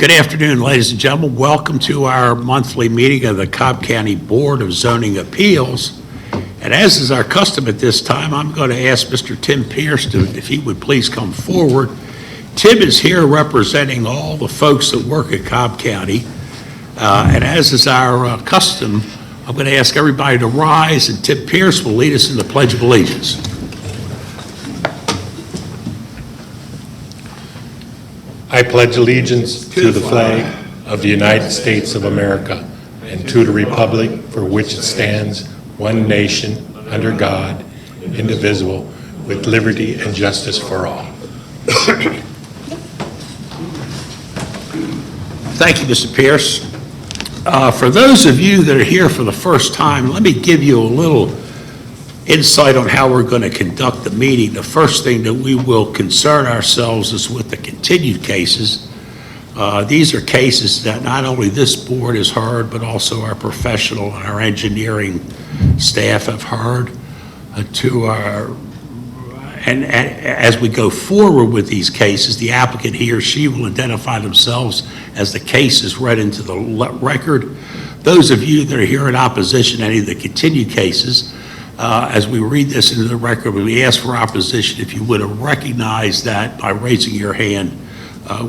Good afternoon, ladies and gentlemen. Welcome to our monthly meeting of the Cobb County Board of Zoning Appeals. And as is our custom at this time, I'm going to ask Mr. Tim Pierce if he would please come forward. Tim is here representing all the folks that work at Cobb County. And as is our custom, I'm going to ask everybody to rise, and Tim Pierce will lead us in the Pledge of Allegiance. I pledge allegiance to the flag of the United States of America and to the republic for which it stands, one nation, under God, indivisible, with liberty and justice for all. Thank you, Mr. Pierce. For those of you that are here for the first time, let me give you a little insight on how we're going to conduct the meeting. The first thing that we will concern ourselves is with the continued cases. These are cases that not only this board has heard, but also our professional and our engineering staff have heard. And as we go forward with these cases, the applicant, he or she, will identify themselves as the case is read into the record. Those of you that are here in opposition to any of the continued cases, as we read this into the record, when we ask for opposition, if you would have recognized that by raising your hand,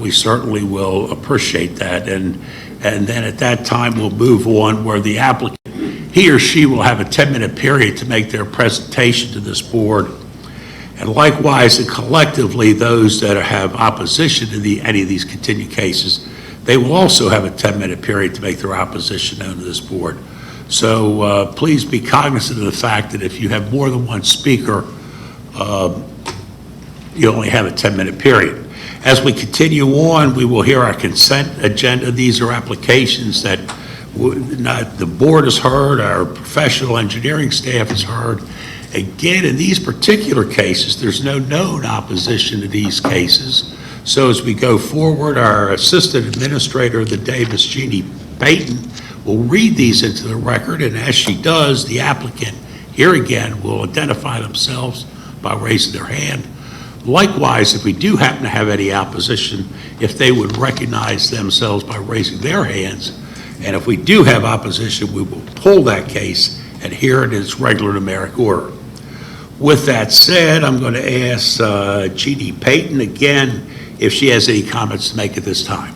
we certainly will appreciate that. And then at that time, we'll move on where the applicant, he or she, will have a 10-minute period to make their presentation to this board. And likewise, and collectively, those that have opposition to any of these continued cases, they will also have a 10-minute period to make their opposition known to this board. So please be cognizant of the fact that if you have more than one speaker, you only have a 10-minute period. As we continue on, we will hear our consent agenda. These are applications that the board has heard, our professional engineering staff has heard. Again, in these particular cases, there's no known opposition to these cases. So as we go forward, our assistant administrator of the day, Ms. Jeannie Payton, will read these into the record, and as she does, the applicant, here again, will identify themselves by raising their hand. Likewise, if we do happen to have any opposition, if they would recognize themselves by raising their hands, and if we do have opposition, we will pull that case and hear it in its regular numeric order. With that said, I'm going to ask Jeannie Payton again if she has any comments to make at this time.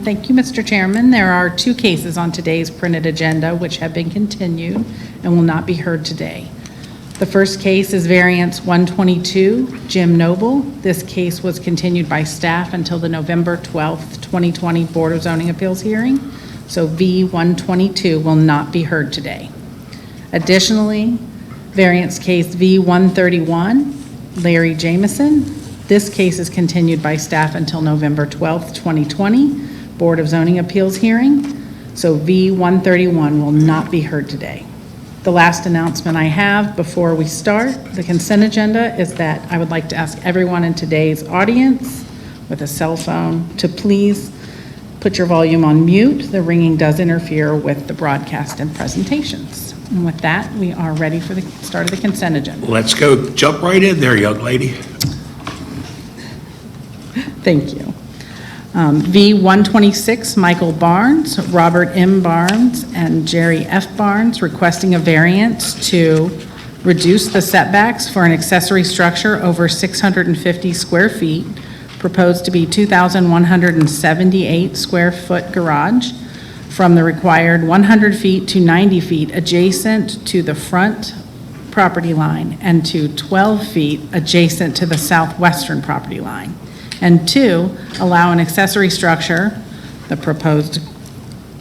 Thank you, Mr. Chairman. There are two cases on today's printed agenda which have been continued and will not be heard today. The first case is variance 122, Jim Noble. This case was continued by staff until the November 12th, 2020 Board of Zoning Appeals hearing, so V122 will not be heard today. Additionally, variance case V131, Larry Jameson. This case is continued by staff until November 12th, 2020, Board of Zoning Appeals hearing, so V131 will not be heard today. The last announcement I have before we start the consent agenda is that I would like to ask everyone in today's audience with a cell phone to please put your volume on mute. The ringing does interfere with the broadcast and presentations. And with that, we are ready for the start of the consent agenda. Let's go, jump right in there, young lady. Thank you. V126, Michael Barnes, Robert M. Barnes, and Jerry F. Barnes requesting a variance to reduce the setbacks for an accessory structure over 650 square feet, proposed to be 2,178 square foot garage, from the required 100 feet to 90 feet adjacent to the front property line and to 12 feet adjacent to the southwestern property line. And two, allow an accessory structure, the proposed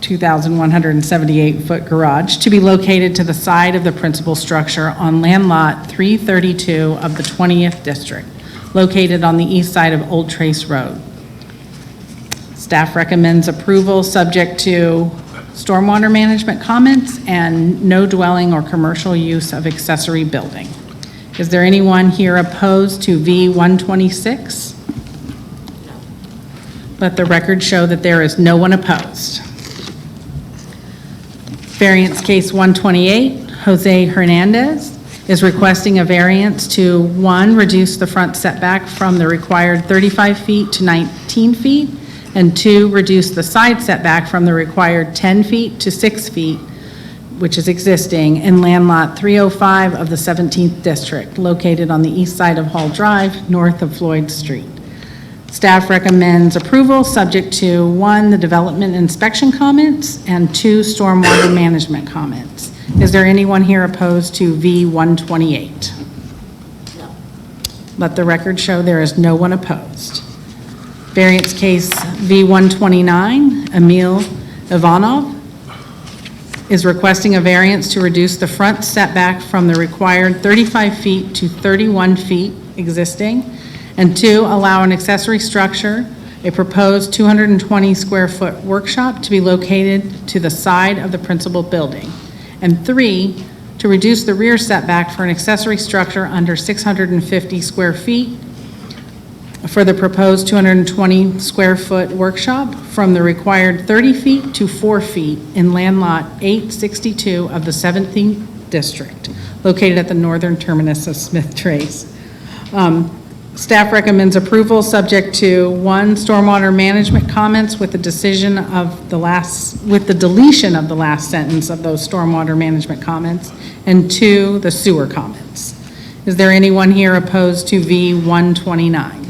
2,178-foot garage, to be located to the side of the principal structure on land lot 332 of the 20th District, located on the east side of Old Trace Road. Staff recommends approval subject to stormwater management comments and no dwelling or commercial use of accessory building. Is there anyone here opposed to V126? Let the record show that there is no one opposed. Variance case 128, Jose Hernandez is requesting a variance to, 1, reduce the front setback from the required 35 feet to 19 feet, And 2, reduce the side setback from the required 10 feet to 6 feet, which is existing, in land lot 305 of the 17th District, located on the east side of Hall Drive, north of Floyd Street. Staff recommends approval, subject to 1, the development inspection comments, and 2, stormwater management comments. Is there anyone here opposed to V128? No. Let the record show there is no one opposed. Variance case V129, Emil Ivanov is requesting a variance to reduce the front setback from the required 35 feet to 31 feet existing, and 2, allow an accessory structure, a proposed 220 square foot workshop to be located to the side of the principal building, and 3, to reduce the rear setback for an accessory structure under 650 square feet for the proposed 220 square foot workshop from the required 30 feet to 4 feet in land lot 862 of the 17th District, located at the northern terminus of Smith Trace. Staff recommends approval, subject to 1, stormwater management comments with the deletion of the last sentence of those stormwater management comments, and 2, the sewer comments. Is there anyone here opposed to V129?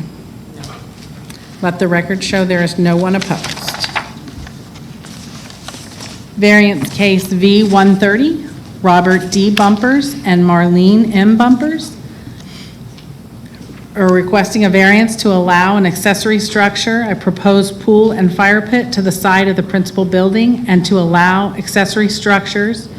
Let the record show there is no one opposed. Variance case V130, Robert D. Bumpers and Marlene M. Bumpers are requesting a variance to allow an accessory structure, a proposed pool and fire pit to the side of the principal building, and to allow accessory structures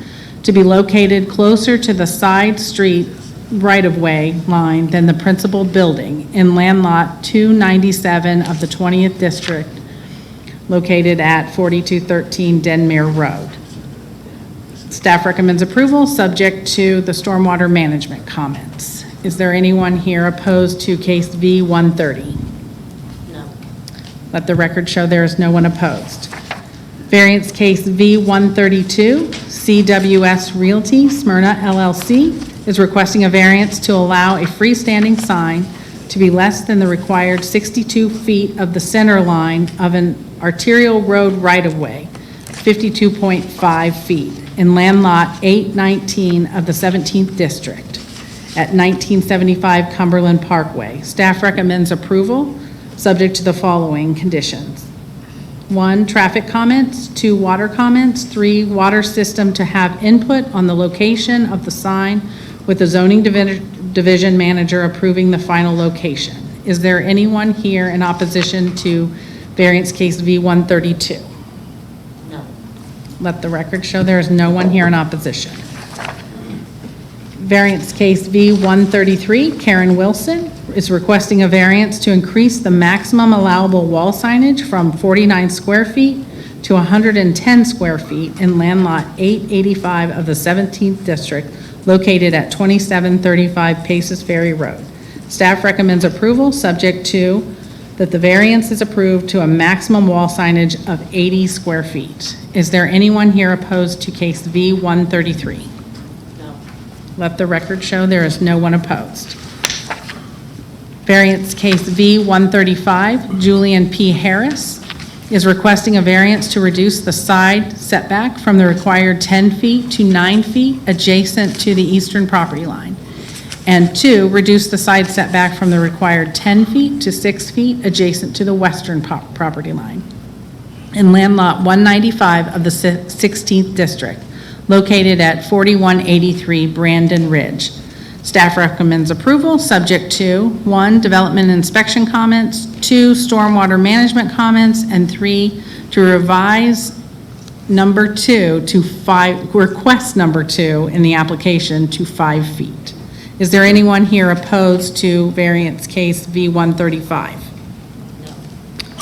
to be located closer to the side street right-of-way line than the principal building in land lot 297 of the 20th District, located at 4213 Denmere Road. Staff recommends approval, subject to the stormwater management comments. Is there anyone here opposed to case V130? No. Let the record show there is no one opposed. Variance case V132, CWS Realty Smyrna LLC is requesting a variance to allow a freestanding sign to be less than the required 62 feet of the center line of an arterial road right-of-way, 52.5 feet, in land lot 819 of the 17th District at 1975 Cumberland Parkway. Staff recommends approval, subject to the following conditions. 1, traffic comments. 2, water comments. 3, water system to have input on the location of the sign with the zoning division manager approving the final location. Is there anyone here in opposition to variance case V132? No. Let the record show there is no one here in opposition. Variance case V133, Karen Wilson is requesting a variance to increase the maximum allowable wall signage from 49 square feet to 110 square feet in land lot 885 of the 17th District, located at 2735 Paces Ferry Road. Staff recommends approval, subject to that the variance is approved to a maximum wall signage of 80 square feet. Is there anyone here opposed to case V133? No. Let the record show there is no one opposed. Variance case V135, Julian P. Harris is requesting a variance to reduce the side setback from the required 10 feet to 9 feet adjacent to the eastern property line, and 2, reduce the side setback from the required 10 feet to 6 feet adjacent to the western property line in land lot 195 of the 16th District, located at 4183 Brandon Ridge. Staff recommends approval, subject to 1, development and inspection comments, 2, stormwater management comments, and 3, to revise number 2 to 5, request number 2 in the application to 5 feet. Is there anyone here opposed to variance case V135? No.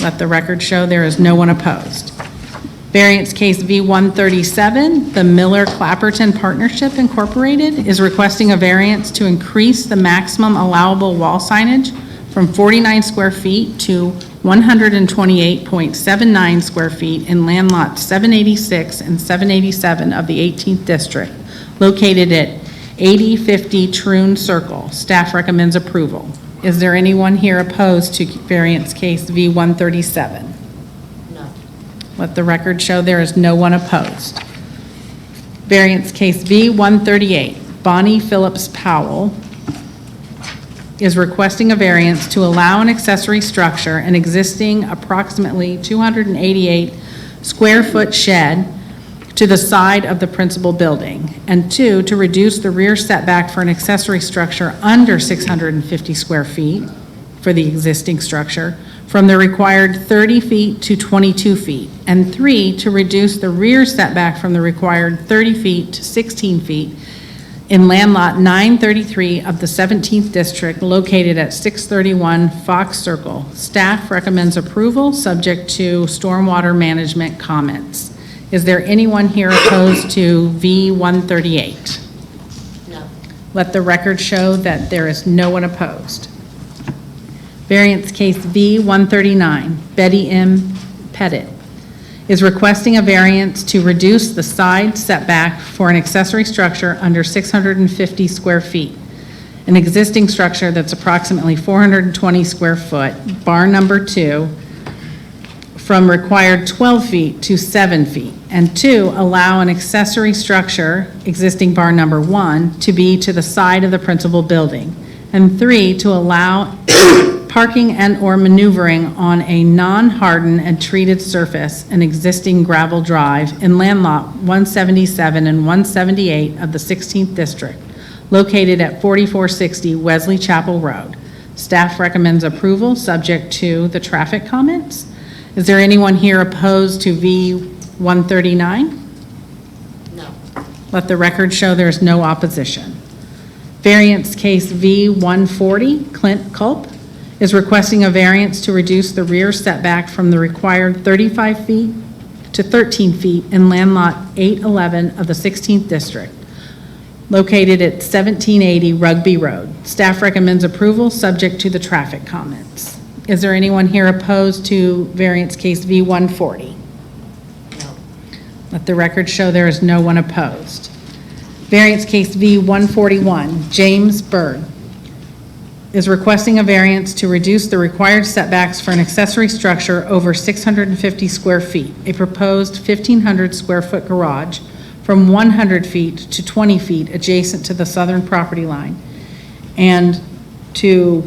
Let the record show there is no one opposed. Variance case V137, the Miller Clapperton Partnership Incorporated is requesting a variance to increase the maximum allowable wall signage from 49 square feet to 128.79 square feet in land lots 786 and 787 of the 18th District, located at 8050 Troon Circle. Staff recommends approval. Is there anyone here opposed to variance case V137? Let the record show there is no one opposed. Variance case V-138, Bonnie Phillips Powell is requesting a variance to allow an accessory structure, an existing approximately 288 square foot shed to the side of the principal building, and two, to reduce the rear setback for an accessory structure under 650 square feet for the existing structure from the required 30 feet to 22 feet, and three, to reduce the rear setback from the required 30 feet to 16 feet in land lot 933 of the 17th District located at 631 Fox Circle. Staff recommends approval, subject to stormwater management comments. Is there anyone here opposed to V-138? No. Let the record show that there is no one opposed. Variance case V-139, Betty M. Pettit is requesting a variance to reduce the side setback for an accessory structure under 650 square feet. An existing structure that's approximately 420 square foot, bar number 2, from required 12 feet to 7 feet. And two, allow an accessory structure, existing bar number 1, to be to the side of the principal building. And three, to allow parking and/or maneuvering on a non-hardened and treated surface, an existing gravel drive in land lot 177 and 178 of the 16th District, located at 4460 Wesley Chapel Road. Staff recommends approval, subject to the traffic comments. Is there anyone here opposed to V-139? No. Let the record show there is no opposition. Variance case V-140, Clint Culp, is requesting a variance to reduce the rear setback from the required 35 feet to 13 feet in land lot 811 of the 16th District, located at 1780 Rugby Road. Staff recommends approval, subject to the traffic comments. Is there anyone here opposed to variance case V-140? No. Let the record show there is no one opposed. Variance case V-141, James Bird is requesting a variance to reduce the required setbacks for an accessory structure over 650 square feet, a proposed 1,500 square foot garage from 100 feet to 20 feet adjacent to the southern property line, and to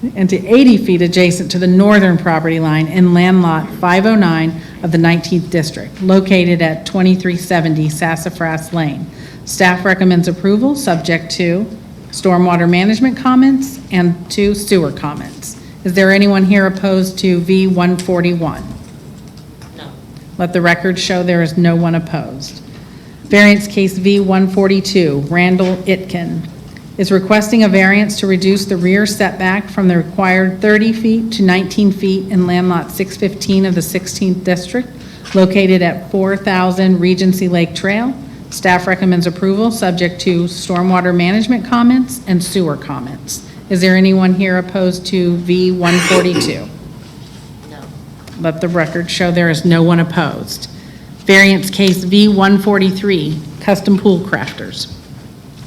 80 feet adjacent to the northern property line in land lot 509 of the 19th District, located at 2370 Sassafras Lane. Staff recommends approval, subject to stormwater management comments and to sewer comments. Is there anyone here opposed to V-141? No. Let the record show there is no one opposed. Variance case V-142, Randall Itkin, is requesting a variance to reduce the rear setback from the required 30 feet to 19 feet in land lot 615 of the 16th District, located at 4000 Regency Lake Trail. Staff recommends approval, subject to stormwater management comments and sewer comments. Is there anyone here opposed to V-142? No. Let the record show there is no one opposed. Variance case V-143, Custom Pool Crafters.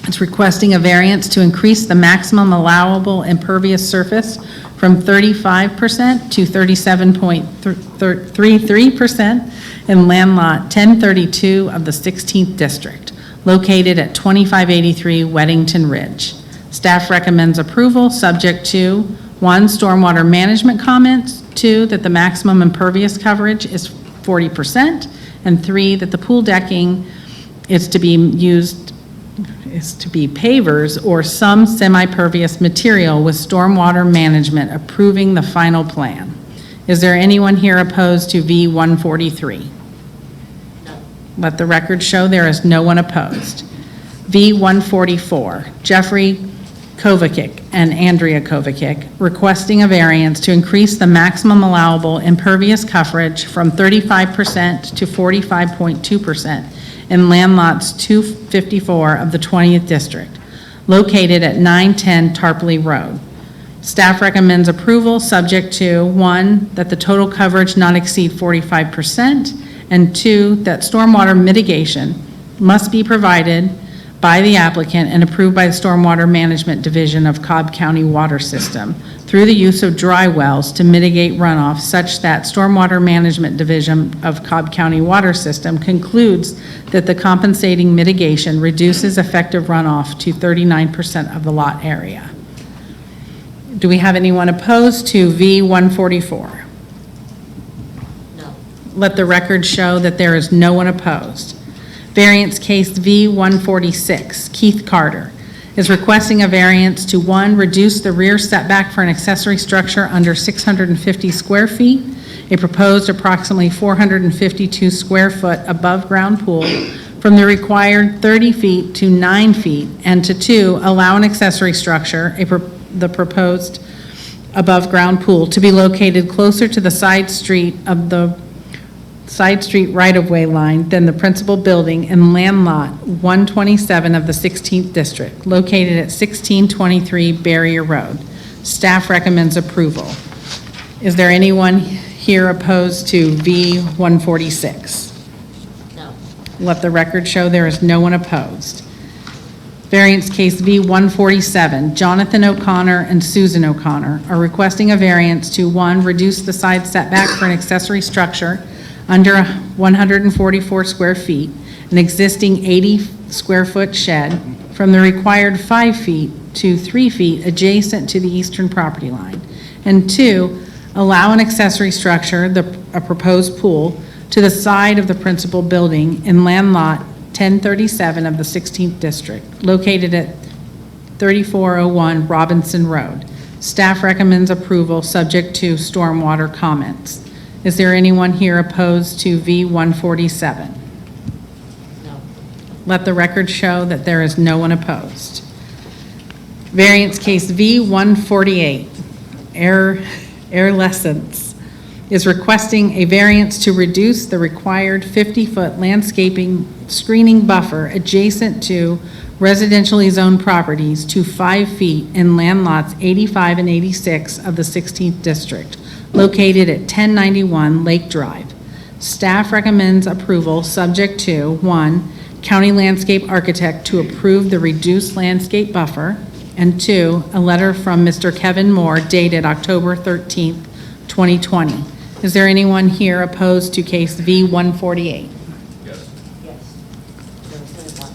It's requesting a variance to increase the maximum allowable impervious surface from 35% to 37.33% in land lot 1032 of the 16th District, located at 2583 Weddington Ridge. Staff recommends approval, subject to 1, stormwater management comments, 2, that the maximum impervious coverage is 40%, and 3, that the pool decking is to be pavers or some semi-pervious material with stormwater management approving the final plan. Is there anyone here opposed to V-143? No. Let the record show there is no one opposed. V-144, Jeffrey Kovacic and Andrea Kovacic, requesting a variance to increase the maximum allowable impervious coverage from 35% to 45.2% in land lots 254 of the 20th District, located at 910 Tarpley Road. Staff recommends approval, subject to 1, that the total coverage not exceed 45%, and 2, that stormwater mitigation must be provided by the applicant and approved by the Stormwater Management Division of Cobb County Water System through the use of dry wells to mitigate runoff such that Stormwater Management Division of Cobb County Water System concludes that the compensating mitigation reduces effective runoff to 39% of the lot area. Do we have anyone opposed to V-144? No. Let the record show that there is no one opposed. Variance case V-146, Keith Carter, is requesting a variance to, 1, reduce the rear setback for an accessory structure under 650 square feet, a proposed approximately 452 square foot above-ground pool, from the required 30 feet to 9 feet, and to, 2, allow an accessory structure, the proposed above-ground pool, to be located closer to the side street right-of-way line than the principal building in land lot 127 of the 16th District, located at 1623 Barrier Road. Staff recommends approval. Is there anyone here opposed to V-146? No. Let the record show there is no one opposed. Variance case V-147, Jonathan O'Connor and Susan O'Connor are requesting a variance to, 1, reduce the side setback for an accessory structure under 144 square feet, an existing 80 square foot shed, from the required 5 feet to 3 feet adjacent to the eastern property line, and 2, allow an accessory structure, a proposed pool, to the side of the principal building in land lot 1037 of the 16th District, located at 3401 Robinson Road. Staff recommends approval subject to stormwater comments. Is there anyone here opposed to V-147? No. Let the record show that there is no one opposed. Variance case V-148, Air Lessons, is requesting a variance to reduce the required 50-foot landscaping screening buffer adjacent to residentially zoned properties to 5 feet in land lots 85 and 86 of the 16th District, located at 1091 Lake Drive. Staff recommends approval subject to, 1, county landscape architect to approve the reduced landscape buffer, and 2, a letter from Mr. Kevin Moore dated October 13th, 2020. Is there anyone here opposed to case V-148? Yes. There was only one.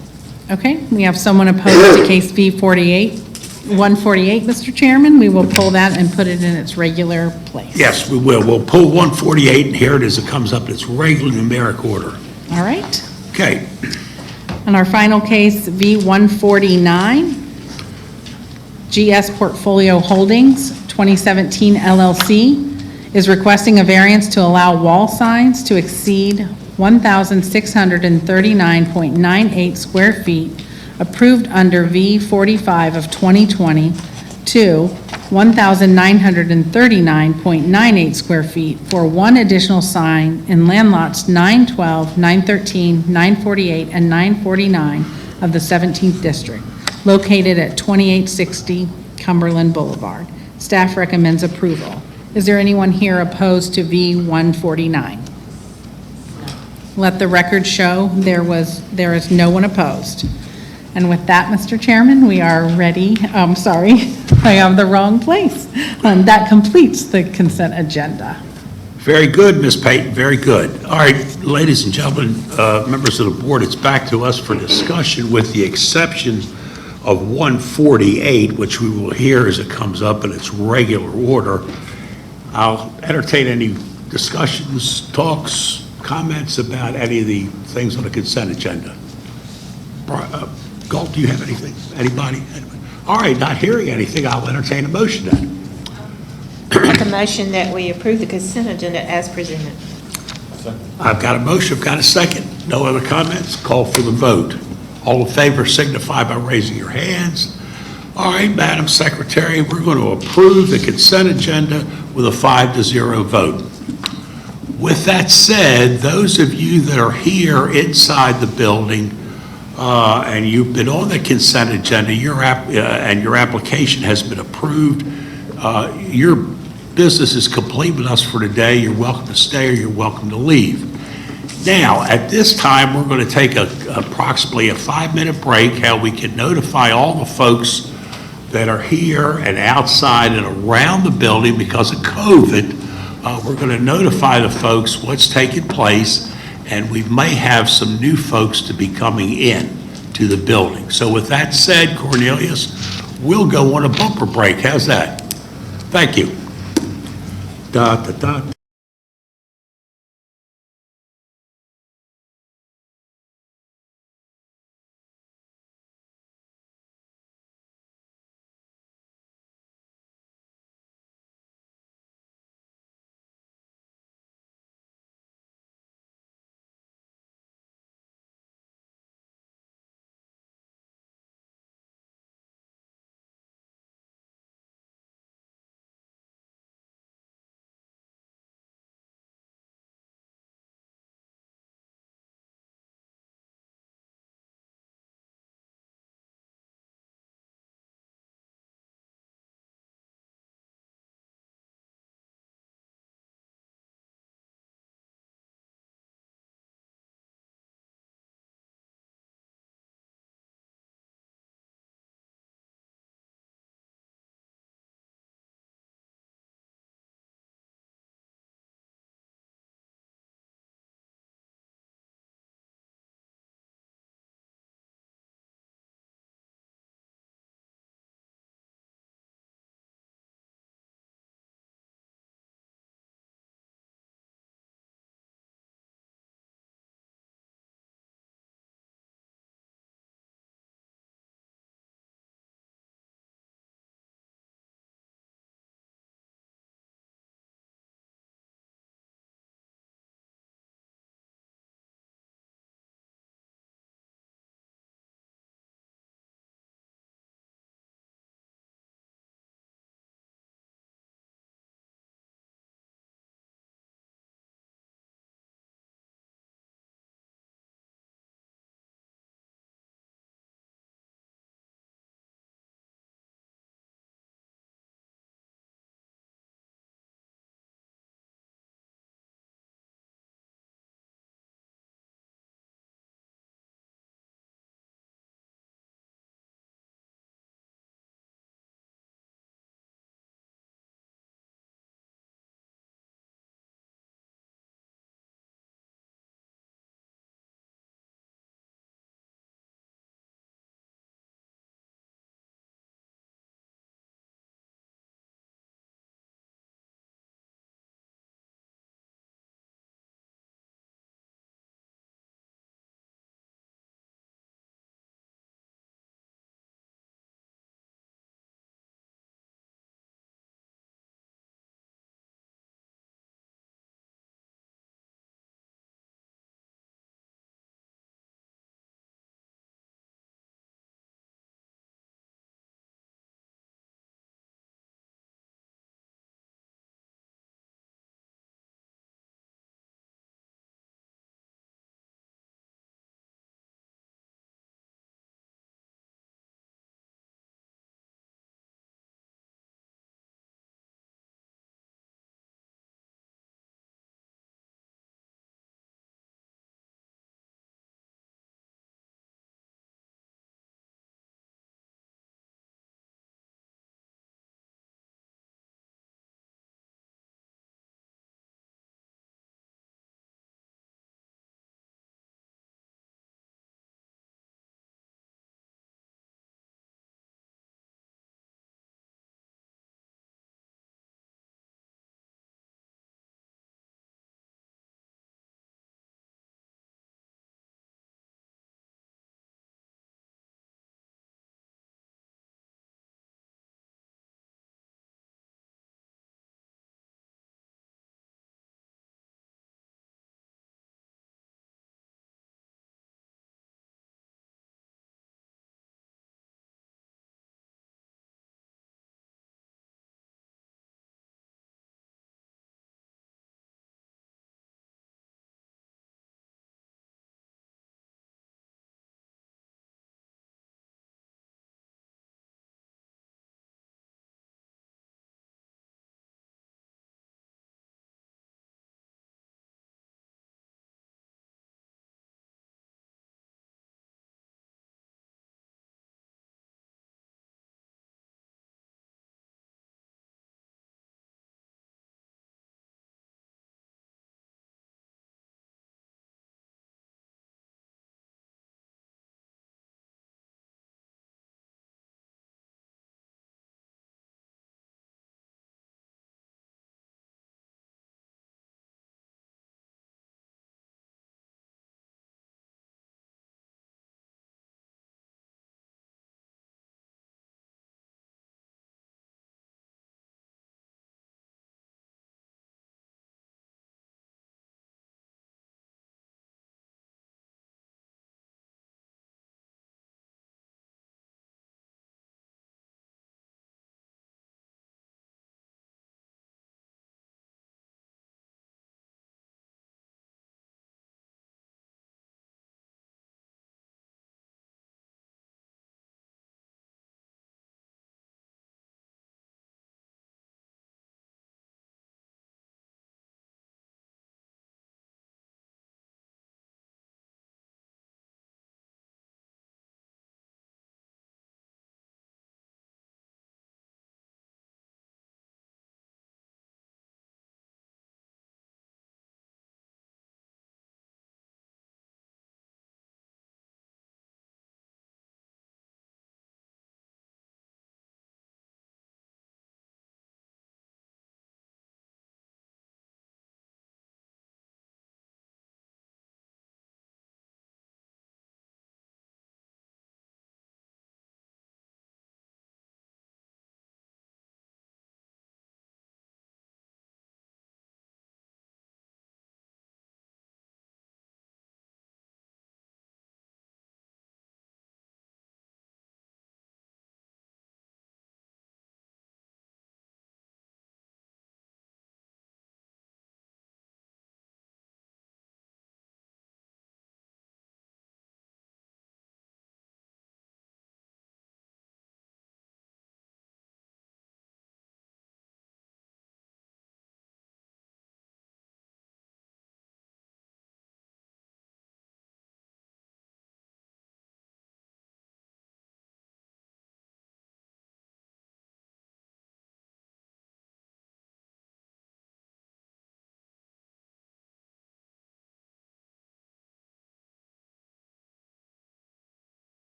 Okay, we have someone opposed to case V-148, Mr. Chairman. We will pull that and put it in its regular place. Yes, we will. We'll pull 148, and here it is. It comes up in its regular numeric order. All right. Okay. And our final case, V-149, GS Portfolio Holdings, 2017 LLC, is requesting a variance to allow wall signs to exceed 1,639.98 square feet approved under V-45 of 2020 to 1,939.98 square feet for one additional sign in land lots 912, 913, 948, and 949 of the 17th District, located at 2860 Cumberland Boulevard. Staff recommends approval. Is there anyone here opposed to V-149? Let the record show there is no one opposed. And with that, Mr. Chairman, we are ready. Sorry, I am the wrong place. That completes the consent agenda. Very good, Ms. Payton, very good. All right, ladies and gentlemen, members of the board, it's back to us for discussion with the exception of 148, which we will hear as it comes up in its regular order. I'll entertain any discussions, talks, comments about any of the things on the consent agenda. Galt, do you have anything? Anybody? All right, not hearing anything, I'll entertain a motion then. Make a motion that we approve the consent agenda as presented. I've got a motion, I've got a second. No other comments? Call for the vote. All in favor signify by raising your hands. All right, Madam Secretary, we're going to approve the consent agenda with a 5-0 vote. With that said, those of you that are here inside the building and you've been on the consent agenda, and your application has been approved, your business is complete with us for today. You're welcome to stay or you're welcome to leave. Now, at this time, we're going to take approximately a 5-minute break, how we can notify all the folks that are here and outside and around the building because of COVID. We're going to notify the folks what's taking place, and we may have some new folks to be coming in to the building. So with that said, Cornelius, we'll go on a bumper break. How's that? Thank you. Da, da, da.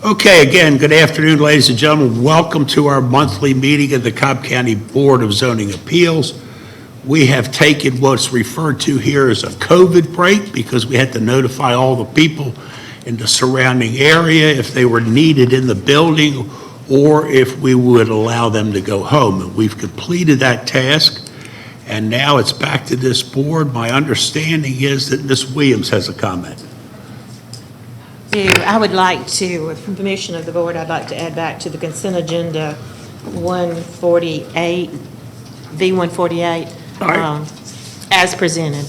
Okay, again, good afternoon, ladies and gentlemen. Welcome to our monthly meeting of the Cobb County Board of Zoning Appeals. We have taken what's referred to here as a COVID break because we had to notify all the people in the surrounding area if they were needed in the building or if we would allow them to go home. And we've completed that task, and now it's back to this board. My understanding is that Ms. Williams has a comment. I would like to, with permission of the board, I'd like to add back to the consent agenda 148, V148, All right. as presented.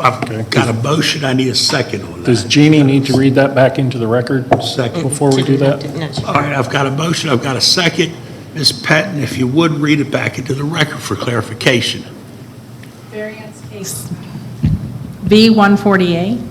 I've got a motion, I need a second on Does that. Jeannie need to read that back into the record Second. before we do that? No, All right, I've got a motion, I've got a second. Ms. Patton, if you would, read it back into the record for clarification. Variance case V148,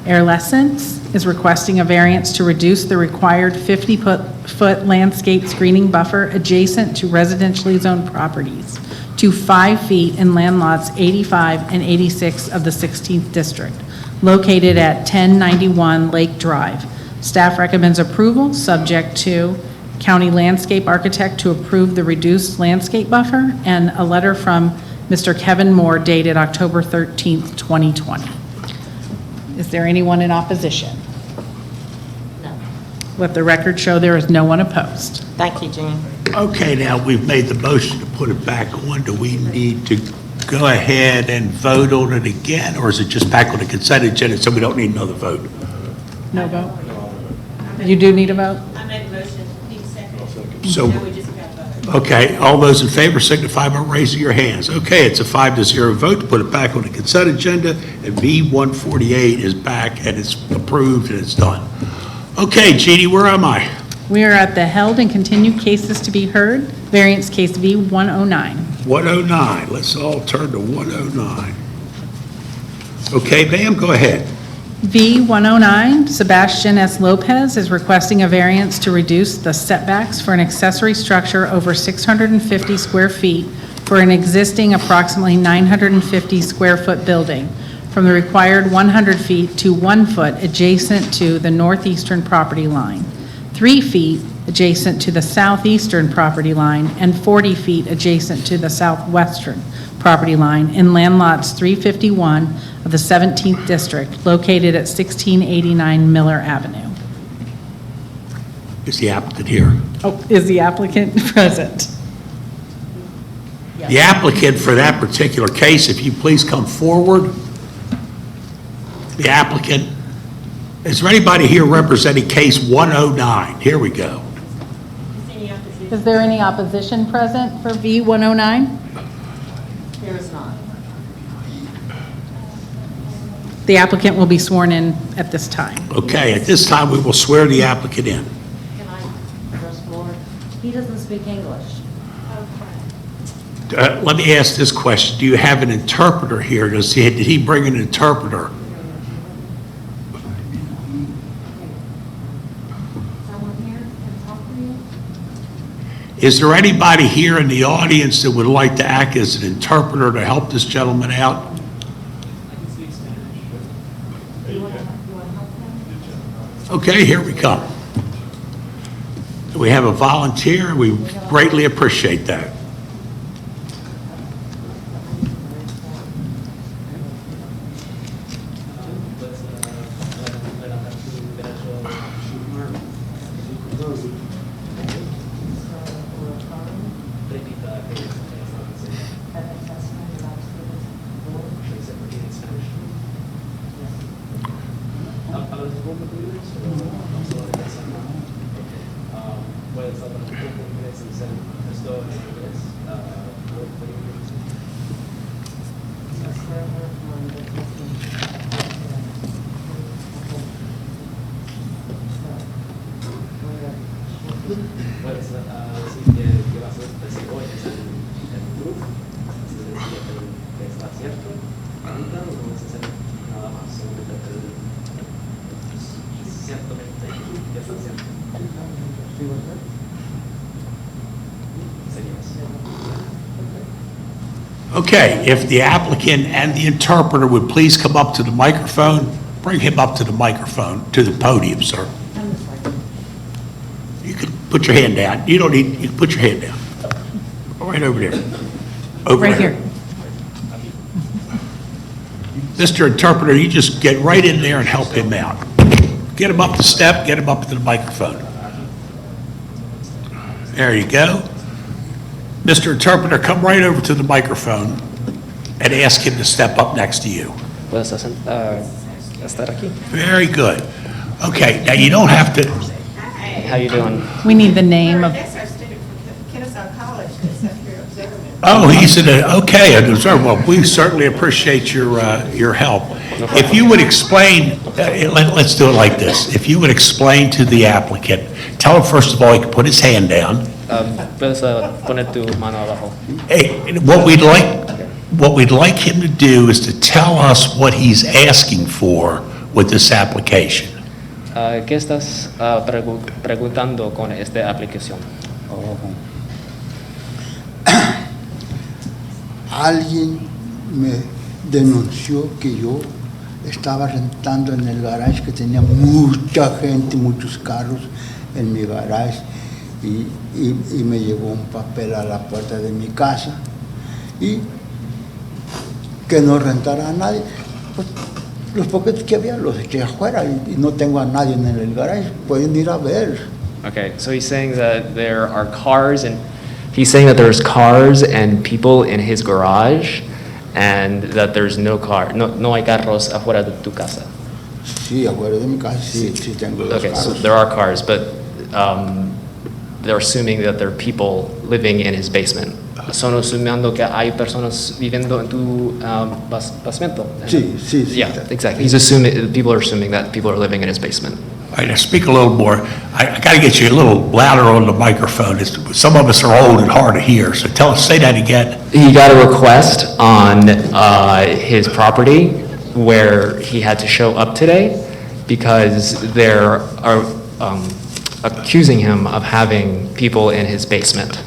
Air Lessons is requesting a variance to reduce the required 50-foot landscape screening buffer adjacent to residentially zoned properties to 5 feet in land lots 85 and 86 of the 16th District, located at 1091 Lake Drive. Staff recommends approval, subject to county landscape architect to approve the reduced landscape buffer, and a letter from Mr. Kevin Moore dated October 13th, 2020. Is there anyone in opposition? No. Let the record show there is no one opposed. thank you, Jean. Okay, now, we've made the motion to put it back on. Do we need to go ahead and vote on it again, or is it just back on the consent agenda, so we don't need another vote? No vote? You do need a vote? I made a motion, need a second. So, Now we just got to vote. okay, all those in favor signify by raising your hands. Okay, it's a 5-0 vote to put it back on the consent agenda, and V148 is back, and it's approved, and it's done. Okay, Jeannie, where am I? We are at the held and continued cases to be heard, variance case V109. 109, let's all turn to 109. Okay, ma'am, go ahead. V109, Sebastian S. Lopez is requesting a variance to reduce the setbacks for an accessory structure over 650 square feet for an existing approximately 950 square foot building from the required 100 feet to 1 foot adjacent to the northeastern property line, 3 feet adjacent to the southeastern property line, and 40 feet adjacent to the southwestern property line in land lots 351 of the 17th District, located at 1689 Miller Avenue. Is the applicant here? Oh, is the applicant present? The applicant for that particular case, if you please come forward. The applicant, is there anybody here representing case 109? Here we go. Any opposition? Is there any opposition present for V109? There is not. The applicant will be sworn in at this time. Okay, at this time, we will swear the applicant in. Can I address more? He doesn't speak English. Let me ask this question. Do you have an interpreter here? Did he bring an interpreter? Someone here can talk to you? Is there anybody here in the audience that would like to act as an interpreter to help this gentleman out? You want to help him? Okay, here we come. We have a volunteer. We greatly appreciate that. Así que va a ser decir, hoy es el proof, así que decía que está cierto, ahorita no vamos a hacer nada más, solamente ciertamente que está cierto. Sería así. Okay, if the applicant and the interpreter would please come up to the microphone, bring him up to the microphone, to the podium, sir. Put your hand down. You don't need, you put your hand down. Right over there. Over Right there. here. Mr. Interpreter, you just get right in there and help him out. Get him up the step, get him up to the microphone. There you go. Mr. Interpreter, come right over to the microphone and ask him to step up next to you. ¿Puedes estar aquí? Very good. Okay, now you don't have to, How you doing? We need the name of, That's our student from Kennesaw College that's up here observing. oh, he's in a, okay, a observer. Well, we certainly appreciate your help. If you would explain, let's do it like this. If you would explain to the applicant, tell him first of all, he can put his hand down. Puedes poner tu mano abajo. Hey, what we'd like him to do is to tell us what he's asking for with this application. ¿Qué estás preguntando con esta aplicación? Alguien me denunció que yo estaba rentando en el garage, que tenía mucha gente, muchos carros en mi garage, y me llevó un papel a la puerta de mi casa y que no rentara a nadie. Pues, los poquitos que había los eché afuera y no tengo a nadie en el garage. Pueden ir a ver. Okay, so he's saying that there are cars and there's cars and people in his garage, and that there's no hay carros afuera de tu casa. Sí, afuera de mi casa sí tengo los Okay, so carros. there are cars, but they're assuming that there are people living in his basement. Son asumiendo que hay personas viviendo en tu basement. Sí. Yeah, exactly. People are assuming that people are living in his basement. All right, now speak a little more. I got to get you a little louder on the microphone. Some of us are old and hard to hear, so say that again. He got a request on his property where he had to show up today because they are accusing him of having people in his basement.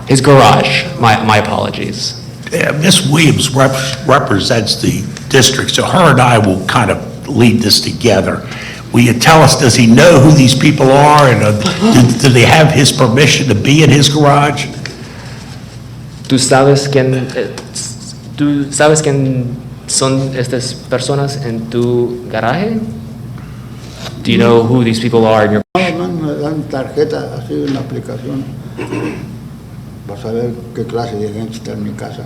His garage. My apologies. Ms. Williams represents the district, so her and I will kind of lead this together. Will you tell us, does he know who these people are, and do they have his permission to be in his garage? ¿Tú sabes quién son estas personas en tu garaje? Do you know who these people are in your No, me dan tarjeta, así una aplicación. Vas a ver qué clase de gente está en mi casa.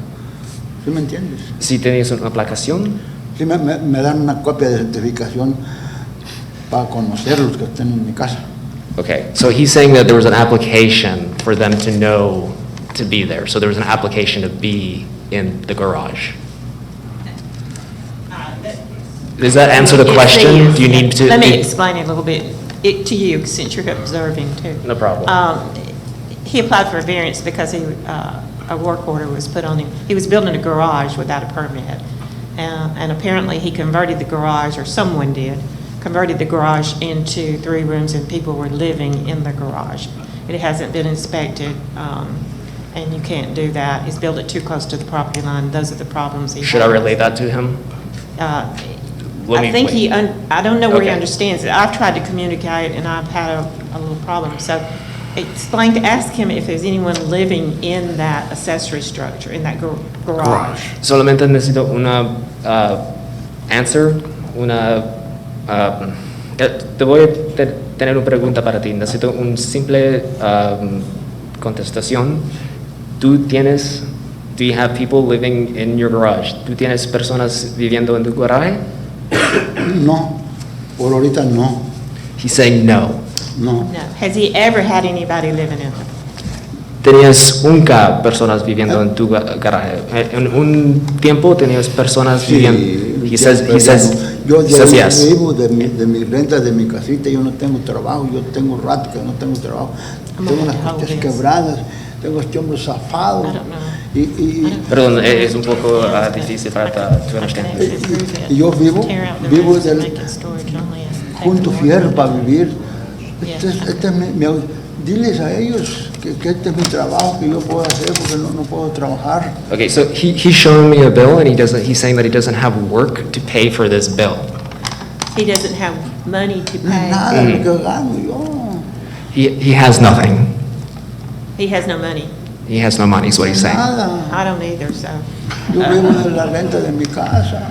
¿Sí me entiendes? Si tienes una aplicación? Sí, me dan una copia de identificación para conocer los que estén en mi casa. Okay, so he's saying that there was an application for them to know to be there. So there was an application to be in the garage. Does that answer the question? Do you need to? Let me explain it a little bit to you, since you're observing too. No problem. He applied for a variance because a work order was put on him. He was building a garage without a permit. And apparently he converted the garage, or someone did, converted the garage into 3 rooms and people were living in the garage. It hasn't been inspected, and you can't do that. He's built it too close to the property line. Those are the problems he Should I relay that to him? I think I don't know where he Okay. understands it. I've tried to communicate and I've had a little problem. So ask him if there's anyone living in that accessory structure, in that garage. Solamente necesito una answer, te voy a tener una pregunta para ti. Necesito un simple contestación. Do you have people living in your garage? ¿Tú tienes personas viviendo en tu garaje? No, por ahorita no. He's saying no. No. No. Has he ever had anybody living in it? ¿Tenías nunca personas viviendo en tu garaje? En un tiempo tenías personas viviendo. He says yo yes. vivo de mi renta, de mi casita. Yo no tengo trabajo. Yo tengo rato que no tengo trabajo. Tengo las costas quebradas. Tengo este hombro zafado. I don't know. Perdón, es un poco difícil para tu understand. Y yo vivo junto fierro para vivir. Diles a ellos que este es mi trabajo, que yo puedo hacer porque no puedo trabajar. Okay, so he's showing me a bill and he's saying that he doesn't have work to pay for this bill. He doesn't have money to pay. Nada de lo que gano yo. He has nothing. He has no money. He has no money, is what he's saying. Nada. I don't either, so. Yo vivo de la renta de mi casa.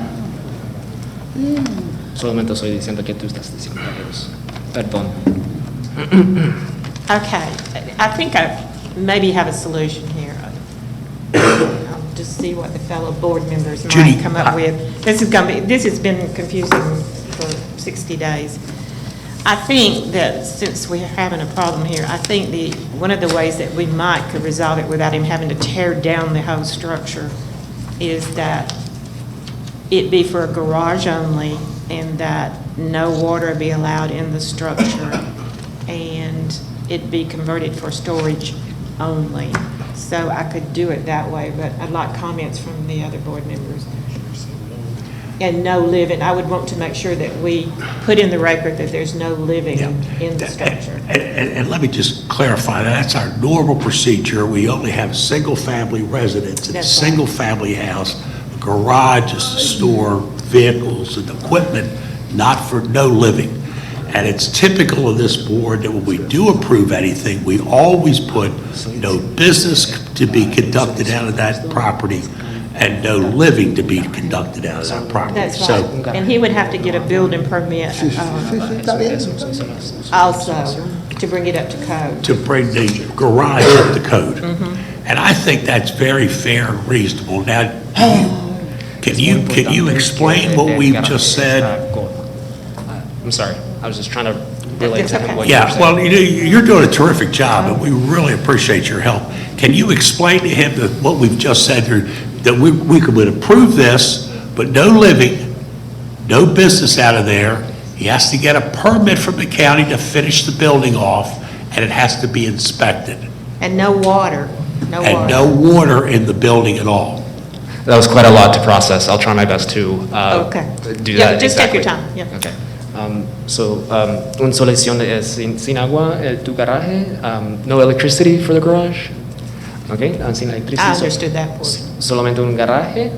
Solamente estoy diciendo que tú estás diciendo eso. Perdón. Okay, I think I maybe have a solution here. I'll just see what the fellow board members Judy, might come up with. This has been confusing for 60 days. I think that since we're having a problem here, I think one of the ways that we could resolve it without him having to tear down the whole structure is that it be for a garage only and that no water be allowed in the structure and it be converted for storage only. So I could do it that way, but I'd like comments from the other board members. And no living, I would want to make sure that we put in the record that there's no living in the structure. And let me just clarify, that's our normal procedure. We only have single-family residents in a That's right. single-family house. A garage is to store vehicles and equipment, not for no living. And it's typical of this board that when we do approve anything, we always put no business to be conducted out of that property and no living to be conducted out of that property. That's So, right. And he would have to get a building permit Sí, está bien. also to bring it up to code. to bring the garage up to code. And I think that's very fair and reasonable. Now, can you explain what we've just said? I'm sorry, I was just trying to relate It's to him okay. what you were Yeah, saying. well, you're doing a terrific job, and we really appreciate your help. Can you explain to him that what we've just said here, that we would approve this, but no living, no business out of there? He has to get a permit from the county to finish the building off, and it has to be inspected. And no water, no water. And no water in the building at all. That was quite a lot to process. I'll try my best to Okay. do Yeah, that just take your exactly. time, yeah. Okay. Una solución es sin agua en tu garaje, no electricity for the garage. Okay, sin electricity. I understood that portion. Solamente un garaje,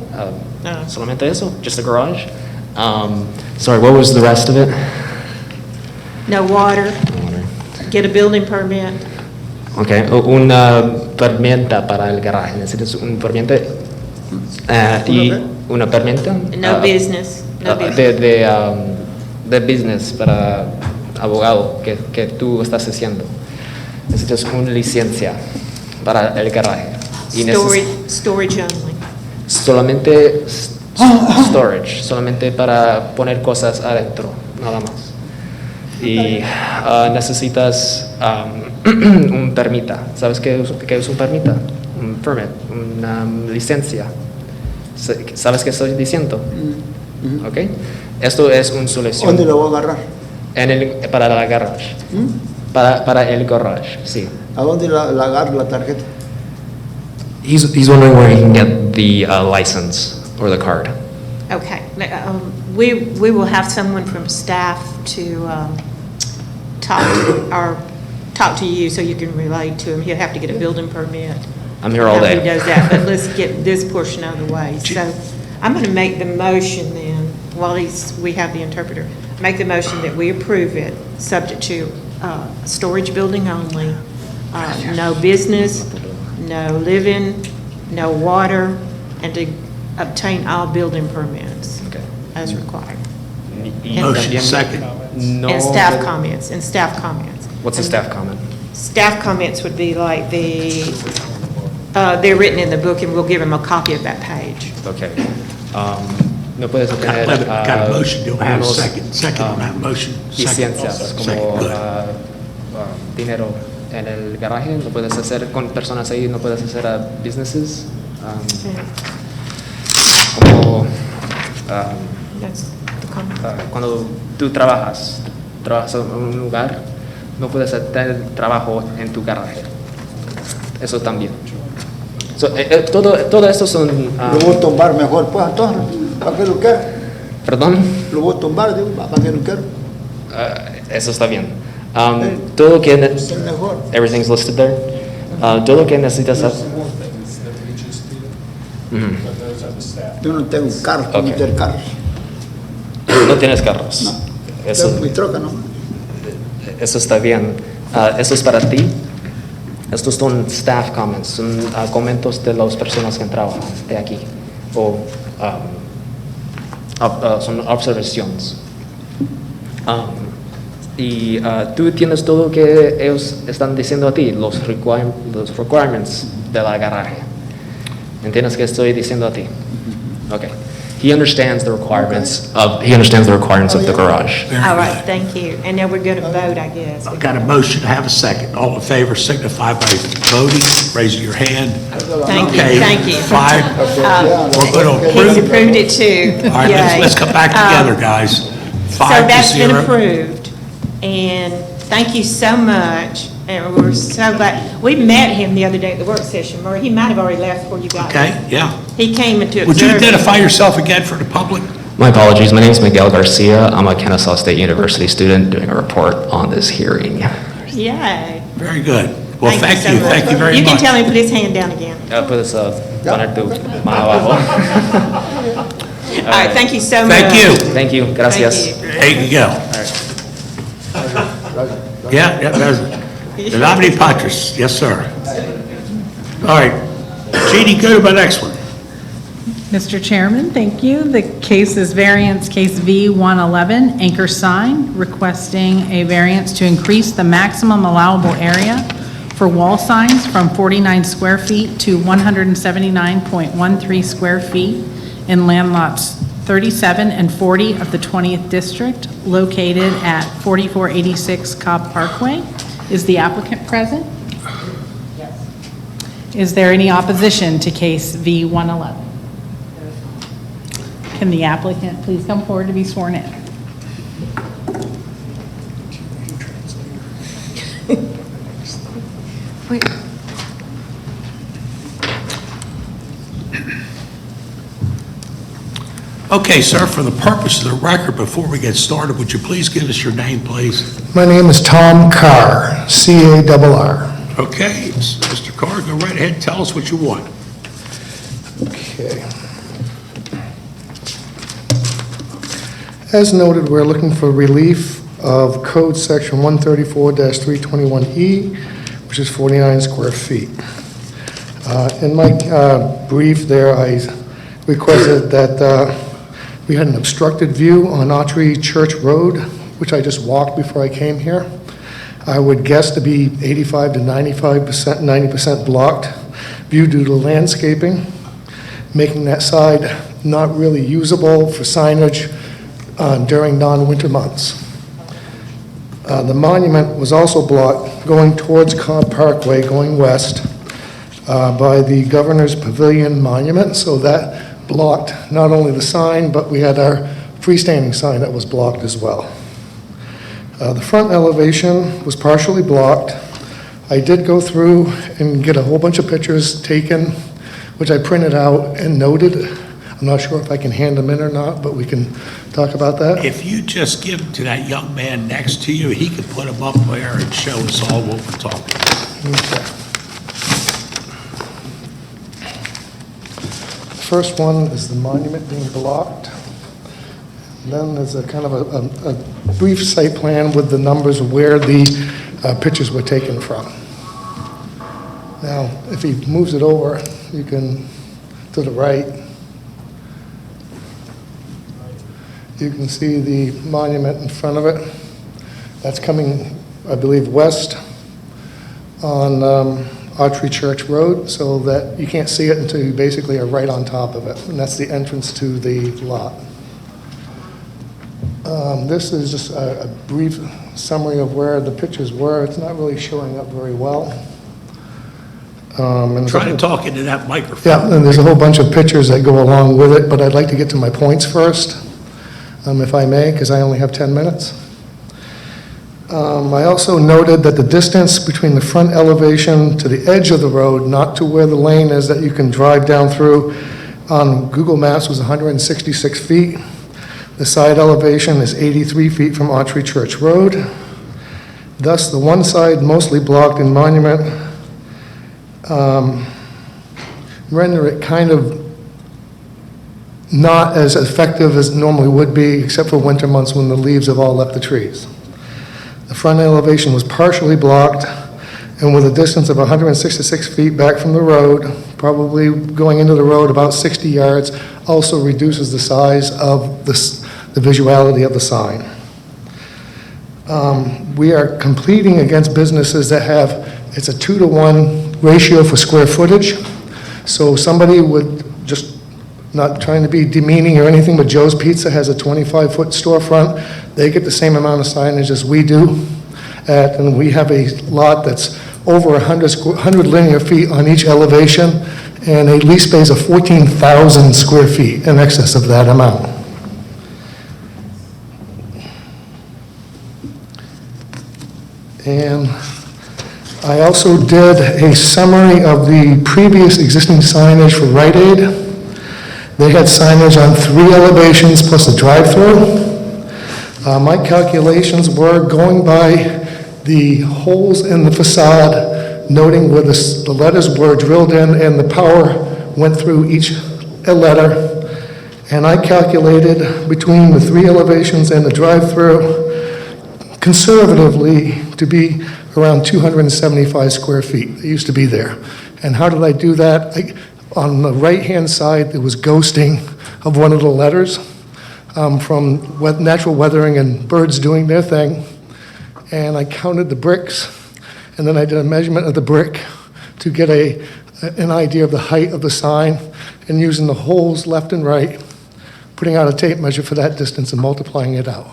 No. solamente eso, just a garage. Sorry, what was the rest of it? No water, get a building permit, Okay, una permita para el garaje. ¿Necesitas un permita? Y una permita? no business, no business. De business para abogado que tú estás haciendo. Necesitas una licencia para el garaje. Y Storage only. solamente storage, solamente para poner cosas adentro, nada más. Y necesitas un permita. ¿Sabes qué es un permita? Un permit, una licencia. ¿Sabes qué estoy diciendo? ¿Ok? Esto es una solución. ¿Dónde lo voy a agarrar? Para la garage. Para el garage, sí. ¿A dónde la agarro la tarjeta? He's wondering where he can get the license or the card. Okay. We will have someone from staff to talk to you so you can relate to him. He'll have to get a building permit. I'm here all How he day. does that, but let's get this portion out of the way. So I'm going to make the motion then, while we have the interpreter, make the motion that we approve it, subject to storage building only, no business, no living, no water, and to obtain all building permits Okay. as required. Motion second. No. And staff comments, and staff comments. What's a staff comment? Staff comments would be like they're written in the book, and we'll give them a copy of that page. Okay. No puedes obtener Got a motion, do I have a unos, second on that motion? Second. licencias como Second, good. dinero en el garaje. No puedes hacer con personas ahí, no puedes hacer businesses. Como That's the comment. cuando tú trabajas en un lugar, no puedes hacer trabajo en tu garaje. Eso también. Todo esto son... Lo voy a tumbar mejor, pues entonces, ¿para qué lo quiero? ¿Perdón? Lo voy a tumbar, digo, ¿para qué lo quiero? Eso está bien. Todo lo que... Es el mejor. Everything's listed there. Todo lo que necesitas hacer... Yo no tengo carros para Ok. meter carros. No tienes carros. Tengo mi Eso, troca nomás. eso está bien. Esto es para ti. Estos son staff comments, son comentarios de las personas que trabajan de aquí, o son observaciones. Y tú tienes todo lo que ellos están diciendo a ti, los requirements de la garaje. ¿Entiendes qué estoy diciendo a ti? Okay. He understands the requirements of the garage. Very All right, good. thank you. And now we're going to vote, I guess. I've got a motion to have a second. All in favor signify by voting, raising your hand. Thank you, Okay, thank you. 5, we're going to He's approve. approved it too. All right, Yay. let's come back together, guys. So 5 to that's been 0. approved, and thank you so much, and we're so glad. We met him the other day at the work session, or he might have already left before you got here. Okay, yeah. He came into Would you observe. identify yourself again for the public? My apologies. My name is Miguel Garcia. I'm a Kennesaw State University student doing a report on this hearing. Yay. Very good. Well, thank so you, much. thank you very You can much. tell him to put his hand down again. Puedes poner tu mano abajo. All right, thank you so much. Thank you. Thank you. Gracias. Thank you. There you go. Yeah, that's it. The nominee Patras, yes, sir. All right, Jeannie, go to my next one. Mr. Chairman, thank you. The case is variance case V111, anchor sign, requesting a variance to increase the maximum allowable area for wall signs from 49 square feet to 179.13 square feet in land lots 37 and 40 of the 20th District, located at 4486 Cobb Parkway. Is the applicant present? Yes. Is there any opposition to case V111? Can the applicant please come forward to be sworn in? Okay, sir, for the purpose of the record, before we get started, would you please give us your name, please? My name is Tom Carr, C-A-R-R. Okay, Mr. Carr, go right ahead, tell us what you want. Okay. As noted, we're looking for relief of Code Section 134-321E, which is 49 square feet. In my brief there, I requested that we had an obstructed view on Autry Church Road, which I just walked before I came here. I would guess to be 85 to 95%, 90% blocked view due to landscaping, making that side not really usable for signage during non-winter months. The monument was also blocked going towards Cobb Parkway, going west, by the Governor's Pavilion Monument, so that blocked not only the sign, but we had our freestanding sign that was blocked as well. The front elevation was partially blocked. I did go through and get a whole bunch of pictures taken, which I printed out and noted. I'm not sure if I can hand them in or not, but we can talk about that. If you just give them to that young man next to you, he can put them up there and show us all what we're talking about. Okay. The first one is the monument being blocked. Then there's a kind of a brief site plan with the numbers of where the pictures were taken from. Now, if he moves it over, you can, to the right, you can see the monument in front of it. That's coming, I believe, west on Autry Church Road, so that you can't see it until you basically are right on top of it, and that's the entrance to the lot. This is just a brief summary of where the pictures were. It's not really showing up very well. And Try to talk into that microphone. yeah, and there's a whole bunch of pictures that go along with it, but I'd like to get to my points first, if I may, because I only have 10 minutes. I also noted that the distance between the front elevation to the edge of the road, not to where the lane is that you can drive down through, on Google Maps was 166 feet. The side elevation is 83 feet from Autry Church Road. Thus, the one side mostly blocked in monument render it kind of not as effective as it normally would be, except for winter months when the leaves have all left the trees. The front elevation was partially blocked, and with a distance of 166 feet back from the road, probably going into the road about 60 yards, also reduces the size of the visuality of the sign. We are competing against businesses that have, it's a 2-to-1 ratio for square footage. So somebody would, just not trying to be demeaning or anything, but Joe's Pizza has a 25-foot storefront. They get the same amount of signage as we do. And we have a lot that's over 100 linear feet on each elevation, and a lease space of 14,000 square feet in excess of that amount. And I also did a summary of the previous existing signage for Rite Aid. They had signage on 3 elevations plus a drive-through. My calculations were going by the holes in the facade, noting where the letters were drilled in and the power went through each letter. And I calculated between the 3 elevations and the drive-through, conservatively, to be around 275 square feet. It used to be there. And how did I do that? On the right-hand side, there was ghosting of one of the letters from natural weathering and birds doing their thing. And I counted the bricks, and then I did a measurement of the brick to get an idea of the height of the sign, and using the holes left and right, putting out a tape measure for that distance and multiplying it out.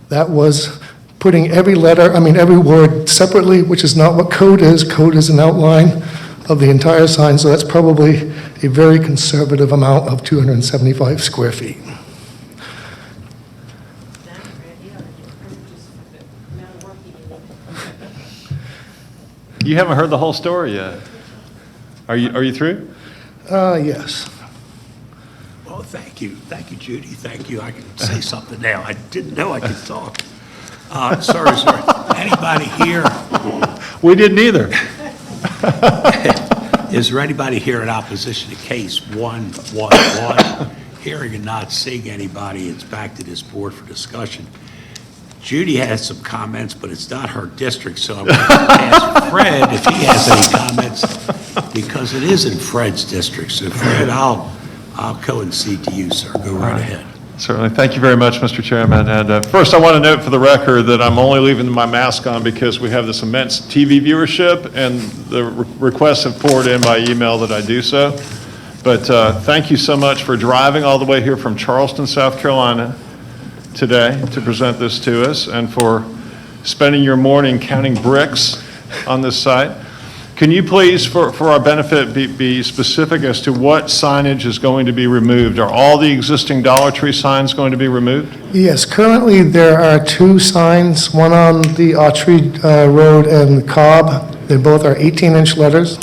That was putting every word separately, which is not what code is. Code is an outline of the entire sign, so that's probably a very conservative amount of 275 square feet. You haven't heard the whole story yet. Are you through? Yes. Well, thank you, Judy, thank you. I can say something now. I didn't know I could talk. Sorry. Anybody here? We didn't either. Is there anybody here in opposition to case 111? Hearing and not seeing anybody, it's back to this board for discussion. Judy has some comments, but it's not her district, so I'm going to ask Fred if he has any comments, because it is in Fred's district. So Fred, I'll concede to you, sir. Go right ahead. Certainly. Thank you very much, Mr. Chairman. And first, I want to note for the record that I'm only leaving my mask on because we have this immense TV viewership, and the requests have poured in by email that I do so. But thank you so much for driving all the way here from Charleston, South Carolina today to present this to us, and for spending your morning counting bricks on this site. Can you please, for our benefit, be specific as to what signage is going to be removed? Are all the existing Dollar Tree signs going to be removed? Yes, currently there are 2 signs, one on the Autry Road and Cobb. They both are 18-inch letters,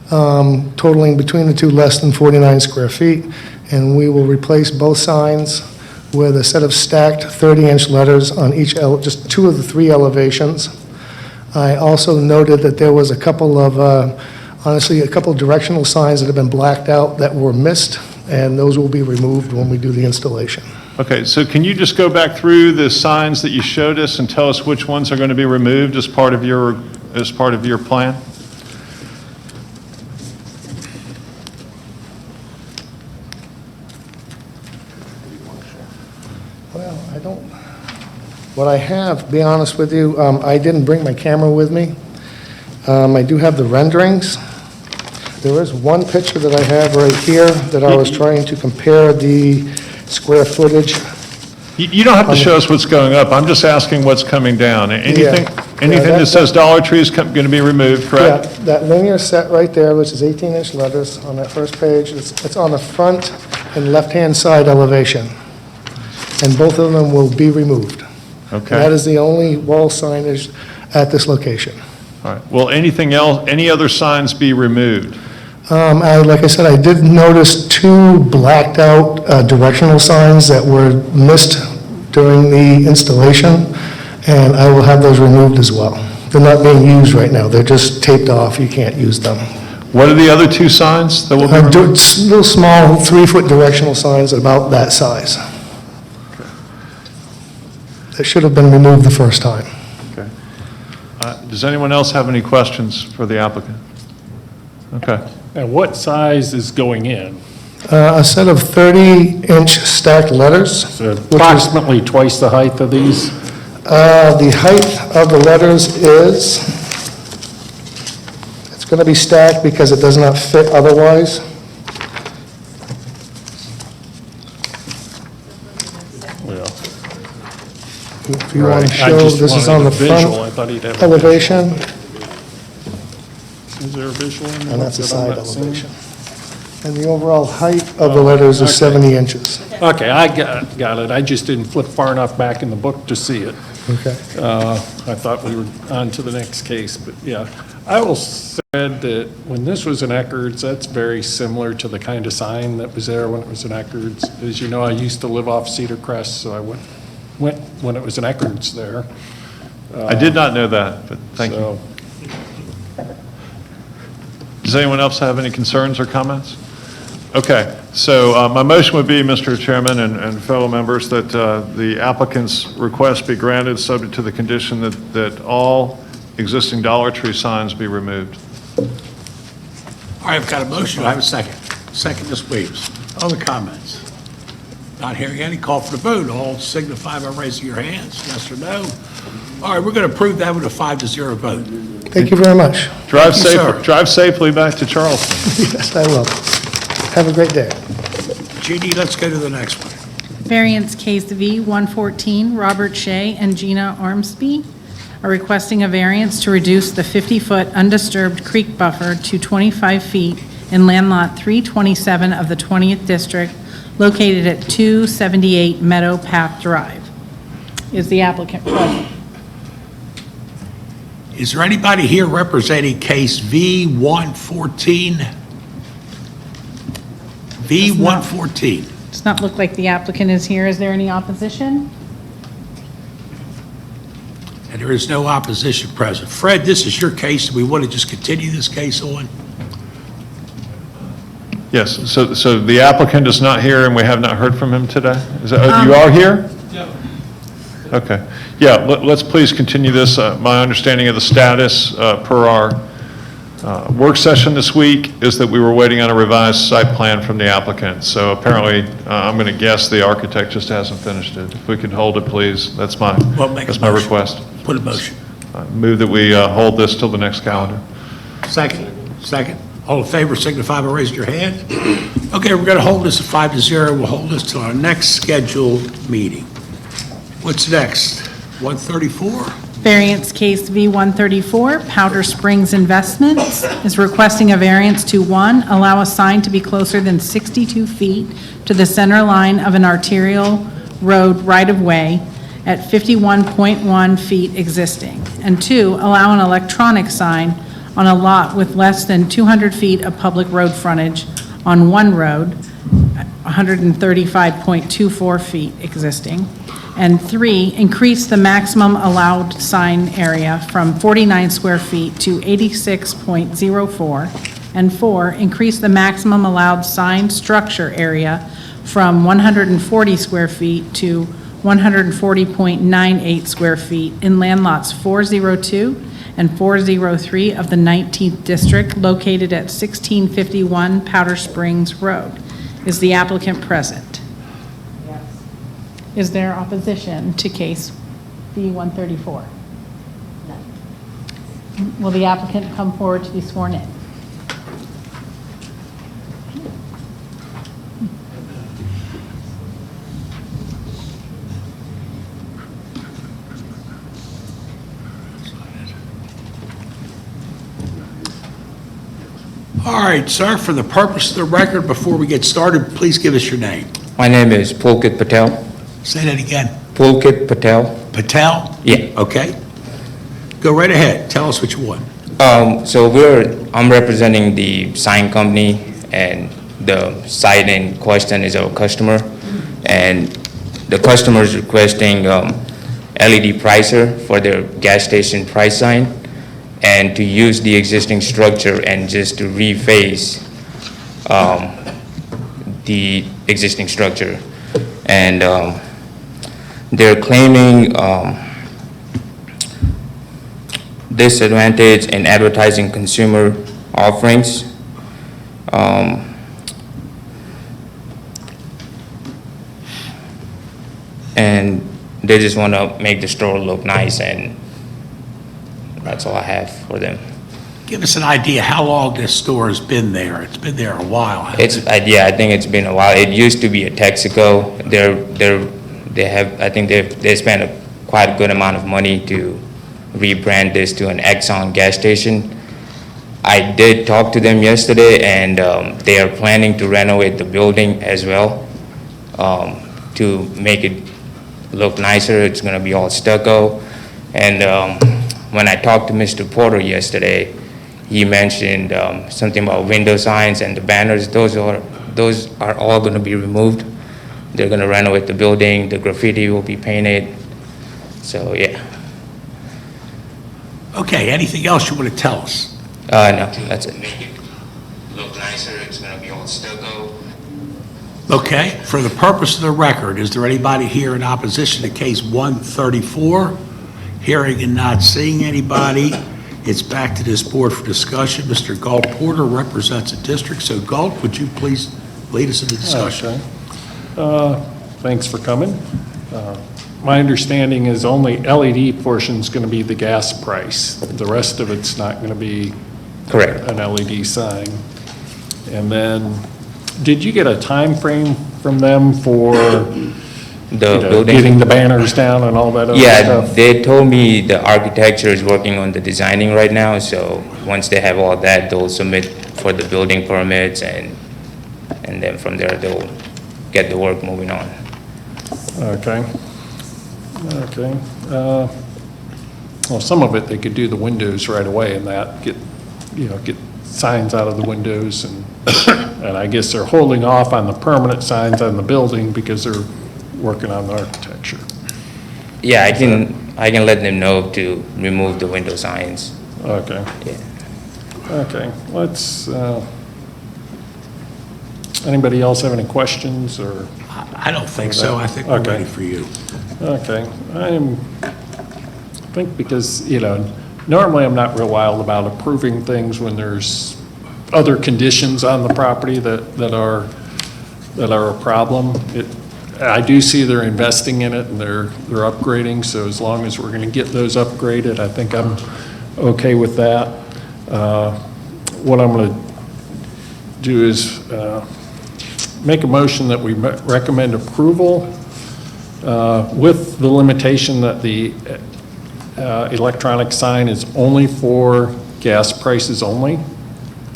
totaling between the 2 less than 49 square feet. And we will replace both signs with a set of stacked 30-inch letters on each, just 2 of the 3 elevations. I also noted that there was a couple of, honestly, a couple of directional signs that have been blacked out that were missed, and those will be removed when we do the installation. Okay, so can you just go back through the signs that you showed us and tell us which ones are going to be removed as part of your plan? Well, what I have, to be honest with you, I didn't bring my camera with me. I do have the renderings. There is one picture that I have right here that I was trying to compare the square footage. You don't have to show us what's going up. I'm just asking what's coming down. Anything that says Dollar Tree is going to be removed, correct? Yeah, that linear set right there, which is 18-inch letters on that first page, it's on the front and left-hand side elevation. And both of them will be removed. Okay. And that is the only wall signage at this location. All right. Will anything else, any other signs be removed? Like I said, I did notice 2 blacked out directional signs that were missed during the installation, and I will have those removed as well. They're not being used right now. They're just taped off. You can't use them. What are the other 2 signs that will be removed? Little small 3-foot directional signs about that size. That should have been removed the first time. Does anyone else have any questions for the applicant? Okay. And what size is going in? A set of 30-inch stacked letters. So approximately twice the height of these? The height of the letters is, it's going to be stacked because it does not fit otherwise. Well, If you want to I show, just this is wanted on a the visual. front I thought he'd have a elevation, Is there a visual in there? and that's a that I'm side not seeing? elevation. And the overall height of the letters is 70 inches. Okay, I got it. I just didn't flip far enough back in the book to see it. Okay. I thought we were on to the next case, but yeah. I will say that when this was in Eckerd's, that's very similar to the kind of sign that was there when it was in Eckerd's. As you know, I used to live off Cedar Crest, so I went when it was in Eckerd's there. I did not know that, but thank you. So, Does anyone else have any concerns or comments? Okay, so my motion would be, Mr. Chairman and fellow members, that the applicant's request be granted, subject to the condition that all existing Dollar Tree signs be removed. All right, I've got a motion. I have a second. Second, Ms. Williams. Other comments? Not hearing any. Call for the vote. All signify by raising your hands, yes or no. All right, we're going to approve that with a 5-0 vote. Thank you very much. Drive Thank you, sir. drive safely back to Charleston. Yes, I will. Have a great day. Jeannie, let's go to the next one. Variance case V114, Robert Shea and Gina Ormsby are requesting a variance to reduce the 50-foot undisturbed creek buffer to 25 feet in land lot 327 of the 20th District, located at 278 Meadow Path Drive. Is the applicant present? Is there anybody here representing case V114? V114. Does not look like the applicant is here. Is there any opposition? And there is no opposition present. Fred, this is your case. Do we want to just continue this case on? Yes, so the applicant is not here, and we have not heard from him today? Is that, you are here? Yeah. Okay. Yeah, let's please continue this. My understanding of the status per our work session this week is that we were waiting on a revised site plan from the applicant. So apparently, I'm going to guess the architect just hasn't finished it. If we could hold it, please, that's my motion. request. Put a motion. Move that we hold this till the next calendar. Second. Second. All in favor, signify by raising your hand. Okay, we're going to hold this at 5-0. We'll hold this till our next scheduled meeting. What's next? 134? Variance case V134, Powder Springs Investments is requesting a variance to, 1, allow a sign to be closer than 62 feet to the center line of an arterial road right-of-way at 51.1 feet existing, and 2, allow an electronic sign on a lot with less than 200 feet of public road frontage on one road, 135.24 feet existing, and 3, increase the maximum allowed sign area from 49 square feet to 86.04, and 4, increase the maximum allowed sign structure area from 140 square feet to 140.98 square feet in land lots 402 and 403 of the 19th District, located at 1651 Powder Springs Road. Is the applicant present? Yes. Is there opposition to case B134? No. Will the applicant come forward to be sworn in? All right, sir, for the purpose of the record, before we get started, please give us your name. My name is Pulkit Patel. Say that again. Pulkit Patel. Patel? Yeah. Okay. Go right ahead. Tell us what you want. So I'm representing the sign company, and the site in question is our customer. And the customer is requesting LED pricer for their gas station price sign, and to use the existing structure and just to reface the existing structure. And disadvantage in advertising consumer offerings. And they just want to make the store look nice, and that's all I have for them. Give us an idea how long this store has been there. It's been there a while, hasn't it? Yeah, I think it's been a while. It used to be a Texaco. I think they spent quite a good amount of money to rebrand this to an Exxon gas station. I did talk to them yesterday, and they are planning to renovate the building as well to make it look nicer. It's going to be all stucco. And when I talked to Mr. Porter yesterday, he mentioned something about window signs and the banners. Those are all going to be removed. They're going to renovate the building. The graffiti will be painted. So, yeah. Okay, anything else you want to tell us? No, that's it. Make it look nicer. It's going to be all stucco. Okay, for the purpose of the record, is there anybody here in opposition to case 134? Hearing and not seeing anybody, it's back to this board for discussion. Mr. Galt Porter represents a district, so Galt, would you please lead us in the discussion? Okay. Thanks for coming. My understanding is only LED portion is going to be the gas price. The rest of it's not going to be Correct. an LED sign. And then, did you get a time frame from them for Building. getting the banners down and all that other Yeah, stuff? they told me the architecture is working on the designing right now, so once they have all that, they'll submit for the building permits, and then from there, they'll get the work moving on. Okay. Okay. Well, some of it, they could do the windows right away and that, get signs out of the windows, and and I guess they're holding off on the permanent signs on the building because they're working on the architecture. Yeah, I can let them know to remove the window signs. Okay. Yeah. Okay, let's, anybody else have any questions, or? I don't think so. I think we're Okay. ready for you. Okay, I think because, normally I'm not real wild about approving things when there's other conditions on the property that are a problem. I do see they're investing in it and they're upgrading, so as long as we're gonna get those upgraded, I think I'm okay with that. What I'm gonna do is make a motion that we recommend approval with the limitation that the electronic sign is only for gas prices only,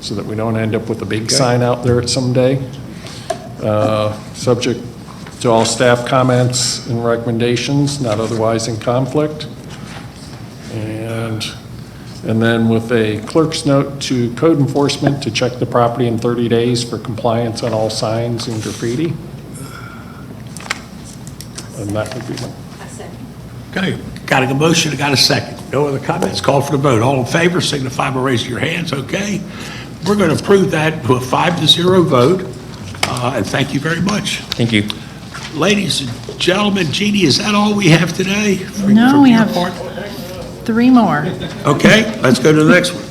so that we don't end up with a big sign out there someday. Subject to all staff comments and recommendations, not otherwise in conflict. And then with a clerk's note to code enforcement to check the property in 30 days for compliance on all signs and graffiti. And that would be my. Okay, got a motion, got a second. No other comments, call for the vote. All in favor, signify by raising your hands, okay? We're going to approve that to a 5-0 vote, and thank you very much. Thank you. Ladies and gentlemen, Jeannie, is that all we have today? No, from we your have part? 3 more. Okay, let's go to the next one.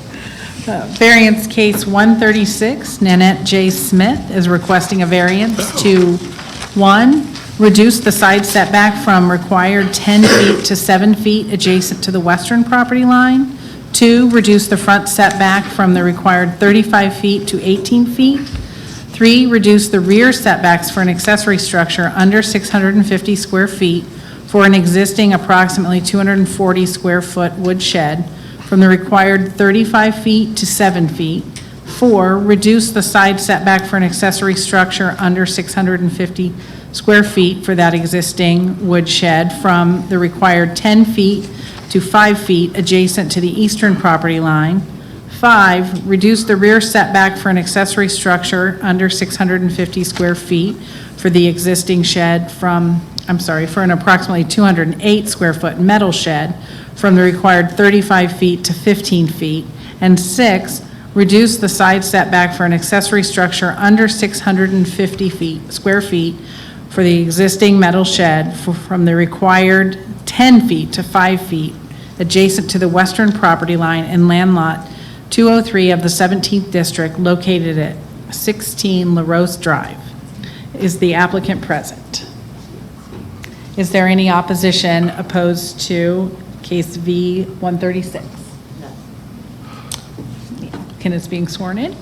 Variance case 136, Nanette J. Smith is requesting a variance to, 1, reduce the side setback from required 10 feet to 7 feet adjacent to the western property line. 2, reduce the front setback from the required 35 feet to 18 feet. 3, reduce the rear setbacks for an accessory structure under 650 square feet for an existing approximately 240 square foot wood shed from the required 35 feet to 7 feet. 4, reduce the side setback for an accessory structure under 650 square feet for that existing wood shed from the required 10 feet to 5 feet adjacent to the eastern property line. 5, reduce the rear setback for an accessory structure under 650 square feet for the existing shed for an approximately 208 square foot metal shed from the required 35 feet to 15 feet. And 6, reduce the side setback for an accessory structure under 650 square feet for the existing metal shed from the required 10 feet to 5 feet adjacent to the western property line and land lot 203 of the 17th District located at 16 LaRose Drive. Is the applicant present? Is there any opposition opposed to case V 136? The applicant is being sworn in.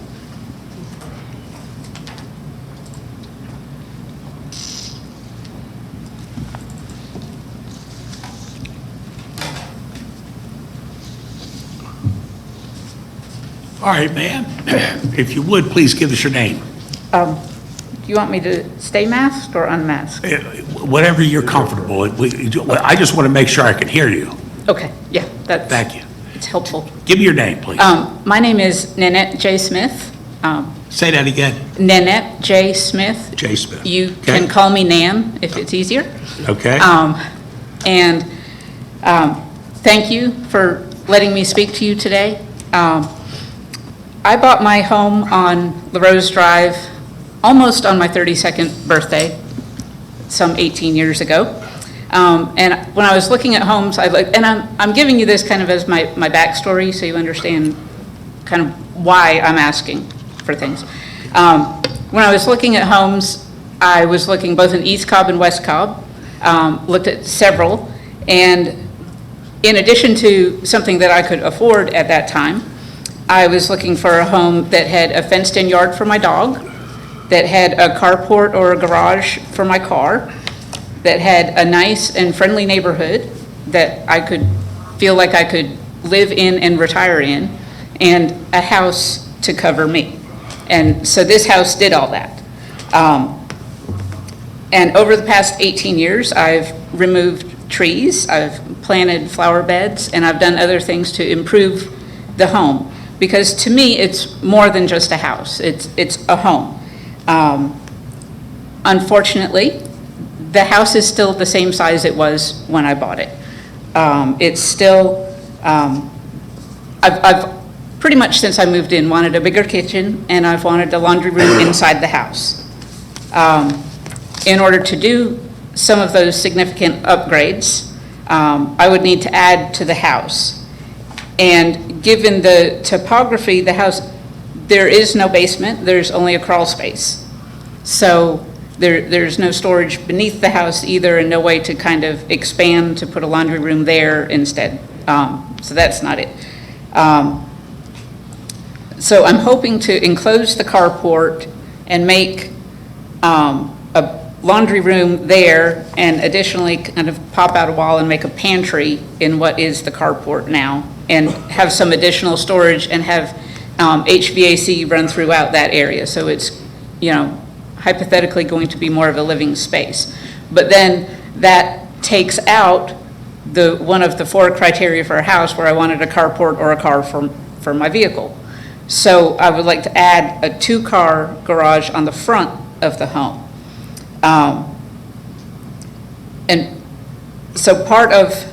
All right, ma'am. If you would, please give us your name. Do you want me to stay masked or unmasked? Whatever you're comfortable. I just want to make sure I can hear you. Okay, yeah, that's. Thank you. It's helpful. Give me your name, please. My name is Nanette J. Smith. Say that again. Nanette J. Smith. J. Smith. You Okay. can call me Nan if it's easier. Okay. And thank you for letting me speak to you today. I bought my home on LaRose Drive almost on my 32nd birthday, some 18 years ago. And when I was looking at homes, I'm giving you this kind of as my backstory so you understand kind of why I'm asking for things. When I was looking at homes, I was looking both in East Cobb and West Cobb, looked at several, and in addition to something that I could afford at that time, I was looking for a home that had a fenced-in yard for my dog, that had a carport or a garage for my car, that had a nice and friendly neighborhood that I could feel like I could live in and retire in, and a house to cover me. And so this house did all that. And over the past 18 years, I've removed trees, I've planted flower beds, and I've done other things to improve the home. Because to me, it's more than just a house, it's a home. Unfortunately, the house is still the same size it was when I bought it. It's still, I've pretty much since I moved in wanted a bigger kitchen, and I've wanted a laundry room inside the house. In order to do some of those significant upgrades, I would need to add to the house. And given the topography, the house, there is no basement, there's only a crawl space. So there's no storage beneath the house either, and no way to kind of expand to put a laundry room there instead. So that's not it. So I'm hoping to enclose the carport and make a laundry room there, and additionally kind of pop out a wall and make a pantry in what is the carport now, and have some additional storage and have HVAC run throughout that area. So it's, you know, hypothetically going to be more of a living space. But then that takes out one of the 4 criteria for a house where I wanted a carport or a car for my vehicle. So I would like to add a 2-car garage on the front of the home. And so part of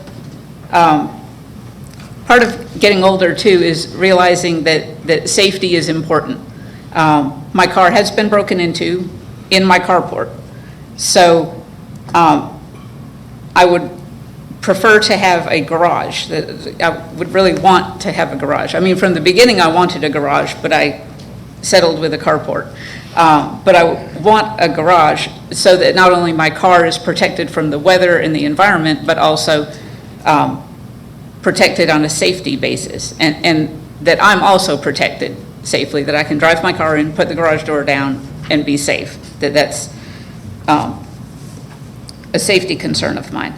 getting older too is realizing that safety is important. My car has been broken into in my carport. So I would prefer to have a garage. I would really want to have a garage. I mean, from the beginning I wanted a garage, but I settled with a carport. But I want a garage so that not only my car is protected from the weather and the environment, but also protected on a safety basis, and that I'm also protected safely, that I can drive my car in, put the garage door down, and be safe. That's a safety concern of mine.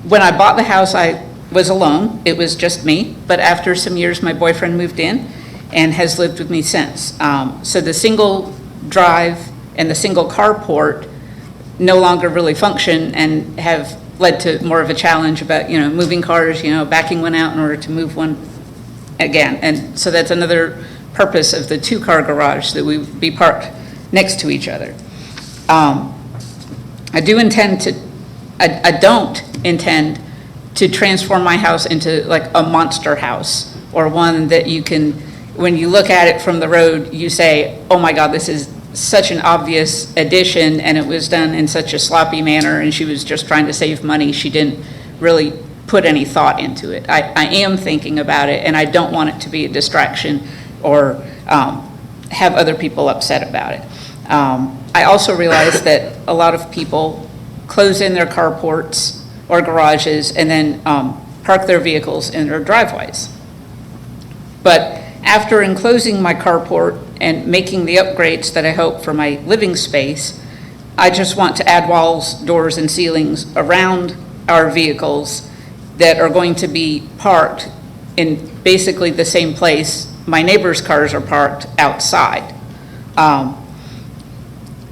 When I bought the house, I was alone. It was just me. But after some years, my boyfriend moved in and has lived with me since. So the single drive and the single carport no longer really function and have led to more of a challenge about, you know, moving cars, you know, backing one out in order to move one again. And so that's another purpose of the 2-car garage, that we be parked next to each other. I don't intend to transform my house into like a monster house, or one that you can, when you look at it from the road, you say, oh my God, this is such an obvious addition, and it was done in such a sloppy manner, and she was just trying to save money. She didn't really put any thought into it. I am thinking about it, and I don't want it to be a distraction or have other people upset about it. I also realize that a lot of people close in their carports or garages and then park their vehicles in their driveways. But after enclosing my carport and making the upgrades that I hope for my living space, I just want to add walls, doors, and ceilings around our vehicles that are going to be parked in basically the same place my neighbors' cars are parked outside.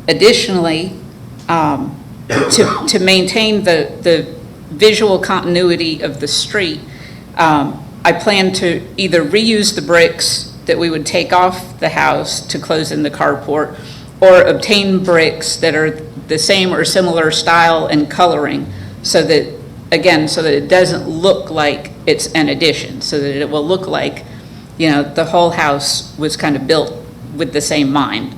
Additionally, to maintain the visual continuity of the street, I plan to either reuse the bricks that we would take off the house to close in the carport, or obtain bricks that are the same or similar style and coloring, so that, again, so that it doesn't look like it's an addition, so that it will look like, you know, the whole house was kind of built with the same mind.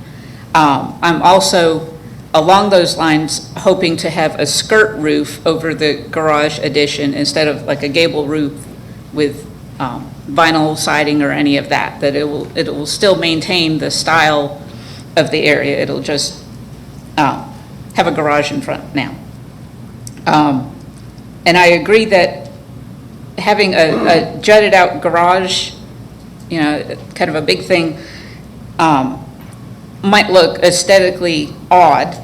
I'm also, along those lines, hoping to have a skirt roof over the garage addition instead of like a gable roof with vinyl siding or any of that, that it will still maintain the style of the area. It'll just have a garage in front now. And I agree that having a jutted out garage, you know, kind of a big thing, might look aesthetically odd.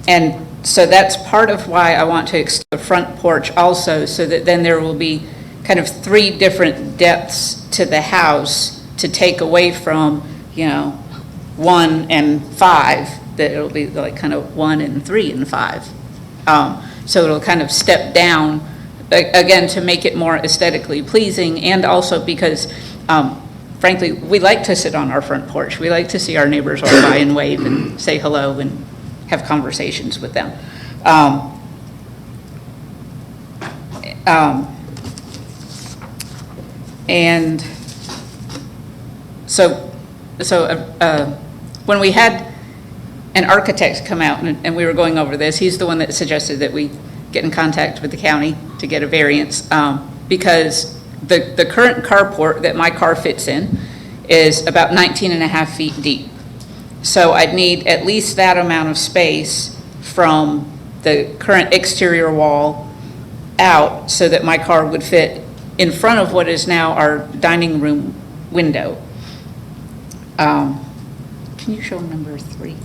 And so that's part of why I want to extend the front porch also, so that then there will be kind of 3 different depths to the house to take away from, you know, 1 and 5, that it'll be like kind of 1 and 3 and 5. So it'll kind of step down, again, to make it more aesthetically pleasing, and also because, frankly, we like to sit on our front porch. We like to see our neighbors walk by and wave and say hello and have conversations with them. And so when we had an architect come out and we were going over this, he's the one that suggested that we get in contact with the county to get a variance, because the current carport that my car fits in is about 19 and a half feet deep. So I'd need at least that amount of space from the current exterior wall out so that my car would fit in front of what is now our dining room window. Can you show number 3?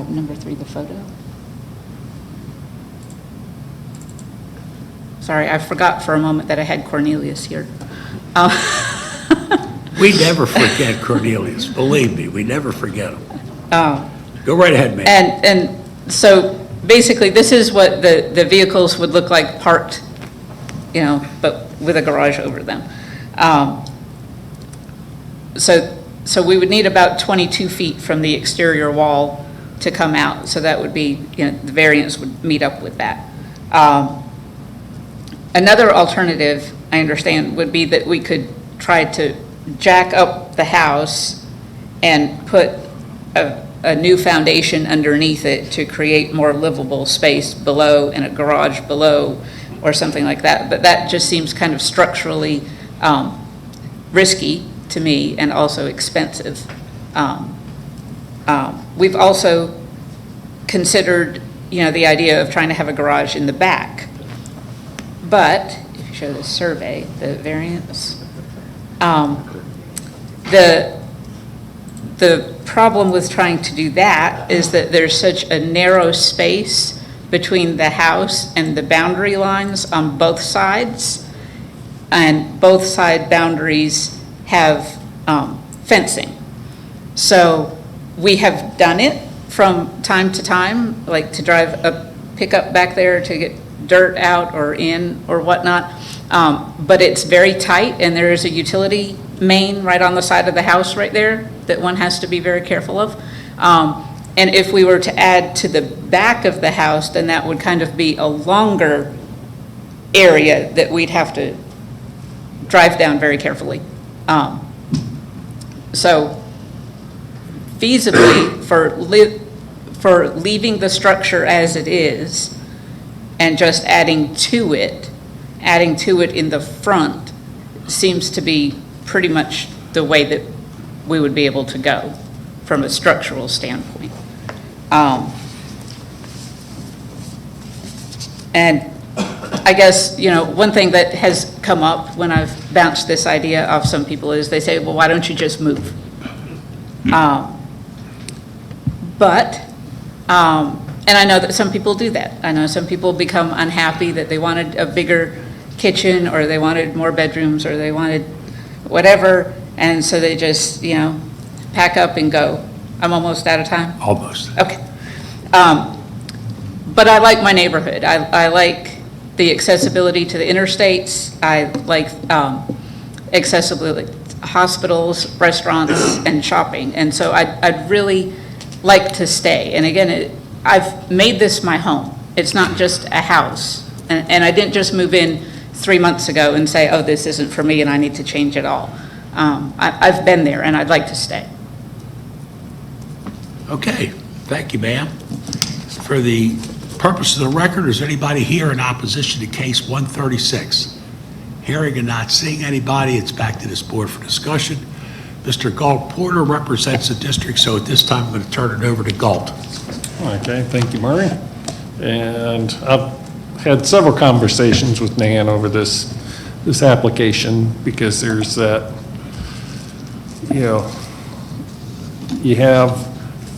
Number 3, the photo. Sorry, I forgot for a moment that I had Cornelius here. We never forget Cornelius, believe me, we never forget him. Go right ahead, ma'am. And so basically, this is what the vehicles would look like parked, you know, but with a garage over them. So we would need about 22 feet from the exterior wall to come out. So that would be, you know, the variance would meet up with that. Another alternative, I understand, would be that we could try to jack up the house and put a new foundation underneath it to create more livable space below and a garage below or something like that. But that just seems kind of structurally risky to me and also expensive. We've also considered, you know, the idea of trying to have a garage in the back. But if you show the survey, the variance, the problem with trying to do that is that there's such a narrow space between the house and the boundary lines on both sides, and both side boundaries have fencing. So we have done it from time to time, like to drive a pickup back there to get dirt out or in or whatnot, but it's very tight, and there is a utility main right on the side of the house right there that one has to be very careful of. And if we were to add to the back of the house, then that would kind of be a longer area that we'd have to drive down very carefully. So feasibly, for leaving the structure as it is and just adding to it in the front seems to be pretty much the way that we would be able to go from a structural standpoint. And I guess, one thing that has come up when I've bounced this idea off some people is they say, well, why don't you just move? And I know that some people do that. I know some people become unhappy that they wanted a bigger kitchen, or they wanted more bedrooms, or they wanted whatever, and so they just, pack up and go. I'm almost out of time? Almost. Okay. But I like my neighborhood. I like the accessibility to the interstates. I like accessibility to hospitals, restaurants, and shopping. And so I'd really like to stay. And again, I've made this my home. It's not just a house. And I didn't just move in 3 months ago and say, oh, this isn't for me and I need to change it all. I've been there and I'd like to stay. Okay, thank you, ma'am. For the purpose of the record, is anybody here in opposition to case 136? Hearing and not seeing anybody, it's back to this board for discussion. Mr. Galt Porter represents the district, so at this time, I'm going to turn it over to Galt. Okay, thank you, Murray. And I've had several conversations with Nan over this application, because there's that, you have,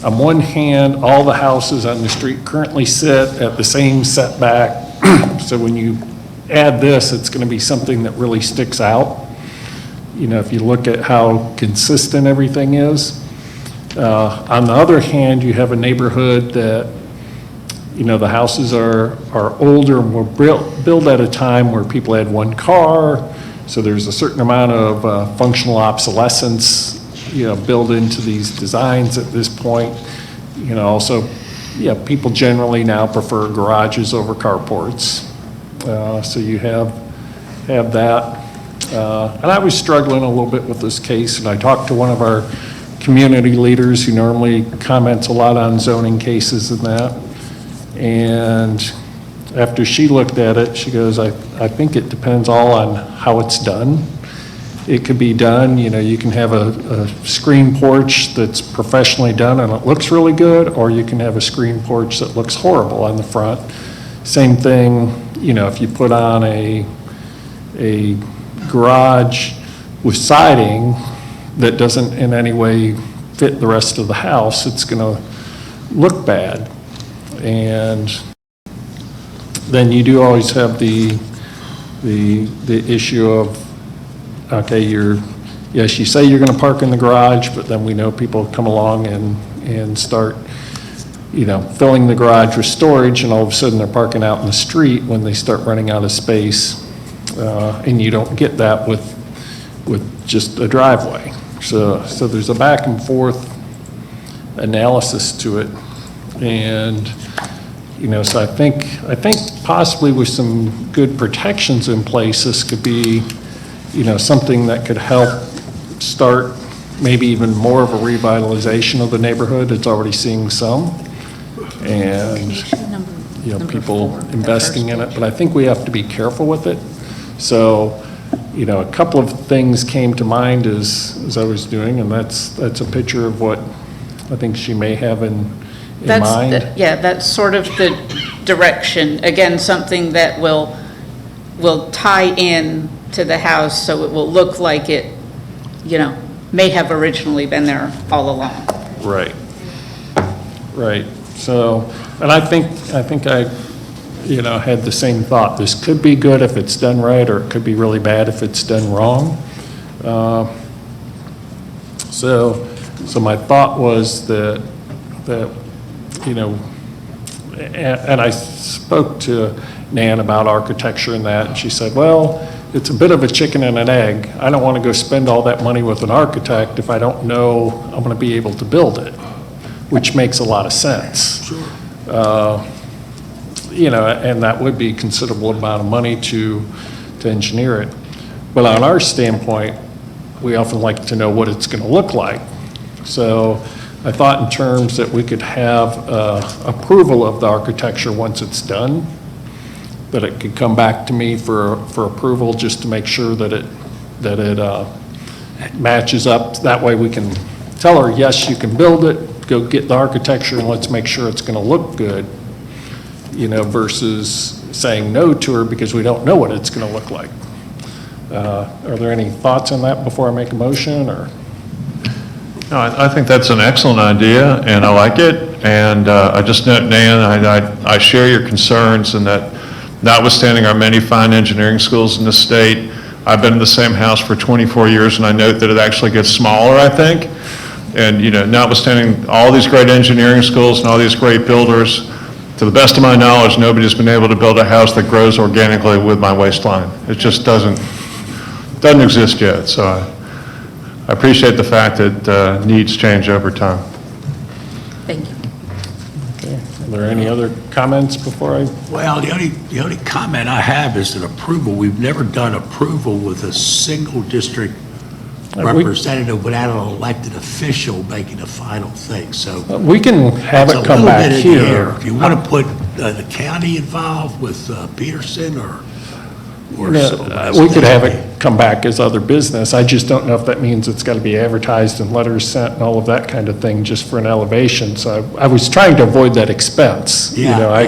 on one hand, all the houses on the street currently sit at the same setback. So when you add this, it's going to be something that really sticks out. If you look at how consistent everything is. On the other hand, you have a neighborhood that, the houses are older and were built at a time where people had one car. So there's a certain amount of functional obsolescence built into these designs at this point. Also, people generally now prefer garages over carports. So you have that. And I was struggling a little bit with this case, and I talked to one of our community leaders who normally comments a lot on zoning cases and that. And after she looked at it, she goes, I think it depends all on how it's done. It could be done, you can have a screen porch that's professionally done and it looks really good, or you can have a screen porch that looks horrible on the front. Same thing, if you put on a garage with siding that doesn't in any way fit the rest of the house, it's going to look bad. And then you do always have the issue of, okay, yes, you say you're going to park in the garage, but then we know people come along and start, filling the garage with storage, and all of a sudden they're parking out in the street when they start running out of space. And you don't get that with just a driveway. So there's a back and forth analysis to it. And, so I think possibly with some good protections in place, this could be, something that could help start maybe even more of a revitalization of the neighborhood. It's already seeing some. And, people investing in it. But I think we have to be careful with it. So, a couple of things came to mind as I was doing, and that's a picture of what I think she may have in mind. That's sort of the direction. Again, something that will tie in to the house, so it will look like it, may have originally been there all along. Right. So, and I think I had the same thought. This could be good if it's done right, or it could be really bad if it's done wrong. So my thought was that and I spoke to Nan about architecture and that, and she said, well, it's a bit of a chicken and an egg. I don't want to go spend all that money with an architect if I don't know I'm going to be able to build it, which makes a lot of sense. Sure. And that would be a considerable amount of money to engineer it. But on our standpoint, we often like to know what it's going to look like. So I thought in terms that we could have approval of the architecture once it's done, that it could come back to me for approval, just to make sure that it matches up. That way we can tell her, yes, you can build it, go get the architecture, and let's make sure it's going to look good, you know, versus saying no to her because we don't know what it's going to look like. Are there any thoughts on that before I make a motion, or? No, I think that's an excellent idea, and I like it. And I just note, Dan, I share your concerns, and that notwithstanding our many fine engineering schools in the state, I've been in the same house for 24 years, and I note that it actually gets smaller, I think. And, you know, notwithstanding all these great engineering schools and all these great builders, to the best of my knowledge, nobody's been able to build a house that grows organically with my waistline. It just doesn't exist yet. So I appreciate the fact that needs change over time. Thank you. Okay. Are there any other comments before I? Well, the only comment I have is that approval, we've never done approval with a single district representative without an elected official making the final thing, so. We can have it come back It's a little bit in the here. air. If you want to put the county involved with Peterson or We could have it come back as other business. I just don't know if that means it's got to be advertised and letters sent and all of that kind of thing just for an elevation. So I was trying to avoid that expense. You know, I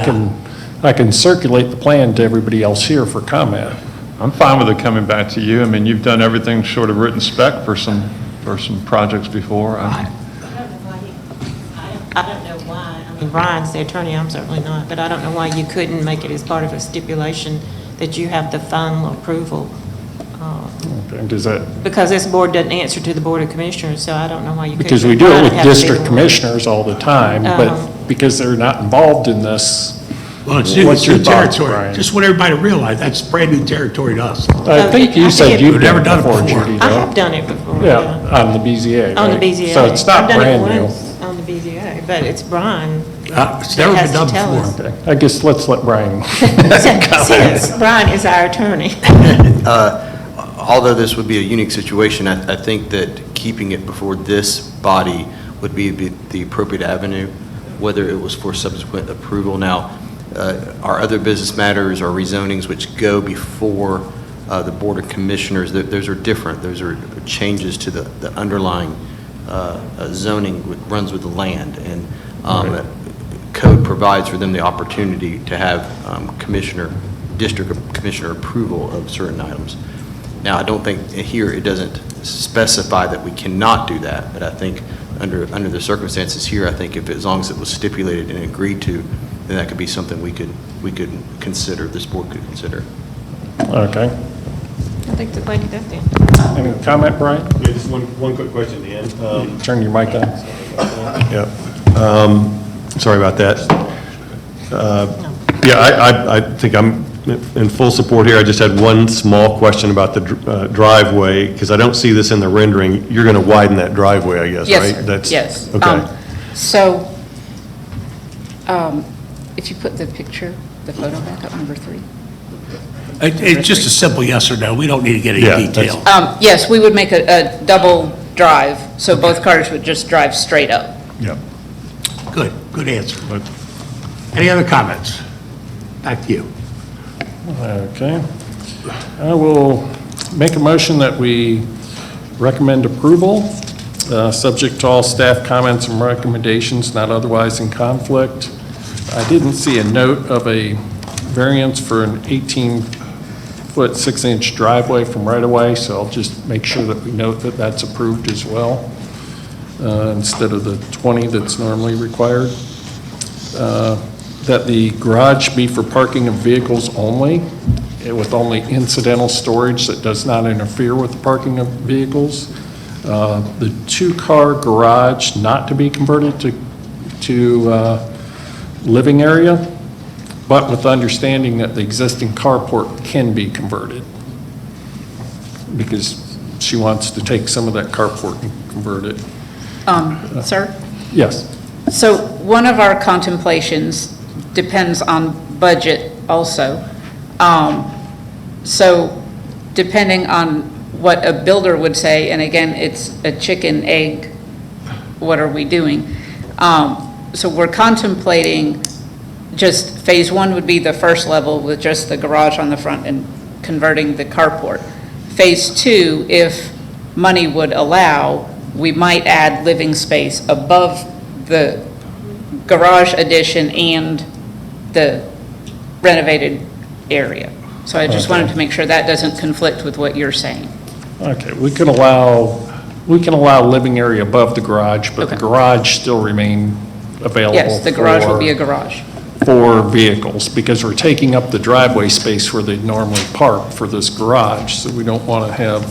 can circulate the plan to everybody else here for comment. I'm fine with it coming back to you. I mean, you've done everything short of written spec for some projects before. I don't know why. I mean, Brian's the attorney, I'm certainly not, but I don't know why you couldn't make it as part of a stipulation that you have the final approval. Okay, does that, Because this board doesn't answer to the Board of Commissioners, so I don't know why you couldn't. because we do it with Brian have to be district the one. commissioners all the time, but because they're not involved in this, Well, it's what's new your thoughts, territory. Brian? Just want everybody to realize, that's brand new territory to us. I think you said you've We've never done it done it before, before. Judy, I though. have done it before. Yeah, on the BZA, On the right? BZA. So it's not brand I've done new. it once on the BZA, but it's Brian. It's never that has been to done tell before. us. Okay, I guess let's let Brian. Since Brian is our attorney. Although this would be a unique situation, I think that keeping it before this body would be the appropriate avenue, whether it was for subsequent approval. Now, our other business matters or rezonings which go before the Board of Commissioners, those are different. Those are changes to the underlying zoning that runs with the land. And code provides for them the opportunity to have district commissioner approval of certain items. Now, I don't think here it doesn't specify that we cannot do that, but I think under the circumstances here, I think as long as it was stipulated and agreed to, then that could be something we could consider, this board could consider. Okay. I think the way to go then. Any comment, Brian? Yeah, just one quick question, Dan. Turn your mic on. Yep. Sorry about that. Yeah, I think I'm in full support here. I just had one small question about the driveway, because I don't see this in the rendering. You're going to widen that driveway, I guess, Yes, right? sir. That's- Yes. Okay. So, if you put the picture, the photo back up, number 3. It's just a simple yes or no. We don't need to get any Yeah, detail. Yes, we would make a double drive, so both cars would just drive straight up. Yep. Good answer. Any other comments? Back to you. Okay. I will make a motion that we recommend approval, subject to all staff comments and recommendations not otherwise in conflict. I didn't see a note of a variance for an 18-foot, 6-inch driveway from right-of-way, so I'll just make sure that we note that that's approved as well, instead of the 20 that's normally required. That the garage be for parking of vehicles only, with only incidental storage that does not interfere with the parking of vehicles. The 2-car garage not to be converted to living area, but with the understanding that the existing carport can be converted, because she wants to take some of that carport and convert it. Sir? Yes. So one of our contemplations depends on budget also. So depending on what a builder would say, and again, it's a chicken egg what are we doing? So we're contemplating just phase one would be the first level with just the garage on the front and converting the carport. Phase two, if money would allow, we might add living space above the garage addition and the renovated area. So I just wanted to make sure that doesn't conflict with what you're saying. Okay, we can allow living area above the garage, but the Okay. garage still remain available. Yes, the garage will be a garage. For vehicles, because we're taking up the driveway space where they'd normally park for this garage, so we don't want to Yes,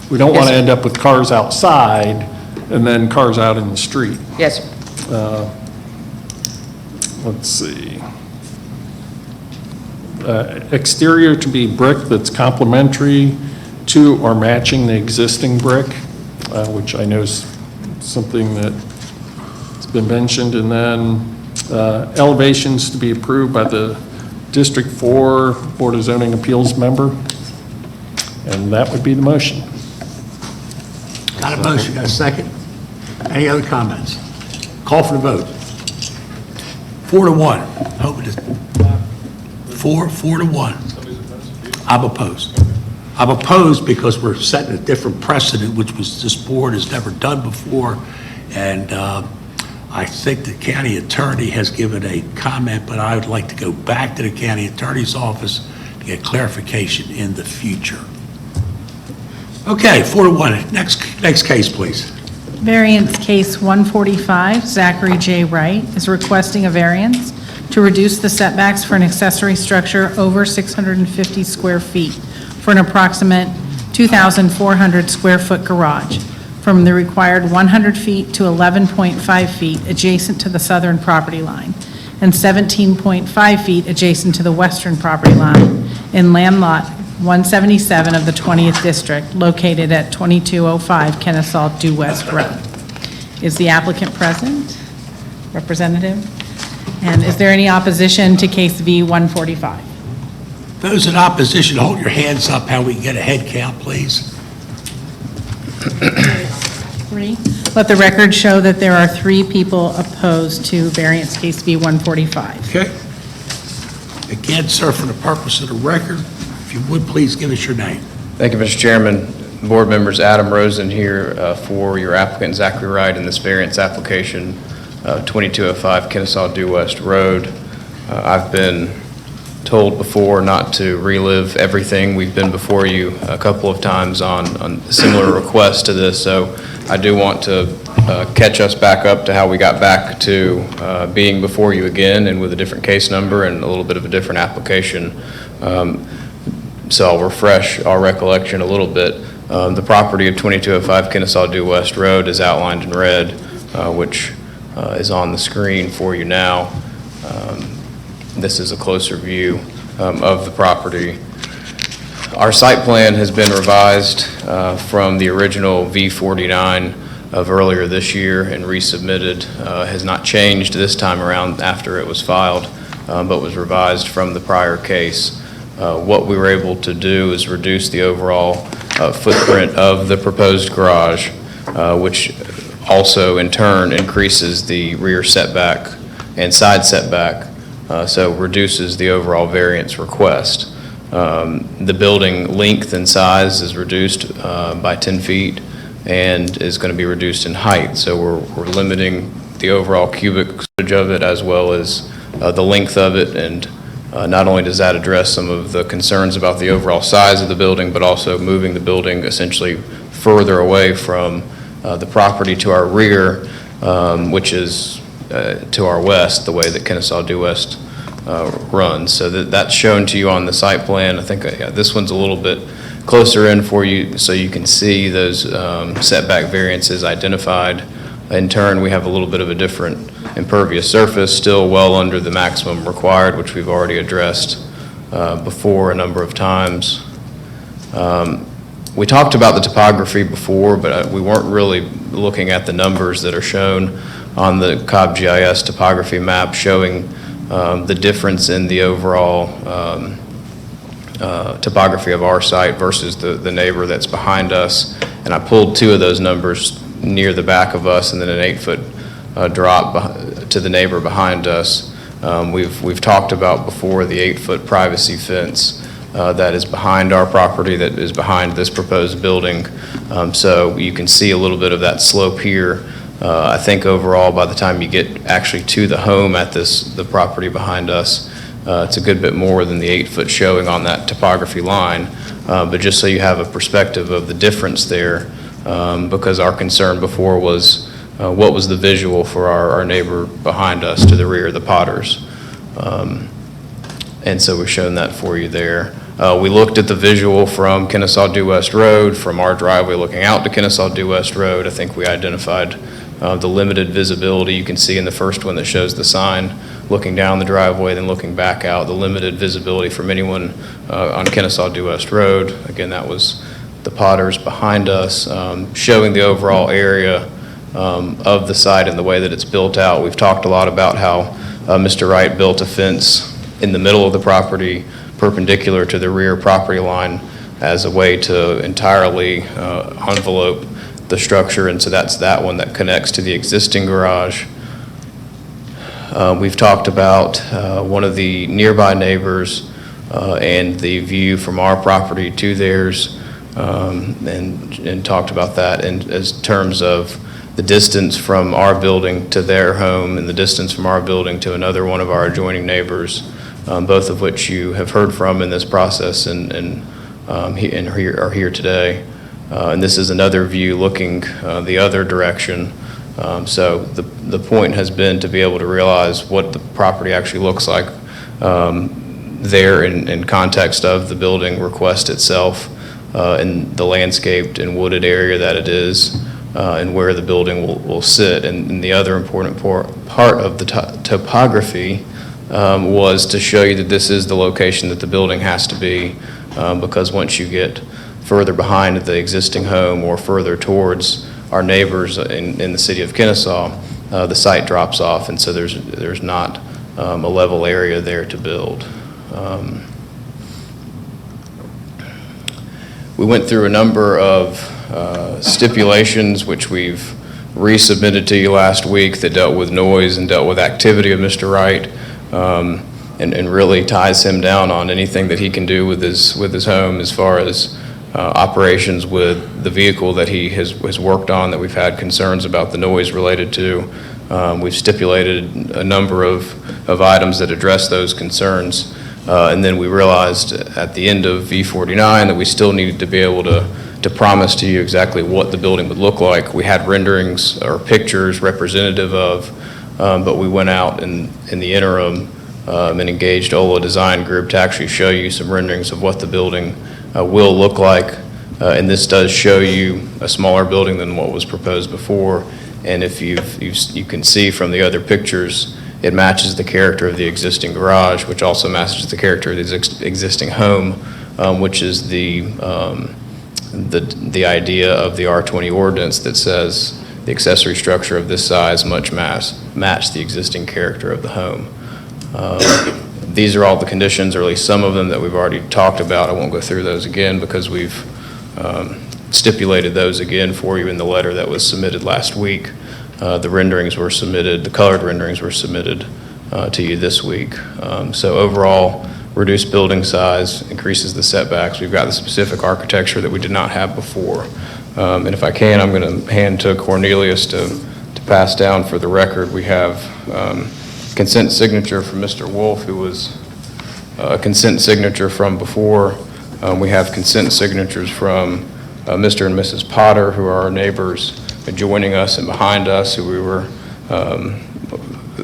sir. end up with cars outside and then cars out in the street. Yes, sir. Let's see. Exterior to be brick that's complementary to or matching the existing brick, which I know is something that's been mentioned, and then elevations to be approved by the District 4 Board of Zoning Appeals member, and that would be the motion. Got a motion, got a second? Any other comments? Call for the vote. 4-1. Hope it is 4-1. I'm opposed. I'm opposed because we're setting a different precedent, which was this board has never done before, and I think the county attorney has given a comment, but I would like to go back to the county attorney's office to get clarification in the future. Okay, 4-1. Next case, please. Variance case 145, Zachary J. Wright is requesting a variance to reduce the setbacks for an accessory structure over 650 square feet for an approximate 2,400 square foot garage from the required 100 feet to 11.5 feet adjacent to the southern property line and 17.5 feet adjacent to the western property line in land lot 177 of the 20th District, located at 2205 Kennesaw Due West Road. Is the applicant present? Representative? And is there any opposition to case V-145? Those in opposition, hold your hands up, how we can get a head count, please. 3. Let the record show that there are 3 people opposed to variance case V-145. Okay. Again, sir, for the purpose of the record, if you would, please give us your name. Thank you, Mr. Chairman. Board members, Adam Rosen here for your applicant Zachary Wright in this variance application, 2205 Kennesaw Due West Road. I've been told before not to relive everything. We've been before you a couple of times on similar requests to this, so I do want to catch us back up to how we got back to being before you again and with a different case number and a little bit of a different application. So I'll refresh our recollection a little bit. The property of 2205 Kennesaw Due West Road is outlined in red, which is on the screen for you now. This is a closer view of the property. Our site plan has been revised from the original V49 of earlier this year and resubmitted. Has not changed this time around after it was filed, but was revised from the prior case. What we were able to do is reduce the overall footprint of the proposed garage, which also in turn increases the rear setback and side setback, so reduces the overall variance request. The building length and size is reduced by 10 feet and is going to be reduced in height, so we're limiting the overall cubic footage of it as well as the length of it, and not only does that address some of the concerns about the overall size of the building, but also moving the building essentially further away from the property to our rear, which is to our west, the way that Kennesaw Due West runs. So that's shown to you on the site plan. I think this one's a little bit closer in for you so you can see those setback variances identified. In turn, we have a little bit of a different impervious surface, still well under the maximum required, which we've already addressed before a number of times. We talked about the topography before, but we weren't really looking at the numbers that are shown on the Cobb GIS topography map showing the difference in the overall topography of our site versus the neighbor that's behind us. And I pulled 2 of those numbers near the back of us, and then an 8-foot drop to the neighbor behind us. We've talked about before the 8-foot privacy fence that is behind our property, that is behind this proposed building. So you can see a little bit of that slope here. I think overall, by the time you get actually to the home at the property behind us, it's a good bit more than the 8-foot showing on that topography line. But just so you have a perspective of the difference there, because our concern before was what was the visual for our neighbor behind us to the rear, the Potters. And so we've shown that for you there. We looked at the visual from Kennesaw Due West Road, from our driveway looking out to Kennesaw Due West Road. I think we identified the limited visibility. You can see in the first one that shows the sign looking down the driveway, then looking back out, the limited visibility from anyone on Kennesaw Due West Road. Again, that was the Potters behind us, showing the overall area of the site and the way that it's built out. We've talked a lot about how Mr. Wright built a fence in the middle of the property, perpendicular to the rear property line, as a way to entirely envelope the structure, and so that's that one that connects to the existing garage. We've talked about one of the nearby neighbors and the view from our property to theirs, and talked about that in as terms of the distance from our building to their home and the distance from our building to another one of our adjoining neighbors, both of which you have heard from in this process and are here today. And this is another view looking the other direction. So the point has been to be able to realize what the property actually looks like there in context of the building request itself, and the landscaped and wooded area that it is, and where the building will sit. And the other important part of the topography was to show you that this is the location that the building has to be, because once you get further behind the existing home or further towards our neighbors in the city of Kennesaw, the site drops off, and so there's not a level area there to build. We went through a number of stipulations which we've resubmitted to you last week that dealt with noise and dealt with activity of Mr. Wright, and really ties him down on anything that he can do with his home as far as operations with the vehicle that he has worked on that we've had concerns about the noise related to. We've stipulated a number of items that address those concerns. And then we realized at the end of V49 that we still needed to be able to promise to you exactly what the building would look like. We had renderings or pictures representative of, but we went out in the interim and engaged Ola Design Group to actually show you some renderings of what the building will look like. And this does show you a smaller building than what was proposed before. And if you can see from the other pictures, it matches the character of the existing garage, which also matches the character of the existing home, which is the idea of the R20 ordinance that says the accessory structure of this size must match the existing character of the home. These are all the conditions, or at least some of them, that we've already talked about. I won't go through those again because we've stipulated those again for you in the letter that was submitted last week. The renderings were submitted, the colored renderings were submitted to you this week. So overall, reduced building size increases the setbacks. We've got the specific architecture that we did not have before. And if I can, I'm going to hand to Cornelius to pass down for the record. We have consent signature from Mr. Wolf, who was a consent signature from before. We have consent signatures from Mr. and Mrs. Potter, who are our neighbors adjoining us and behind us, who we were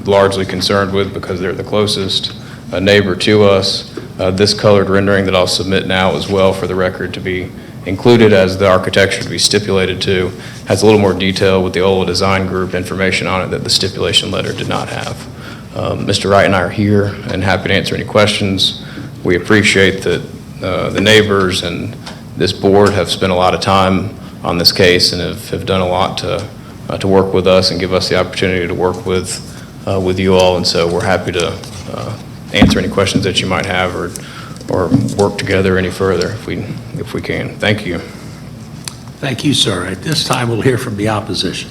largely concerned with because they're the closest neighbor to us. This colored rendering that I'll submit now as well for the record to be included as the architecture to be stipulated to has a little more detail with the Ola Design Group information on it that the stipulation letter did not have. Mr. Wright and I are here and happy to answer any questions. We appreciate that the neighbors and this board have spent a lot of time on this case and have done a lot to work with us and give us the opportunity to work with you all, and so we're happy to answer any questions that you might have or work together any further if we can. Thank you. Thank you, sir. At this time, we'll hear from the opposition.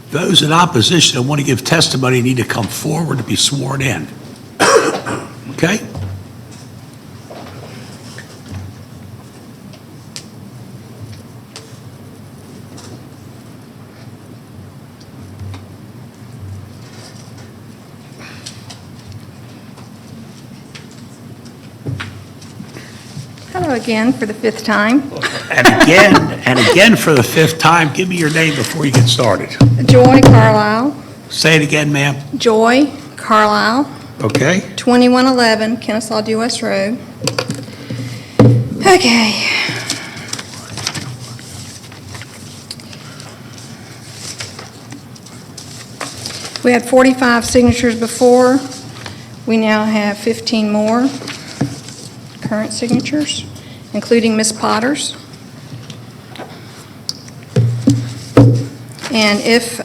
Those in opposition that want to give testimony need to come forward to be sworn in. Okay? Hello again for the fifth time. And again for the fifth time, give me your name before you get started. Joy Carlisle. Say it again, ma'am. Joy Carlisle, Okay? 2111 Kennesaw Due West Road. Okay. We had 45 signatures before. We now have 15 more current signatures, including Ms. Potter's. And if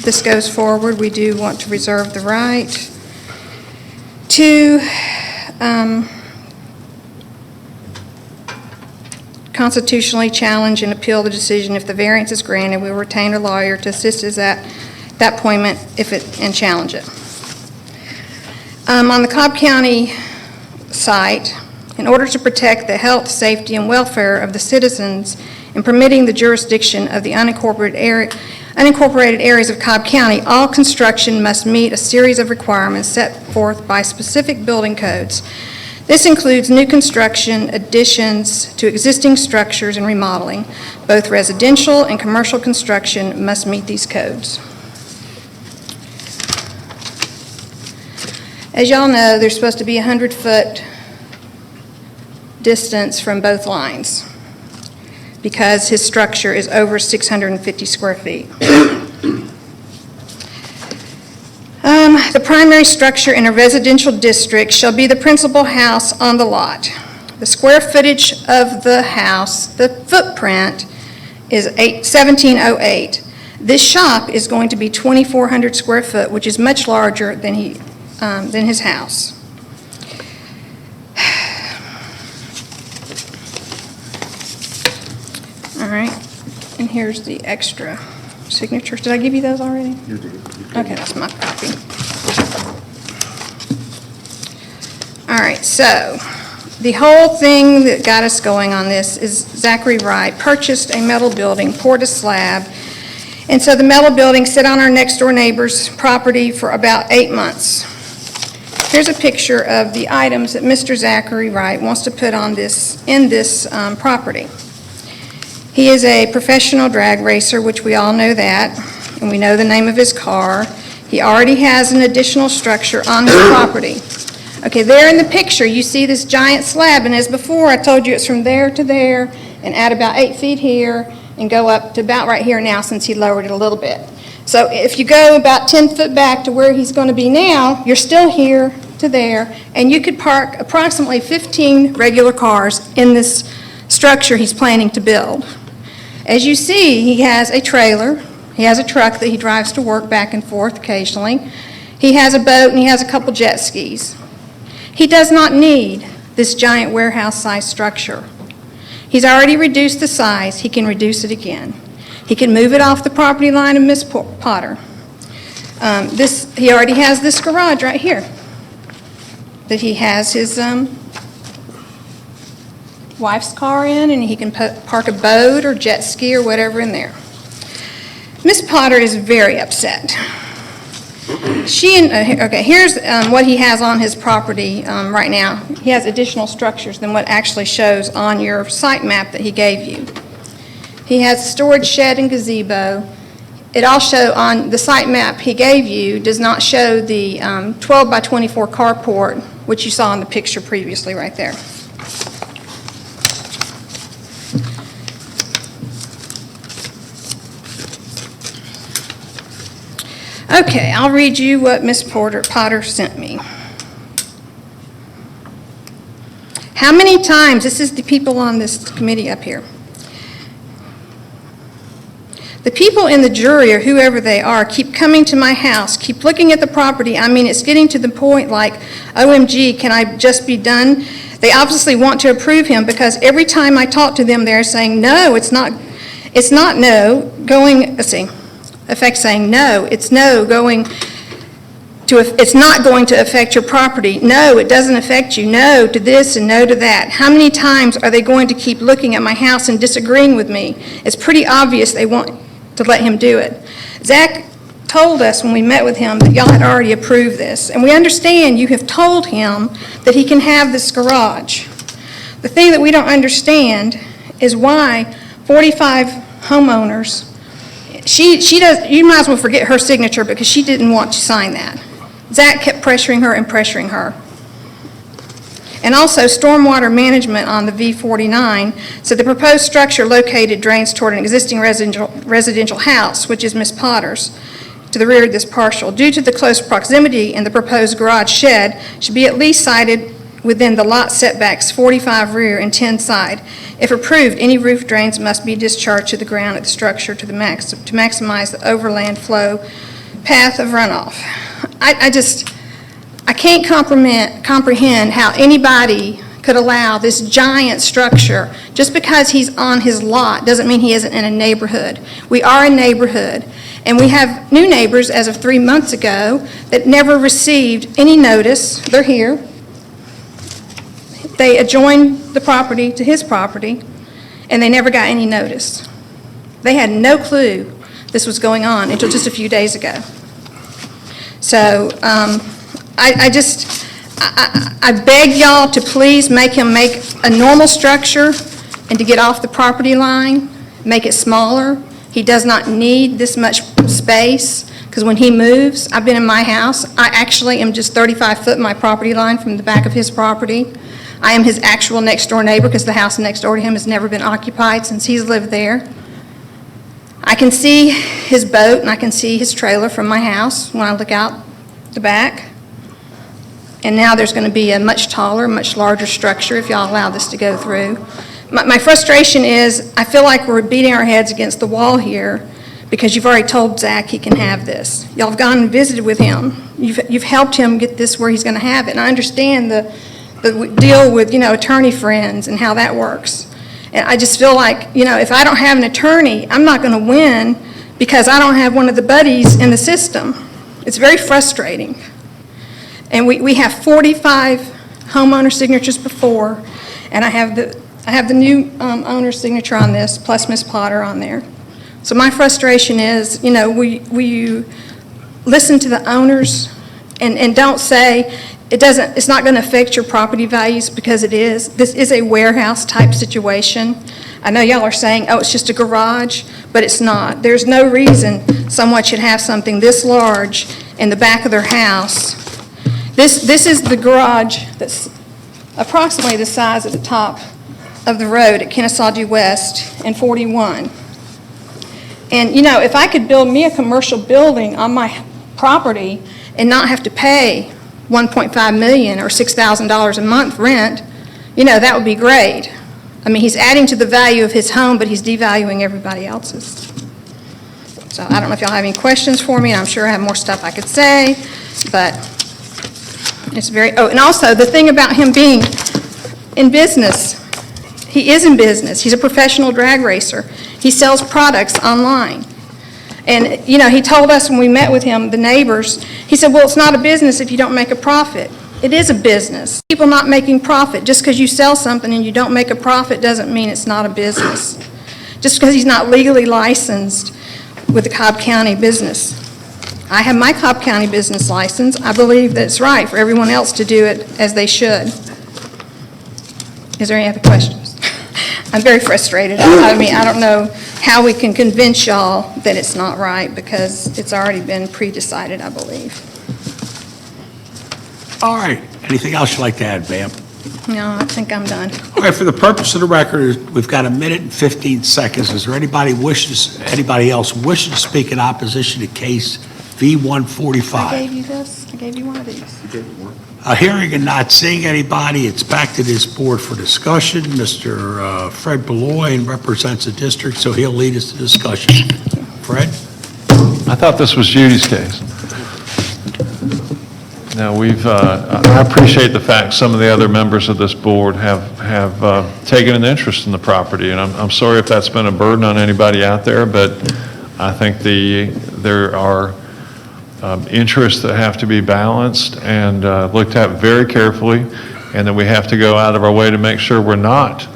this goes forward, we do want to reserve the right to constitutionally challenge and appeal the decision. If the variance is granted, we will retain a lawyer to assist us at that appointment and challenge it. On the Cobb County site, in order to protect the health, safety, and welfare of the citizens and permitting the jurisdiction of the unincorporated areas of Cobb County, all construction must meet a series of requirements set forth by specific building codes. This includes new construction, additions to existing structures, and remodeling. Both residential and commercial construction must meet these codes. As y'all know, there's supposed to be a 100-foot distance from both lines because his structure is over 650 square feet. The primary structure in a residential district shall be the principal house on the lot. The square footage of the house, the footprint, is 1708. This shop is going to be 2,400 square foot, which is much larger than his house. All right, and here's the extra signatures. Did I give you those already? You did. Okay, that's my copy. All right, so the whole thing that got us going on this is Zachary Rite purchased a metal building, poured a slab, and so the metal building sat on our next door neighbor's property for about 8 months. Here's a picture of the items that Mr. Zachary Rite wants to put on this property. He is a professional drag racer, which we all know that, and we know the name of his car. He already has an additional structure on his property. Okay, there in the picture, you see this giant slab, and as before, I told you it's from there to there, and add about 8 feet here, and go up to about right here now since he lowered it a little bit. So if you go about 10 foot back to where he's going to be now, you're still here to there, and you could park approximately 15 regular cars in this structure he's planning to build. As you see, he has a trailer. He has a truck that he drives to work back and forth occasionally. He has a boat, and he has a couple jet skis. He does not need this giant warehouse-sized structure. He's already reduced the size. He can reduce it again. He can move it off the property line of Ms. Potter. He already has this garage right here that he has his wife's car in, and he can park a boat or jet ski or whatever in there. Ms. Potter is very upset. Here's what he has on his property right now. He has additional structures than what actually shows on your site map that he gave you. He has a storage shed and gazebo. It also, on the site map he gave you, does not show the 12 by 24 carport, which you saw in the picture previously right there. Okay, I'll read you what Ms. Potter sent me. How many times, this is the people on this committee up here. The people in the jury, or whoever they are, keep coming to my house, keep looking at the property. I mean, it's getting to the point like, OMG, can I just be done? They obviously want to approve him because every time I talk to them, they're saying, no, it's not no, going, let's see, effect saying no, it's no going to, it's not going to affect your property. No, it doesn't affect you. No to this and no to that. How many times are they going to keep looking at my house and disagreeing with me? It's pretty obvious they want to let him do it. Zach told us when we met with him that y'all had already approved this, and we understand you have told him that he can have this garage. The thing that we don't understand is why 45 homeowners, she does, you might as well forget her signature because she didn't want to sign that. Zach kept pressuring her and pressuring her. And also, stormwater management on the V49, so the proposed structure located drains toward an existing residential house, which is Miss Potter's, to the rear of this parcel. Due to the close proximity and the proposed garage shed, should be at least sited within the lot setbacks 45 rear and 10 side. If approved, any roof drains must be discharged to the ground at the structure to maximize the overland flow path of runoff. I can't comprehend how anybody could allow this giant structure, just because he's on his lot doesn't mean he isn't in a neighborhood. We are a neighborhood, and we have new neighbors as of 3 months ago that never received any notice. They're here. They adjoined the property to his property, and they never got any notice. They had no clue this was going on until just a few days ago. So I beg y'all to please make him make a normal structure and to get off the property line, make it smaller. He does not need this much space, because when he moves, I've been in my house, I actually am just 35 foot my property line from the back of his property. I am his actual next door neighbor because the house next door to him has never been occupied since he's lived there. I can see his boat and I can see his trailer from my house when I look out the back. And now there's going to be a much taller, much larger structure if y'all allow this to go through. My frustration is I feel like we're beating our heads against the wall here because you've already told Zach he can have this. Y'all have gone and visited with him. You've helped him get this where he's going to have it. And I understand the deal with, attorney friends and how that works. And I just feel like, if I don't have an attorney, I'm not going to win because I don't have one of the buddies in the system. It's very frustrating. And we have 45 homeowner signatures before, and I have the new owner's signature on this, plus Ms. Potter on there. So my frustration is, will you listen to the owners and don't say it's not going to affect your property values, because it is. This is a warehouse type situation. I know y'all are saying, oh, it's just a garage, but it's not. There's no reason someone should have something this large in the back of their house. This is the garage that's approximately the size at the top of the road at Kennesaw Due West and 41. And, if I could build me a commercial building on my property and not have to pay $1.5 million or $6,000 a month rent, that would be great. I mean, he's adding to the value of his home, but he's devaluing everybody else's. So I don't know if y'all have any questions for me, and I'm sure I have more stuff I could say, but it's very, and also the thing about him being in business, he is in business. He's a professional drag racer. He sells products online. And, he told us when we met with him, the neighbors, he said, well, it's not a business if you don't make a profit. It is a business. People not making profit. Just because you sell something and you don't make a profit doesn't mean it's not a business. Just because he's not legally licensed with the Cobb County business. I have my Cobb County business license. I believe that it's right for everyone else to do it as they should. Is there any other questions? I'm very frustrated. I don't know how we can convince y'all that it's not right, because it's already been pre-decided, I believe. All right. Anything else you'd like to add, Bam? No, I think I'm done. All right, for the purpose of the record, we've got 1 minute and 15 seconds. Is there anybody else wishing to speak in opposition to case V145? I gave you this. I gave you one of these. Hearing and not seeing anybody, it's back to this board for discussion. Mr. Fred Beloin represents the district, so he'll lead us to discussion. Fred? I thought this was Judy's case. Now, I appreciate the fact some of the other members of this board have taken an interest in the property, and I'm sorry if that's been a burden on anybody out there, but I think there are interests that have to be balanced and looked at very carefully, and that we have to go out of our way to make sure we're not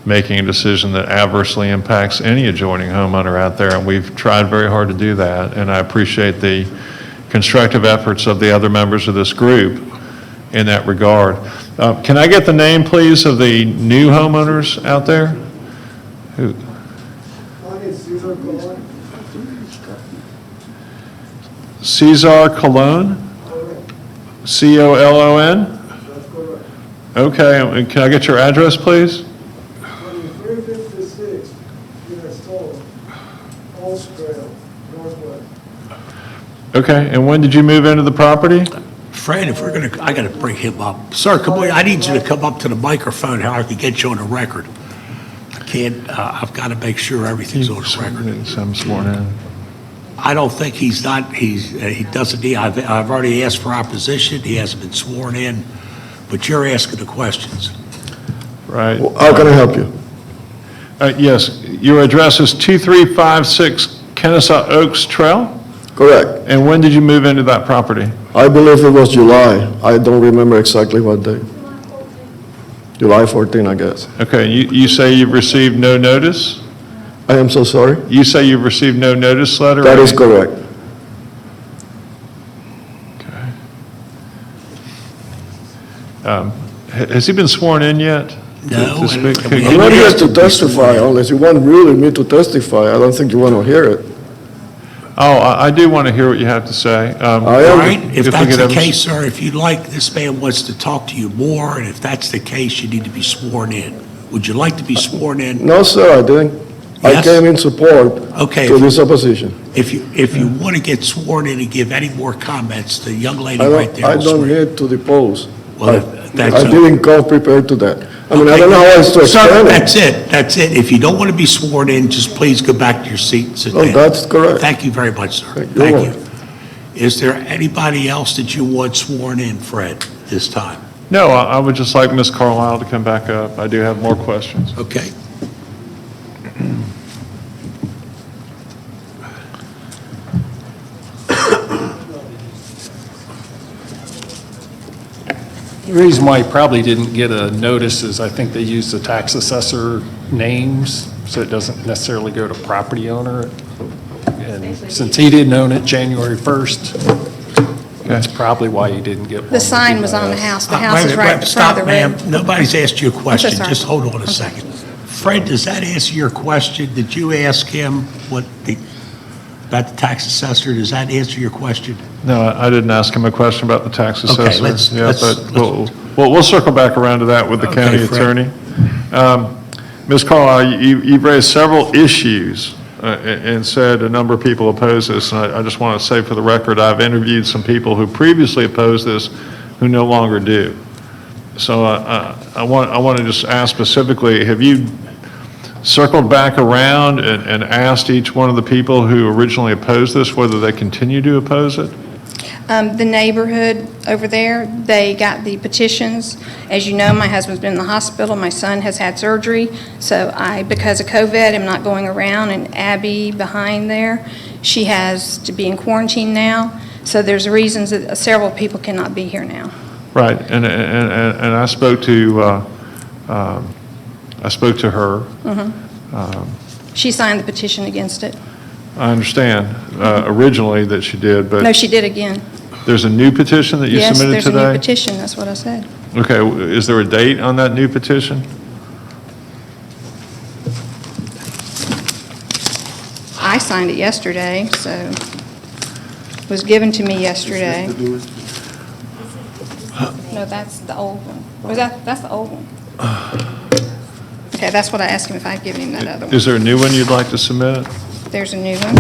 making a decision that adversely impacts any adjoining homeowner out there, and we've tried very hard to do that, and I appreciate the constructive efforts of the other members of this group in that regard. Can I get the name, please, of the new homeowners out there? Who? Cesar Colon? C-O-L-O-N? Okay, and can I get your address, please? 2356, Old Trail, Northwest. Okay, and when did you move into the property? Fred, if we're going to, I got to bring him up. Sir, come on, I need you to come up to the microphone, how I can get you on the record. I can't, I've got to make sure everything's on the record. I'm sworn in. I don't think he doesn't need, I've already asked for opposition, he hasn't been sworn in, but you're asking the questions. Right. How can I help you? Yes, your address is 2356 Kennesaw Oaks Trail? Correct. And when did you move into that property? I believe it was July. I don't remember exactly what day. July 14, I guess. Okay, you say you've received no notice? I am so sorry? You say you've received no notice letter? That is correct. Okay. Has he been sworn in yet? No. To speak? I'm not here to testify unless you want really me to testify. I don't think you want to hear it. Oh, I do want to hear what you have to say. I am. All right, if we that's could the have- case, sir, if you'd like, this man wants to talk to you more, and if that's the case, you need to be sworn in. Would you like to be sworn in? No, sir, I didn't. I Yes? came in support Okay. to this opposition. If you want to get sworn in and give any more comments, the young lady I right there don't, I will don't swear. need to depose. Well, that's I didn't come prepared to that. I mean, I don't know how else to Sir, explain it. that's it. If you don't want to be sworn in, just please go back to your seat and sit No, down. that's correct. Thank you very much, sir. You're Thank you. welcome. Is there anybody else that you want sworn in, Fred, this time? No, I would just like Ms. Carlisle to come back up. I do have more questions. Okay. The reason why you probably didn't get a notice is I think they use the tax assessor names, so it doesn't necessarily go to property owner. And since he didn't own it January 1st, that's probably why you didn't get one. The sign was on the house. The Wait a house is minute, right in front Stop, of the ma'am. road. Nobody's asked you a question. sorry. Just hold on a second. Fred, does that answer your question? Did you ask him about the tax assessor? Does that answer your question? No, I didn't ask him a question about the tax Okay, assessor. Yeah, but we'll circle back around to that with the Okay, county Fred. attorney. Ms. Carlisle, you've raised several issues and said a number of people oppose this, and I just want to say for the record, I've interviewed some people who previously opposed this who no longer do. So I want to just ask specifically, have you circled back around and asked each one of the people who originally opposed this whether they continue to oppose it? The neighborhood over there, they got the petitions. As you know, my husband's been in the hospital, my son has had surgery, so because of COVID, am not going around, and Abby behind there, she has to be in quarantine now, so there's reasons that several people cannot be here now. Right, and I spoke to her. She signed the petition against it. I understand originally that she did, No, but she did again. there's a new petition that you Yes, submitted there's a new today? petition, that's what I said. Okay, is there a date on that new petition? I signed it yesterday, so it was given to me yesterday. No, that's the old one. That's the old one. Okay, that's what I asked him, if I'd given him that other one. Is there a new one you'd like to submit? There's a new one.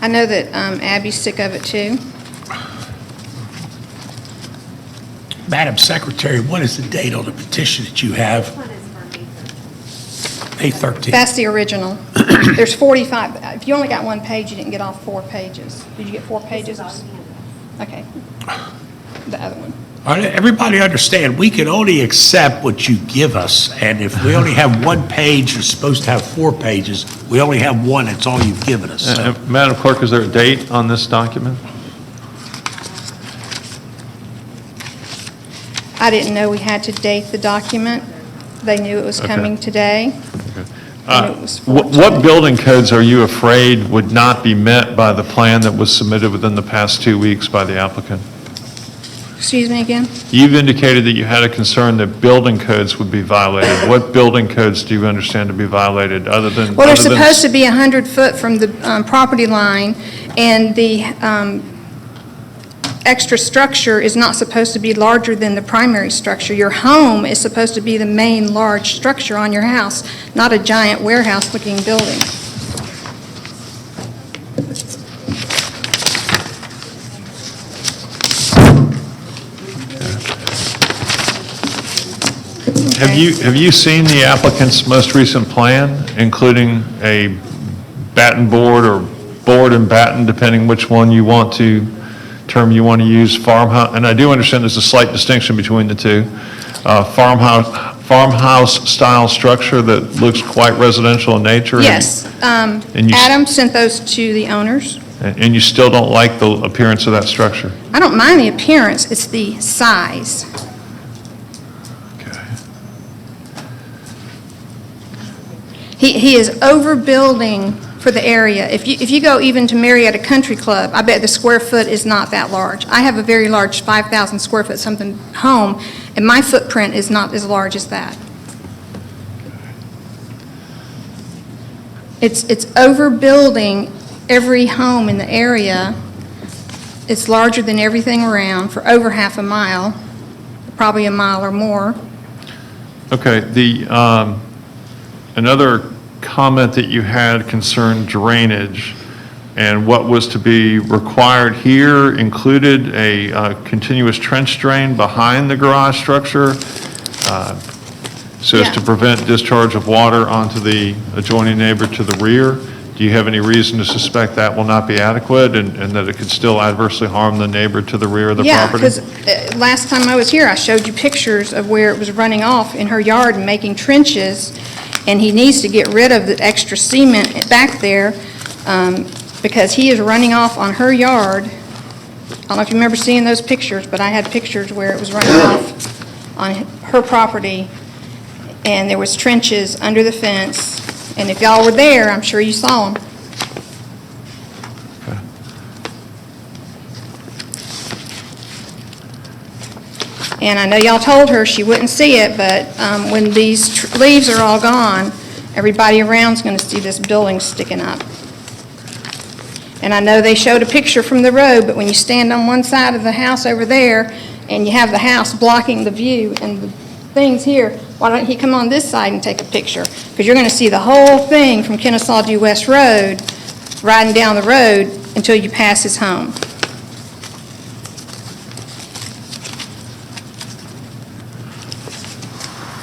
I know that Abby's sick of it too. Madam Secretary, what is the date on the petition that you have? May 13th. That's the original. There's 45. If you only got one page, you didn't get all 4 pages. Did you get 4 pages? Okay. The other one. All right, everybody understand, we can only accept what you give us, and if we only have 1 page, you're supposed to have 4 pages, we only have 1, that's all you've given us. So. Madam Clerk, is there a date on this document? I didn't know we had to date the document. They knew it was coming today. And it was What building codes are you afraid would not be met by the plan that was submitted within the past 2 weeks by the applicant? Excuse me again? You've indicated that you had a concern that building codes would be violated. What building codes do you understand to be violated other than? Well, they're supposed to be 100 foot from the property line, and the extra structure is not supposed to be larger than the primary structure. Your home is supposed to be the main large structure on your house, not a giant warehouse-looking building. Have you seen the applicant's most recent plan, including a batten board or board and batten, depending which one you want to, term you want to use, farmhouse, and I do understand there's a slight distinction between the two, farmhouse-style structure that looks quite residential in nature? Yes. Adam sent those to the owners. And you still don't like the appearance of that structure? I don't mind the appearance, it's the size. He is overbuilding for the area. If you go even to Marietta Country Club, I bet the square foot is not that large. I have a very large 5,000 square foot something home, and my footprint is not as large as that. It's overbuilding every home in the area. It's larger than everything around for over half a mile, probably a mile or more. Okay, another comment that you had concerned drainage, and what was to be required here included a continuous trench drain behind the garage structure so as to prevent discharge of water onto the adjoining neighbor to the rear. Do you have any reason to suspect that will not be adequate and that it could still adversely harm the neighbor to the rear of the property? Yeah, because last time I was here, I showed you pictures of where it was running off in her yard and making trenches, and he needs to get rid of the extra cement back there because he is running off on her yard. I don't know if you remember seeing those pictures, but I had pictures where it was running off on her property, and there was trenches under the fence. And if y'all were there, I'm sure you saw them. Okay. And I know y'all told her she wouldn't see it, but when these leaves are all gone, everybody around's going to see this building sticking up. And I know they showed a picture from the road, but when you stand on one side of the house over there and you have the house blocking the view and the things here, why don't he come on this side and take a picture? Because you're going to see the whole thing from Kennesaw Due West Road, riding down the road until you pass his home.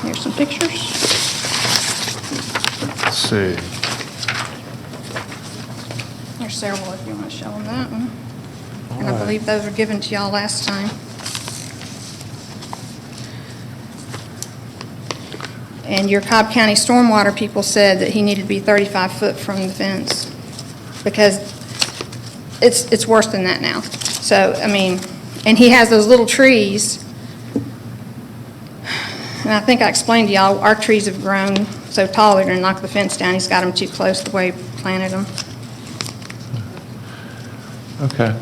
Here's some pictures. Let's see. There's several if you want to show them that one. And I believe those were given to y'all last time. And your Cobb County stormwater people said that he needed to be 35 foot from the fence because it's worse than that now. So, I mean, and he has those little trees. And I think I explained to y'all, our trees have grown so tall they're going to knock the fence down. He's got them too close the way he planted them. Okay.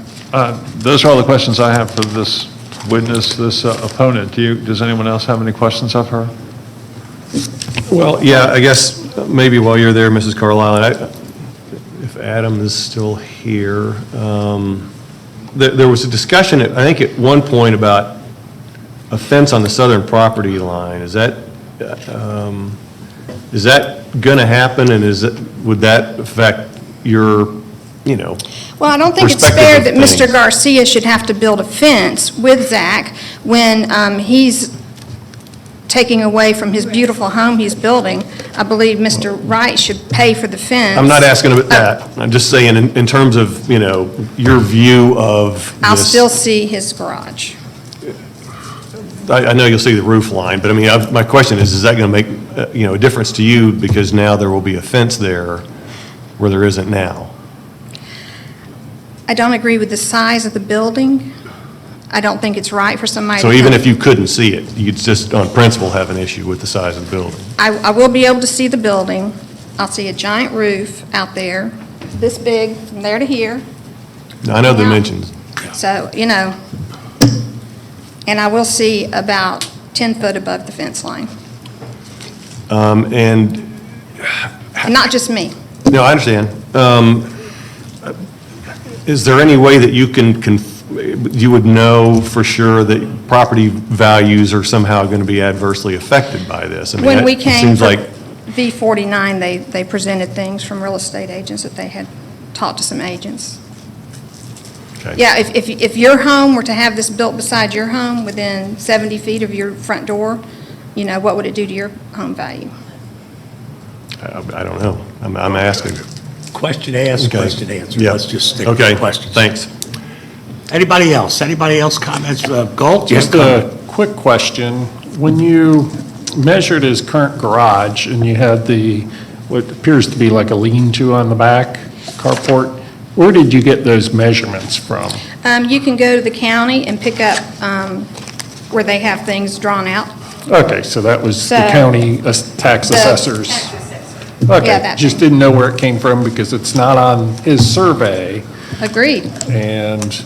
Those are all the questions I have for this witness, this opponent. Does anyone else have any questions of her? Well, yeah, I guess maybe while you're there, Mrs. Carlisle, if Adam is still here, there was a discussion, I think at one point, about a fence on the southern property line. Is that going to happen, and would that affect your you know, Well, I don't think it's perspective fair of that Mr. things. Garcia should have to build a fence with Zach when he's taking away from his beautiful home he's building. I believe Mr. Wright should pay for the fence. I'm not asking about that. I'm just saying in terms of, you know, your view of I'll this. still see his garage. I know you'll see the roof line, but I mean, my question is that going to make, you know, a difference to you because now there will be a fence there where there isn't now? I don't agree with the size of the building. I don't think it's right for somebody to So even come- if you couldn't see it, you'd just on principle have an issue with the size of the building? I will be able to see the building. I'll see a giant roof out there, this big, from there to here. I know the dimensions. So, you know, and I will see about 10 foot above the fence line. And, And not just me. no, I understand. Is there any way that you you would know for sure that property values are somehow going to be adversely affected by this? I mean, When we it came seems for like V49, they presented things from real estate agents that they had talked to some agents. Okay. Yeah, if your home were to have this built beside your home within 70 feet of your front door, you know, what would it do to your home value? I don't know. I'm asking. Question asked, Okay. question answered. Yeah. Let's just stick Okay, with questions. thanks. Anybody else? Anybody else comments? Galt? you Just have a quick question. When you measured his current garage and you had what appears to be like a lean-to on the back, carport, where did you get those measurements from? You can go to the county and pick up where they have things drawn out. Okay, so that was the So- county tax The assessors. tax assessor. Okay, Yeah, that just thing. didn't know where it came from because it's not on his survey. Agreed. And,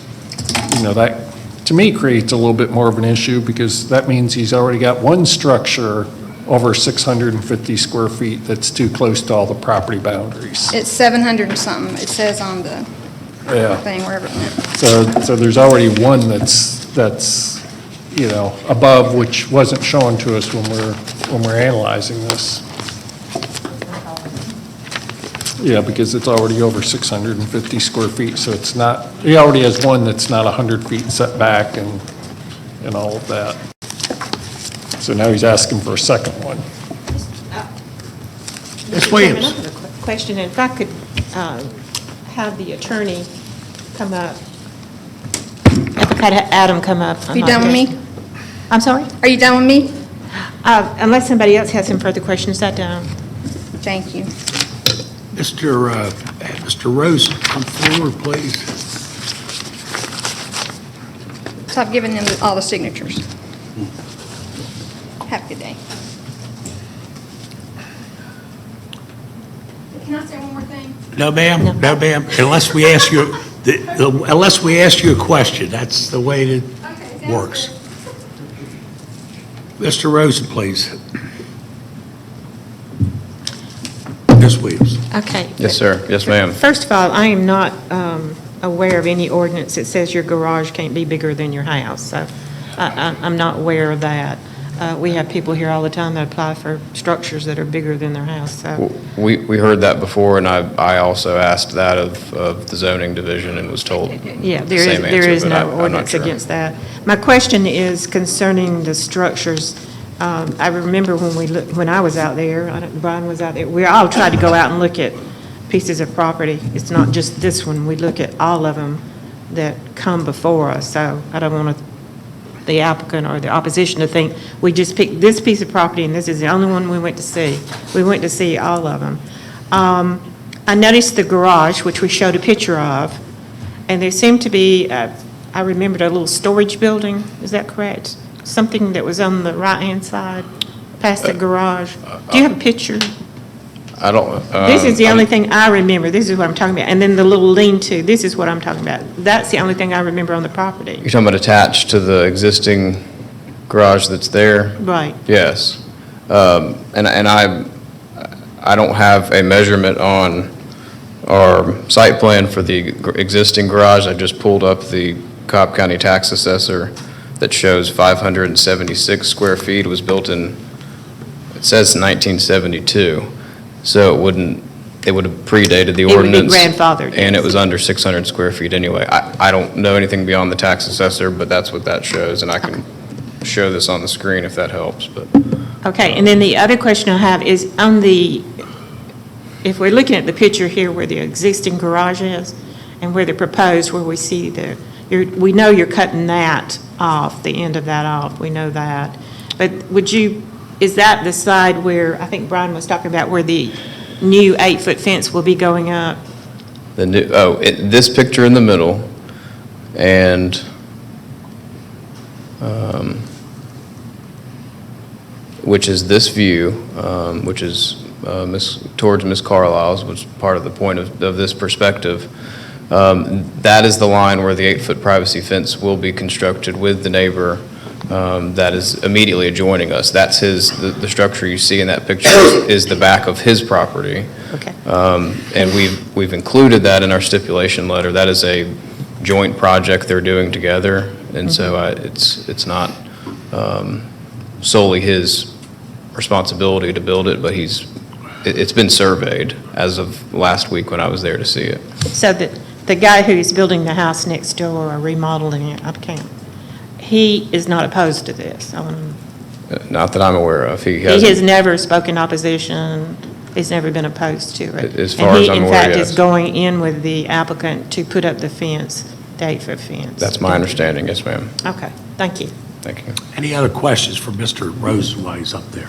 you know, that, to me, creates a little bit more of an issue because that means he's already got one structure over 650 square feet that's too close to all the property boundaries. It's 700 and something, it says on the Yeah. thing, wherever it went. So there's already one that's, you know, above, which wasn't shown to us when we're analyzing this. Yeah, because it's already over 650 square feet, so it's not, he already has one that's not 100 feet setback and all of that. So now he's asking for a second one. Ms. Chairman, Williams. I have a quick question. If I could have the attorney come up. If I could have Adam come up. Are you done with me? I'm sorry? Are you done with me? Unless somebody else has some further questions, I don't. Thank you. Mr. Rose, come forward, please. So I've given them all the signatures. Have a good day. Can I say one more thing? No, ma'am, no, ma'am, unless we ask you, unless we ask you a question, that's the way it works. Mr. Rosen, please. Ms. Williams. Okay. Yes, sir. Yes, ma'am. First of all, I am not aware of any ordinance that says your garage can't be bigger than your house, so I'm not aware of that. We have people here all the time that apply for structures that are bigger than their house, so. We heard that before, and I also asked that of the zoning division and was told Yeah, the same there is answer, but no I'm not ordinance sure. against that. My question is concerning the structures. I remember when I was out there, Brian was out there, we all tried to go out and look at pieces of property. It's not just this one, we look at all of them that come before us, so I don't want the applicant or the opposition to think we just picked this piece of property and this is the only one we went to see. We went to see all of them. I noticed the garage, which we showed a picture of, and there seemed to be, I remembered a little storage building, is that correct? Something that was on the right-hand side, past the garage. Do you have a picture? I don't. This is the only thing I remember. This is what I'm talking about. And then the little lean-to, this is what I'm talking about. That's the only thing I remember on the property. You're talking about attached to the existing garage that's there? Right. Yes. And I don't have a measurement on our site plan for the existing garage. I just pulled up the Cobb County Tax Assessor that shows 576 square feet. It was built in, it says 1972, so it wouldn't it would have predated the It would be ordinance. grandfathered, And it yes. was under 600 square feet anyway. I don't know anything beyond the tax assessor, but that's what that shows, and I can show this on the screen if that helps, but. Okay, and then the other question I have is on if we're looking at the picture here where the existing garage is and where the proposed, where we see we know you're cutting that off, the end of that off, we know that. But is that the side where, I think Brian was talking about, where the new 8-foot fence will be going up? This picture in the middle, and which is this view, which is towards Miss Carlisle's, which is part of the point of this perspective. That is the line where the 8-foot privacy fence will be constructed with the neighbor that is immediately adjoining us. That's the structure you see in that picture is the back of his property. Okay. And we've included that in our stipulation letter. That is a joint project they're doing together, and so it's not solely his responsibility to build it, but it's been surveyed as of last week when I was there to see it. So the guy who's building the house next door or remodeling it, he is not opposed to this? Not that I'm aware of. He He has never spoken opposition, he's never been opposed to it? As far as I'm And he, aware, in fact, yes. is going in with the applicant to put up the fence, the 8-foot fence? That's my understanding, yes, ma'am. Okay, thank you. Thank you. Any other questions for Mr. Rosen while he's up there?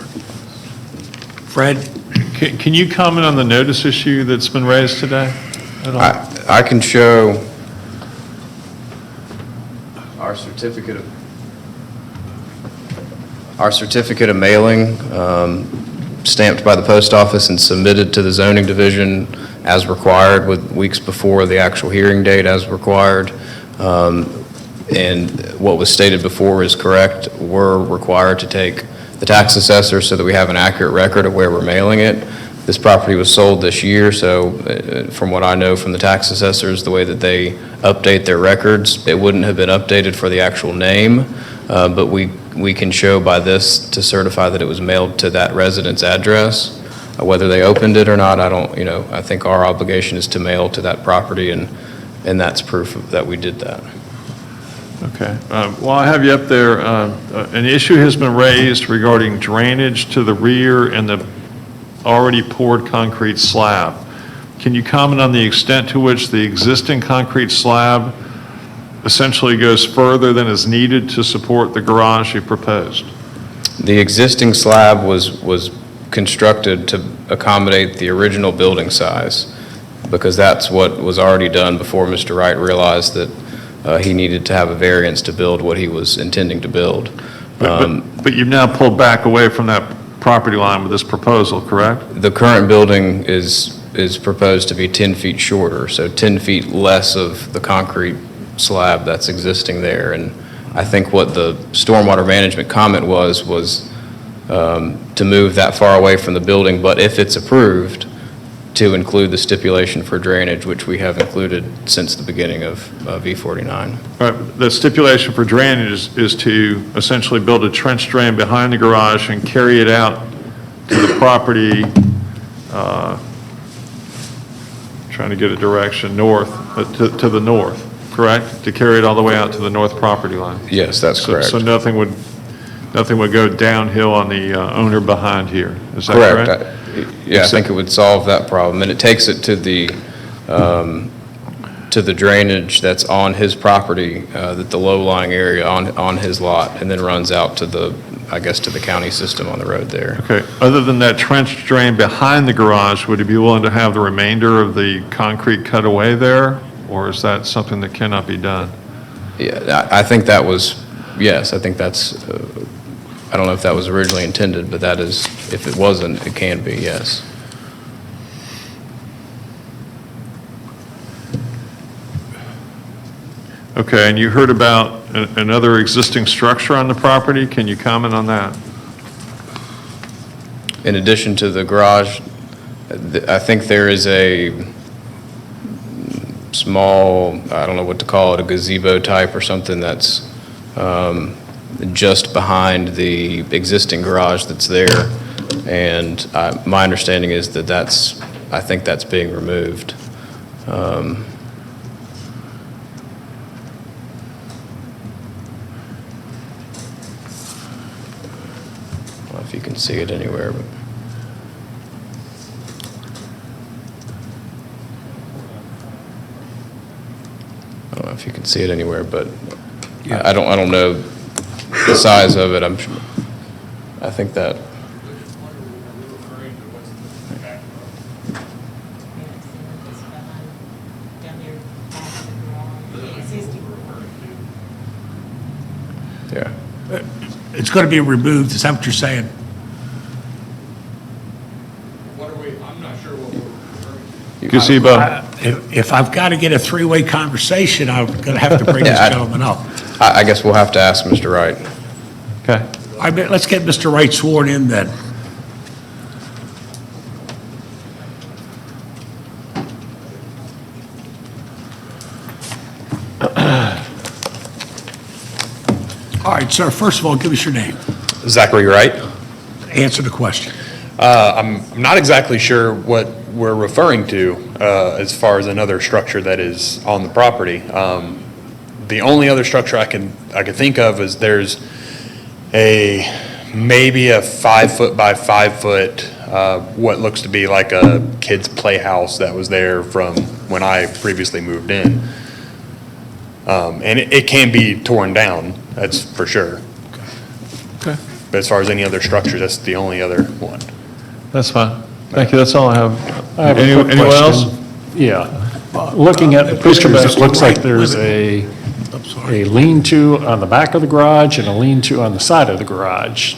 Fred? Can you comment on the notice issue that's been raised today at all? I can show our certificate of mailing, stamped by the post office and submitted to the zoning division as required, with weeks before the actual hearing date as required. And what was stated before is correct. We're required to take the tax assessor so that we have an accurate record of where we're mailing it. This property was sold this year, so from what I know from the tax assessors, the way that they update their records, it wouldn't have been updated for the actual name, but we can show by this to certify that it was mailed to that resident's address. Whether they opened it or not, I think our obligation is to mail to that property, and that's proof that we did that. Okay. While I have you up there, an issue has been raised regarding drainage to the rear and the already poured concrete slab. Can you comment on the extent to which the existing concrete slab essentially goes further than is needed to support the garage you proposed? The existing slab was constructed to accommodate the original building size, because that's what was already done before Mr. Wright realized that he needed to have a variance to build what he was intending to build. But you've now pulled back away from that property line with this proposal, correct? The current building is proposed to be 10 feet shorter, so 10 feet less of the concrete slab that's existing there. And I think what the stormwater management comment was to move that far away from the building, but if it's approved, to include the stipulation for drainage, which we have included since the beginning of V49. All right, the stipulation for drainage is to essentially build a trench drain behind the garage and carry it out to the property, trying to get a direction north, to the north, correct? To carry it all the way out to the north property line? Yes, that's correct. So nothing would go downhill on the owner behind here, is that correct? Correct. Yeah, I think it would solve that problem, and it takes it to the drainage that's on his property, that the low-lying area on his lot, and then runs out to the county system on the road there. Okay, other than that trench drain behind the garage, would you be willing to have the remainder of the concrete cut away there, or is that something that cannot be done? Yeah, I think that was, yes, I think that's, I don't know if that was originally intended, but that is, if it wasn't, it can be, yes. Okay, and you heard about another existing structure on the property. Can you comment on that? In addition to the garage, I think there is a small, I don't know what to call it, a gazebo type or something that's just behind the existing garage that's there. And my understanding is that that's I think that's being removed. I don't know if you can see it anywhere, but. I don't know if you can see it anywhere, but I don't know the size of it. I think that. Yeah. It's going to be removed, is that what you're saying? I'm not sure what we're referring to. Gazebo. If I've got to get a three-way conversation, I'm going to have to bring this gentleman up. I guess we'll have to ask Mr. Wright. Okay. I bet, let's get Mr. Wright sworn in then. All right, sir, first of all, give us your name. Zachary Wright. Answer the question. I'm not exactly sure what we're referring to as far as another structure that is on the property. The only other structure I can think of is there's maybe a 5 foot by 5 foot, what looks to be like a kid's playhouse that was there from when I previously moved in. And it can be torn down, that's for sure. Okay. But as far as any other structures, that's the only other one. That's fine. Thank you, that's all I have. I have a quick Anyone else? question. Yeah. Looking at the pictures, it looks like there's a lean-to on the back of the garage and a lean-to on the side of the garage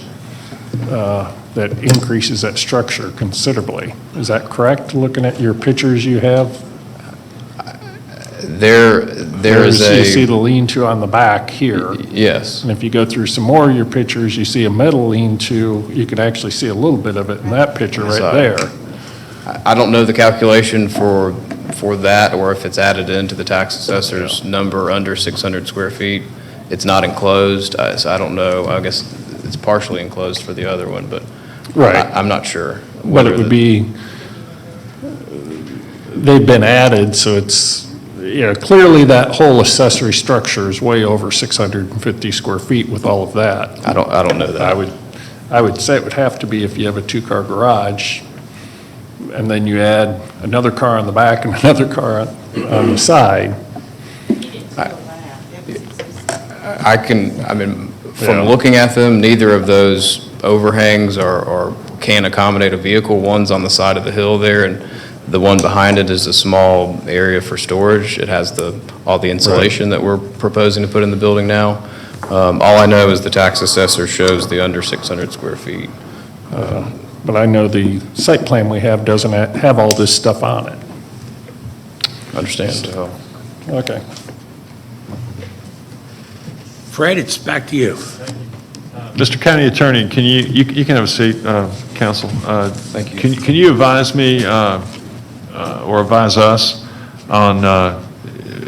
that increases that structure considerably. Is that correct, looking at your pictures you have? There is You see the lean-to on the back here. Yes. And if you go through some more of your pictures, you see a metal lean-to. You can actually see a little bit of it in that picture right there. I don't know the calculation for that, or if it's added into the tax assessor's number under 600 square feet. It's not enclosed, so I don't know. I guess it's partially enclosed for the other one, but Right. I'm not sure. But it would be, they've been added, so it's, clearly that whole accessory structure is way over 650 square feet with all of that. I don't know that. I would say it would have to be if you have a two-car garage, and then you add another car on the back and another car on the side. From looking at them, neither of those overhangs can accommodate a vehicle. One's on the side of the hill there, and the one behind it is a small area for storage. It has all the insulation that we're proposing to put in the building now. All I know is the tax assessor shows the under 600 square feet. But I know the site plan we have doesn't have all this stuff on it. Understand. So, okay. Fred, it's back to you. Mr. County Attorney, can you can have a seat, counsel. Thank you. Can you advise me or advise us on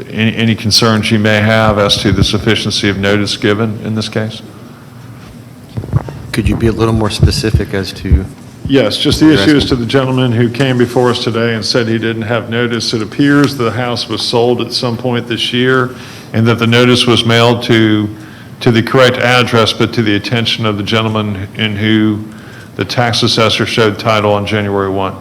any concerns you may have as to the sufficiency of notice given in this case? Could you be a little more specific as to? Yes, just the issue is to the gentleman who came before us today and said he didn't have notice. It appears the house was sold at some point this year and that the notice was mailed to the correct address, but to the attention of the gentleman in who the tax assessor showed title on January 1.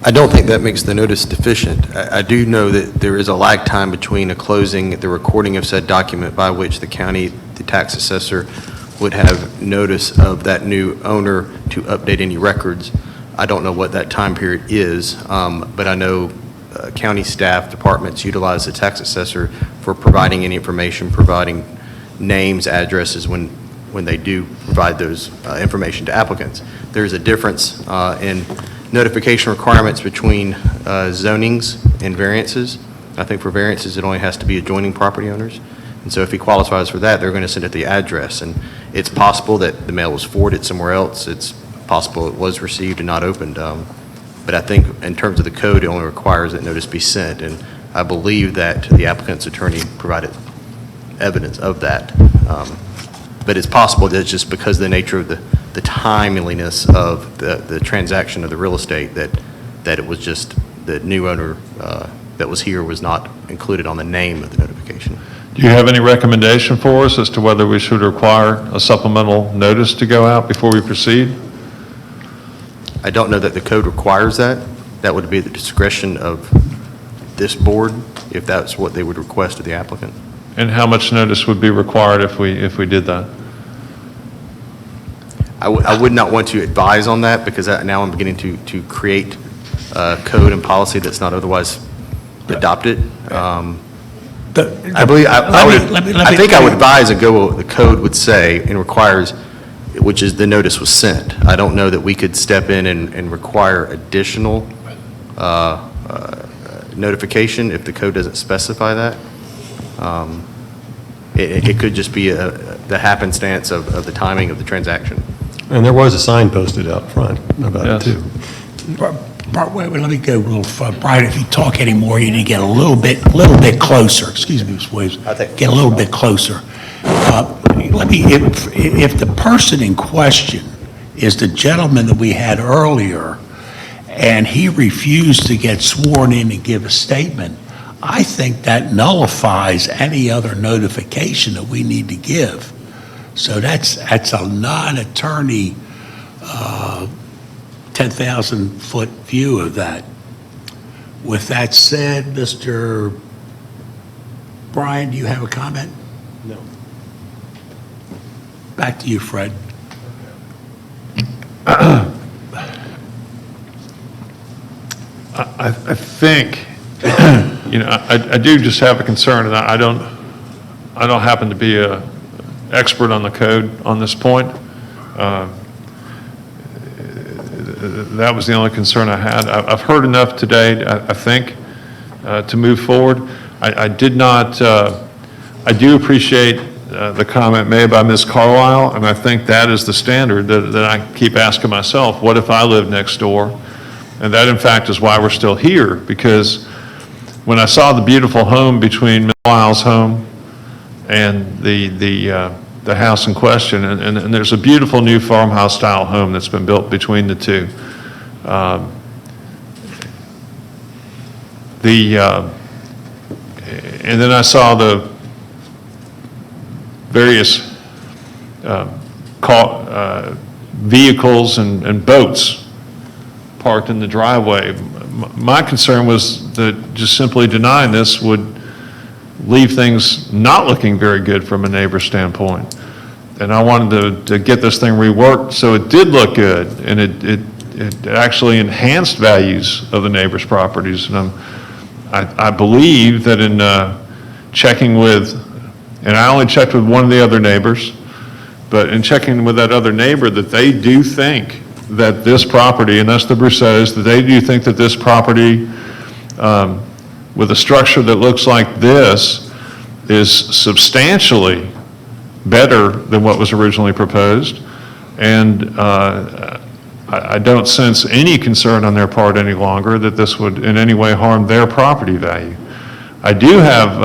I don't think that makes the notice deficient. I do know that there is a lag time between a closing, the recording of said document by which the county, the tax assessor, would have notice of that new owner to update any records. I don't know what that time period is, but I know county staff departments utilize the tax assessor for providing any information, providing names, addresses when they do provide those information to applicants. There's a difference in notification requirements between zonings and variances. I think for variances, it only has to be adjoining property owners. And so if he qualifies for that, they're going to send it the address. And it's possible that the mail was forwarded somewhere else. It's possible it was received and not opened. But I think in terms of the code, it only requires that notice be sent. And I believe that the applicant's attorney provided evidence of that. But it's possible that it's just because of the nature of the timeliness of the transaction of the real estate that that it was just the new owner that was here was not included on the name of the notification. Do you have any recommendation for us as to whether we should require a supplemental notice to go out before we proceed? I don't know that the code requires that. That would be the discretion of this board, if that's what they would request of the applicant. And how much notice would be required if we did that? I would not want to advise on that, because now I'm beginning to create code and policy that's not otherwise adopted. I believe, I think I would advise and go what the code would say and requires, which is the notice was sent. I don't know that we could step in and require additional notification if the code doesn't specify that. It could just be the happenstance of the timing of the transaction. And there was a sign posted out front about it, too. Wait, let me go a little further. Brian, if you talk anymore, you need to get a little bit closer. Excuse me, Ms. Williams. Get a little bit closer. If the person in question is the gentleman that we had earlier, and he refused to get sworn in and give a statement, I think that nullifies any other notification that we need to give. So that's a non-attorney 10,000-foot view of that. With that said, Mr. Brian, do you have a comment? No. Back to you, Fred. I think, I do just have a concern, and I don't happen to be a expert on the code on this point. That was the only concern I had. I've heard enough today, I think, to move forward. I do appreciate the comment made by Ms. Carlisle, and I think that is the standard that I keep asking myself. What if I lived next door? And that, in fact, is why we're still here, because when I saw the beautiful home between Ms. Carlisle's home and the house in question, and there's a beautiful new farmhouse-style home that's been built between the two. And then I saw the various vehicles and boats parked in the driveway. My concern was that just simply denying this would leave things not looking very good from a neighbor standpoint. And I wanted to get this thing reworked so it did look good, and it actually enhanced values of the neighbors' properties. And I believe that in checking with, and I only checked with one of the other neighbors, but in checking with that other neighbor, that they do think that this property, and that's the Brousseaus, that they do think that this property with a structure that looks like this is substantially better than what was originally proposed. And I don't sense any concern on their part any longer that this would in any way harm their property value. I do have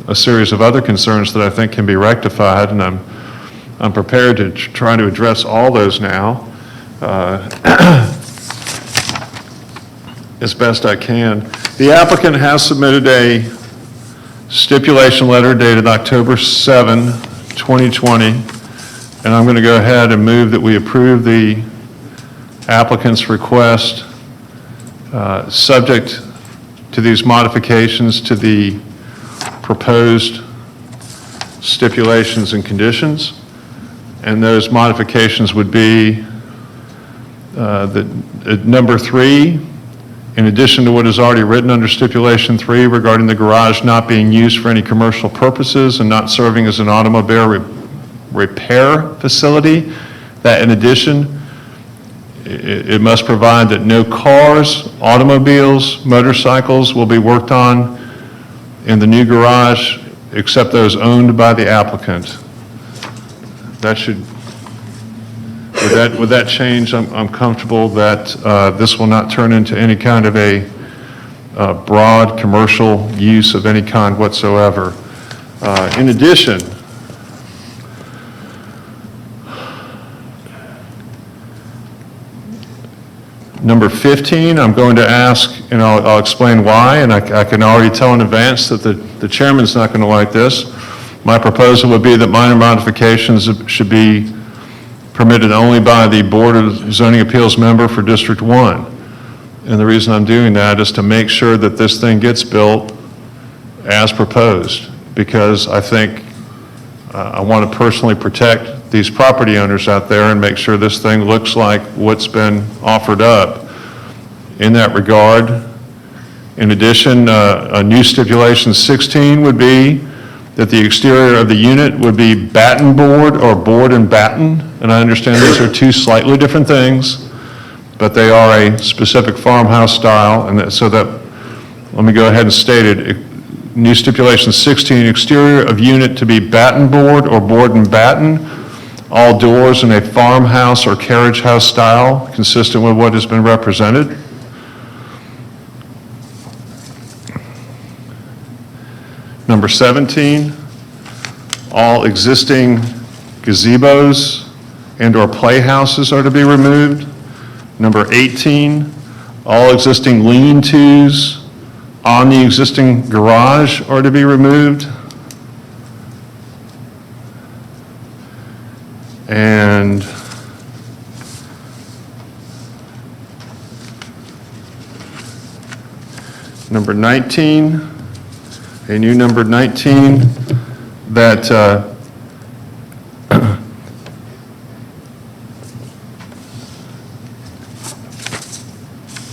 a series of other concerns that I think can be rectified, and I'm prepared to try to address all those now as best I can. The applicant has submitted a stipulation letter dated October 7, 2020, and I'm going to go ahead and move that we approve the applicant's request subject to these modifications to the proposed stipulations and conditions. And those modifications would be number 3, in addition to what is already written under stipulation 3 regarding the garage not being used for any commercial purposes and not serving as an automobile repair facility, that in addition, it must provide that no cars, automobiles, motorcycles will be worked on in the new garage except those owned by the applicant. That should, with that change, I'm comfortable that this will not turn into any kind of a broad commercial use of any kind whatsoever. In addition, Number 15, I'm going to ask, and I'll explain why, and I can already tell in advance that the chairman's not going to like this. My proposal would be that minor modifications should be permitted only by the Board of Zoning Appeals member for District 1. And the reason I'm doing that is to make sure that this thing gets built as proposed, because I think I want to personally protect these property owners out there and make sure this thing looks like what's been offered up in that regard. In addition, a new stipulation 16 would be that the exterior of the unit would be batten board or board and batten, and I understand these are two slightly different things, but they are a specific farmhouse style, and so that, let me go ahead and state it. New stipulation 16, exterior of unit to be batten board or board and batten, all doors in a farmhouse or carriage house style, consistent with what has been represented. Number 17, all existing gazebos and/or playhouses are to be removed. Number 18, all existing lean-tos on the existing garage are to be removed. And number 19, a new number 19, that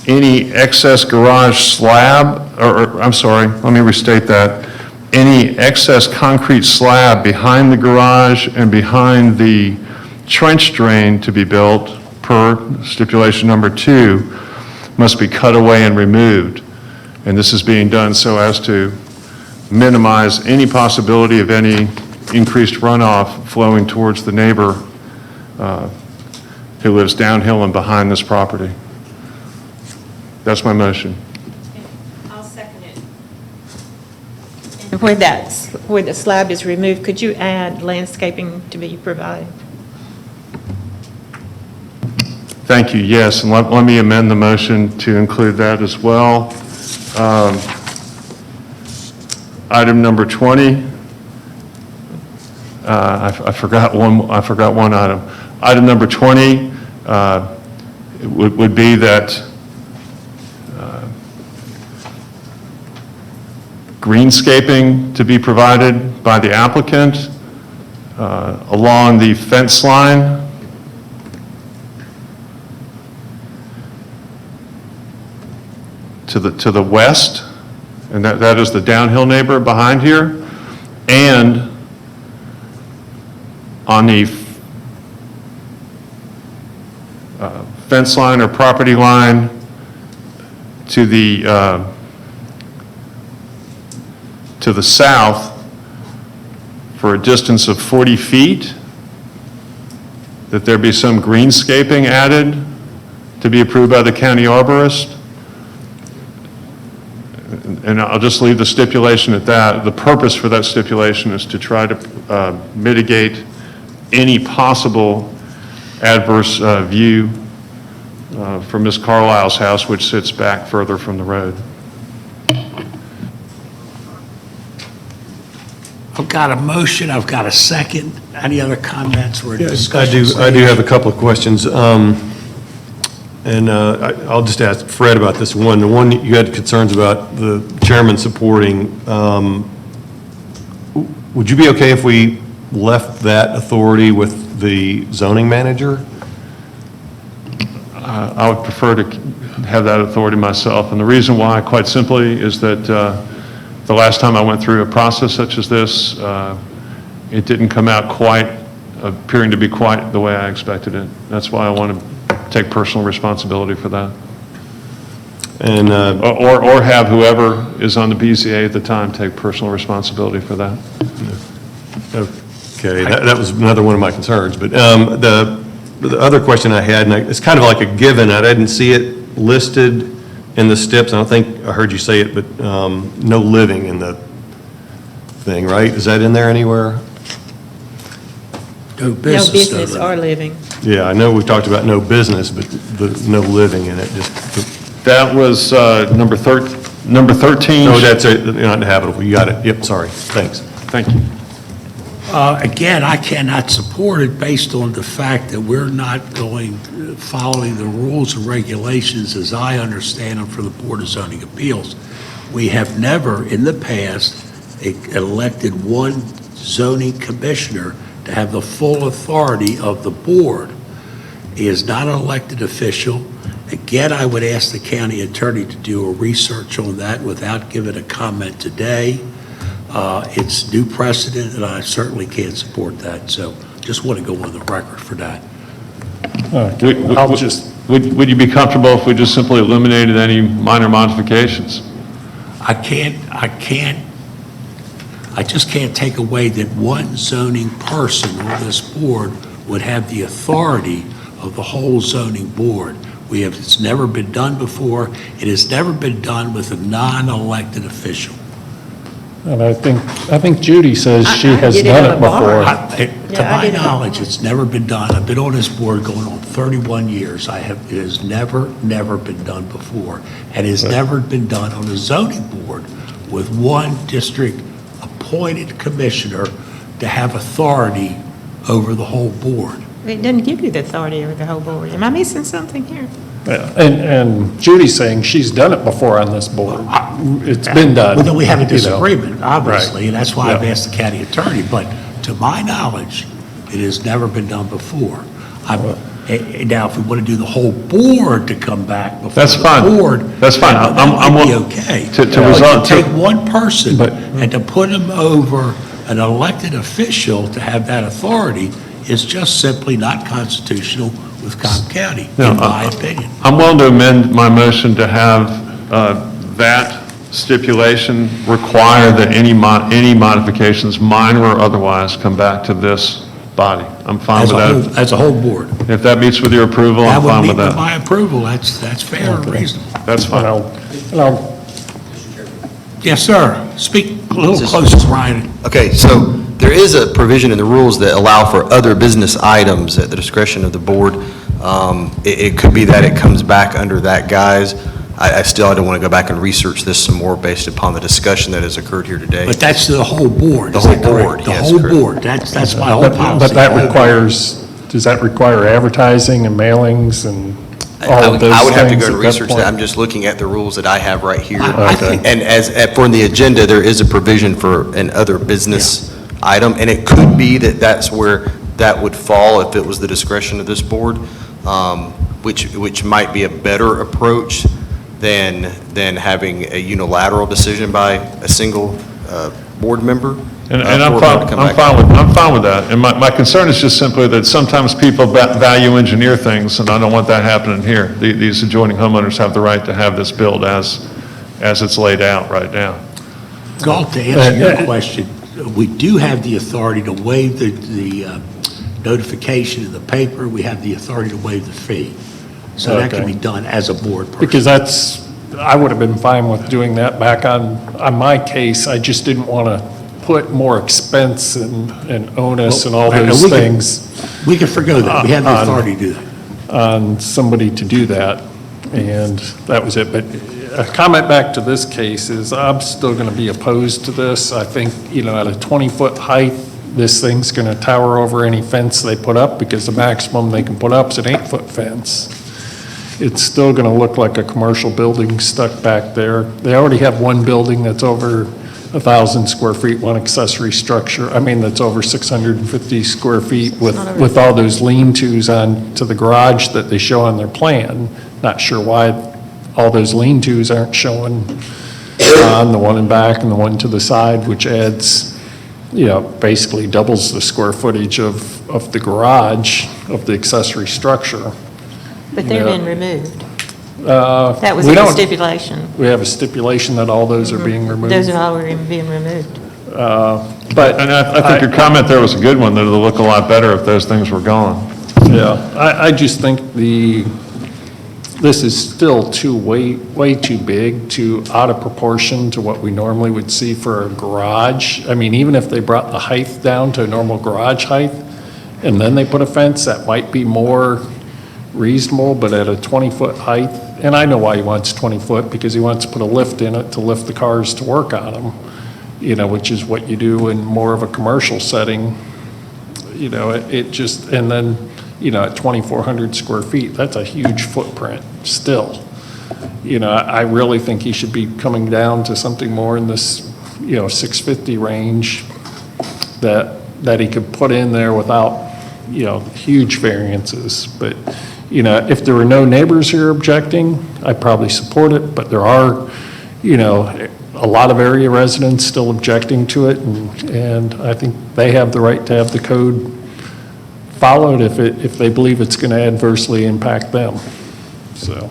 any excess garage slab, or I'm sorry, let me restate that. Any excess concrete slab behind the garage and behind the trench drain to be built per stipulation number 2 must be cut away and removed. And this is being done so as to minimize any possibility of any increased runoff flowing towards the neighbor who lives downhill and behind this property. That's my motion. I'll second it. And where the slab is removed, could you add landscaping to be provided? Thank you, yes, and let me amend the motion to include that as well. Item number 20, I forgot one item. Item number 20 would be that greenscaping to be provided by the applicant along the fence line to the west, and that is the downhill neighbor behind here, and on the fence line or property line to the south for a distance of 40 feet, that there be some greenscaping added to be approved by the county arborist. And I'll just leave the stipulation at that. The purpose for that stipulation is to try to mitigate any possible adverse view from Ms. Carlisle's house, which sits back further from the road. I've got a motion, I've got a second. Any other comments or I discussions? do have a couple of questions. And I'll just ask Fred about this one. The one you had concerns about the chairman supporting, would you be okay if we left that authority with the zoning manager? I would prefer to have that authority myself. And the reason why, quite simply, is that the last time I went through a process such as this, it didn't come out appearing to be quite the way I expected it. That's why I want to take personal responsibility for that. And or have whoever is on the BZA at the time take personal responsibility for that. Okay, that was another one of my concerns. But the other question I had, and it's kind of like a given, I didn't see it listed in the steps. I don't think I heard you say it, but no living in the thing, right? Is that in there anywhere? No No business. business or living. Yeah, I know we talked about no business, but no living in it, just, That was number 13. no, that's it, not habitable, you got it, yep, sorry, thanks. Thank you. Again, I cannot support it based on the fact that we're not following the rules and regulations as I understand them for the Board of Zoning Appeals. We have never, in the past, elected one zoning commissioner to have the full authority of the board. He is not an elected official. Again, I would ask the county attorney to do a research on that without giving a comment today. It's new precedent, and I certainly can't support that, so just want to go on the record for that. Would you be comfortable if we just simply eliminated any minor modifications? I just can't take away that one zoning person on this board would have the authority of the whole zoning board. It's never been done before. It has never been done with a non-elected official. And I think Judy says she has done it before. To my knowledge, it's never been done. I've been on this board going on 31 years. It has never been done before. And it's never been done on a zoning board with one district appointed commissioner to have authority over the whole board. It doesn't give you the authority over the whole board. Am I missing something here? Yeah, and Judy's saying she's done it before on this board. It's been done. Well, then we have a you know. disagreement, obviously, Right. and that's why I've Yeah. asked the county attorney. But to my knowledge, it has never been done before. Now, if we want to do the whole board to come back before That's fine. the board. That's fine. That I'm would be willing okay. to But resolve- to take one person and to put him over an elected official to have that authority is just simply not constitutional with Cobb County, in my opinion. I'm willing to amend my motion to have that stipulation require that any modifications, minor or otherwise, come back to this body. I'm fine with that. As a whole board. If that meets with your approval, I'm fine with That would meet with that. my approval. That's fair and reasonable. That's fine. Yes, sir. Speak a little closer, Ryan. Okay, so there is a provision in the rules that allow for other business items at the discretion of the board. It could be that it comes back under that guise. I don't want to go back and research this some more based upon the discussion that has occurred here today. But that's the whole board. The is whole that correct? board, The yes, whole correct. board. That's my whole policy. But that does that require advertising and mailings and all of those things? I would have to go and at research that. point? I'm just looking at the rules that I have right here. I think- And for the agenda, there is a provision for an other business item, and it could be that that's where that would fall if it was the discretion of this board, which might be a better approach than having a unilateral decision by a single board member. And for I'm it fine, to come I'm back. fine with that. And my concern is just simply that sometimes people value engineer things, and I don't want that happening here. These adjoining homeowners have the right to have this built as it's laid out right now. Galt, to answer your question, we do have the authority to waive the notification in the paper. We have the authority to waive the fee. So that can Okay. be done as a board person. Because I would have been fine with doing that back on my case. I just didn't want to put more expense and onus and all Well, those we can- things. We can forgo that. We have the authority to do that. On somebody to do that, and that was it. But a comment back to this case is I'm still going to be opposed to this. I think, at a 20-foot height, this thing's going to tower over any fence they put up because the maximum they can put up is an 8-foot fence. It's still going to look like a commercial building stuck back there. They already have one building that's over 1,000 square feet, one accessory structure, that's over 650 square feet with all those lean-tos on to the garage that they show on their plan. Not sure why all those lean-tos aren't showing on the one in back and the one to the side, which adds, basically doubles the square footage of the garage, of the accessory structure. But they're being removed. That That was in the stipulation. We have a stipulation that all those are being removed. Those are all being removed. But. And I think your comment there was a good one, that it'll look a lot better if those things were gone. Yeah, I just think this is still way too big, too out of proportion to what we normally would see for a garage. Even if they brought the height down to a normal garage height, and then they put a fence, that might be more reasonable, but at a 20-foot height, and I know why he wants 20 foot, because he wants to put a lift in it to lift the cars to work on them, which is what you do in more of a commercial setting. It just, and then, at 2,400 square feet, that's a huge footprint still. I really think he should be coming down to something more in this, 650 range that he could put in there without, huge variances. But, if there were no neighbors here objecting, I'd probably support it, but there are, a lot of area residents still objecting to it, and I think they have the right to have the code followed if they believe it's going to adversely impact them, so.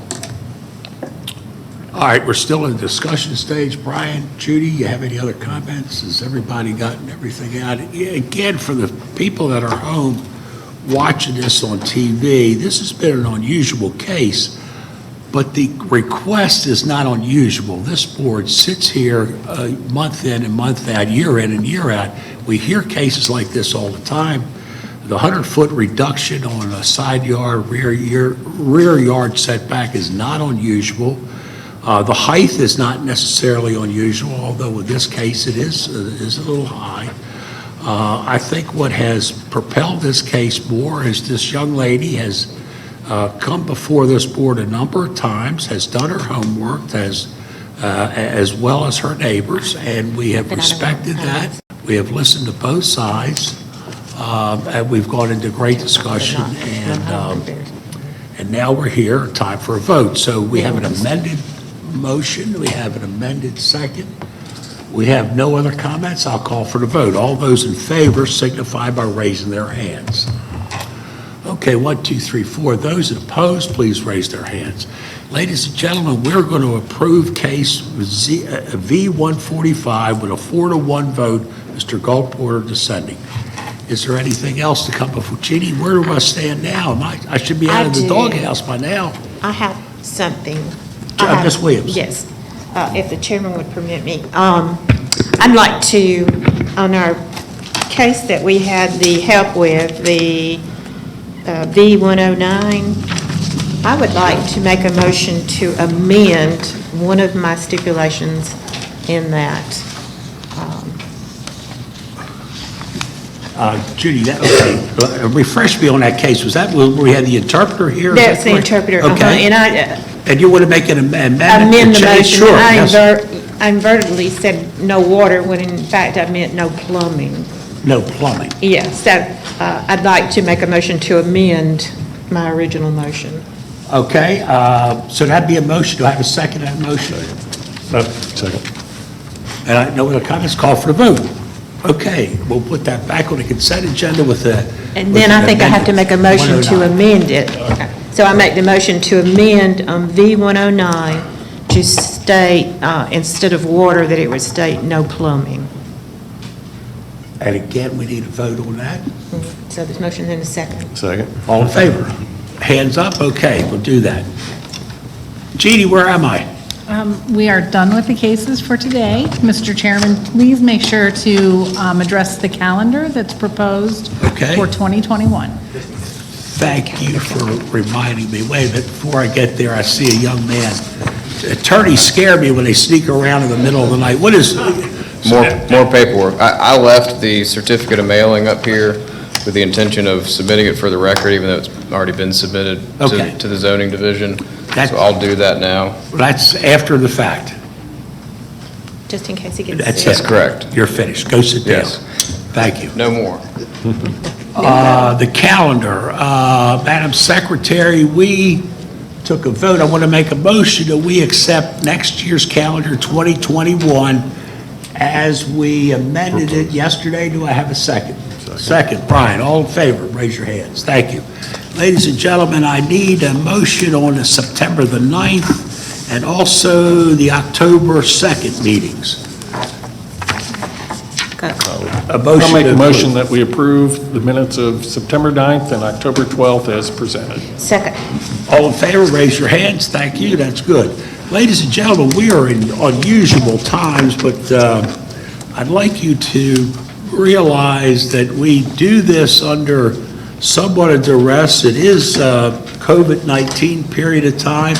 All right, we're still in the discussion stage. Brian, Judy, you have any other comments? Has everybody gotten everything out? Again, for the people that are home watching this on TV, this has been an unusual case, but the request is not unusual. This board sits here month in and month out, year in and year out. We hear cases like this all the time. The 100-foot reduction on a side yard, rear yard setback is not unusual. The height is not necessarily unusual, although in this case it is a little high. I think what has propelled this case more is this young lady has come before this board a number of times, has done her homework, as well as her neighbors, and we have respected that. We have listened to both sides, and we've gone into great discussion, and now we're here, time for a vote. So we have an amended motion, we have an amended second. We have no other comments. I'll call for the vote. All those in favor signify by raising their hands. Okay, 1, 2, 3, 4. Those opposed, please raise their hands. Ladies and gentlemen, we're going to approve case V-145 with a 4-to-1 vote. Mr. Goldporter dissenting. Is there anything else to come before? Jeannie, where do I stand now? I should be out of the doghouse by now. I have something. Ms. Williams. Yes, if the chairman would permit me. I'd like to, on our case that we had the help with, the V-109, I would like to make a motion to amend one of my stipulations in that. Judy, refresh me on that case. Was that where we had the interpreter here? That's the interpreter. Okay. And you want to make an amendment? Amend the motion. Sure. I Yes. inadvertently said no water, when in fact I meant no plumbing. No plumbing. Yes, I'd like to make a motion to amend my original motion. Okay, so that'd be a motion. Do I have a second to that motion? Second. And I know the comments call for the vote. Okay, we'll put that back on the consent agenda with the. And then I think I have to make a motion to 109. amend it. So I make the motion to amend on V-109 to state, instead of water, that it would state no plumbing. And again, we need a vote on that. So there's motion in a second. Second. All in favor? Hands up? Okay, we'll do that. Jeannie, where am I? We are done with the cases for today. Mr. Chairman, please make sure to address the calendar that's proposed Okay. for 2021. Thank you for reminding me. Wait a minute, before I get there, I see a young man. Attorneys scare me when they sneak around in the middle of the night. What is? More paperwork. I left the certificate of mailing up here with the intention of submitting it for the record, even though it's already been submitted Okay. to the zoning division. So I'll do that now. That's after the fact. Just in case he gets That's sick. That's correct. You're finished. Go sit down. Yes. Thank you. No more. The calendar, Madam Secretary, we took a vote. I want to make a motion that we accept next year's calendar 2021 as we amended it yesterday. Do I have a second? Second. Brian, all in favor, raise your hands. Thank you. Ladies and gentlemen, I need a motion on the September the 9th and also the October 2nd meetings. A motion I'll make to a motion that we approve the minutes of September 9th and October 12th as presented. Second. All in favor, raise your hands. Thank you, that's good. Ladies and gentlemen, we are in unusual times, but I'd like you to realize that we do this under somewhat of duress. It is a COVID-19 period of time.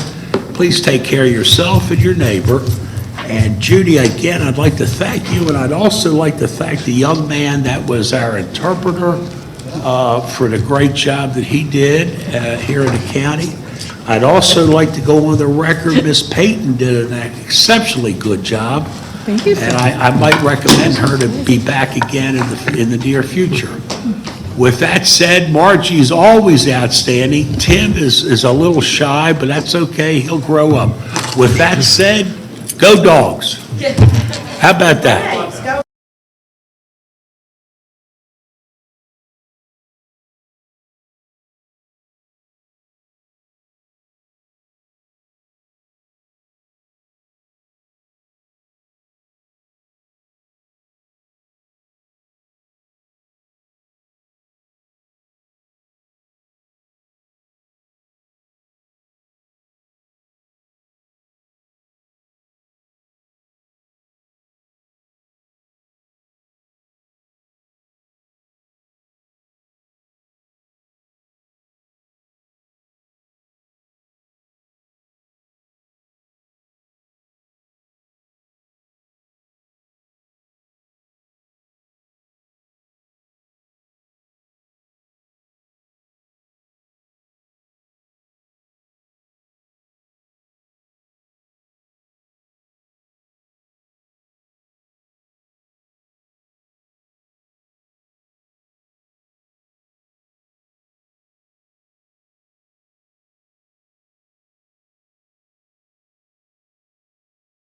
Please take care of yourself and your neighbor. And Judy, again, I'd like to thank you, and I'd also like to thank the young man that was our interpreter for the great job that he did here in the county. I'd also like to go on the record, Miss Payton did an exceptionally good job. Thank you, sir. And I might recommend her to be back again in the near future. With that said, Margie's always outstanding. Tim is a little shy, but that's okay, he'll grow up. With that said, go Dogs. How about that?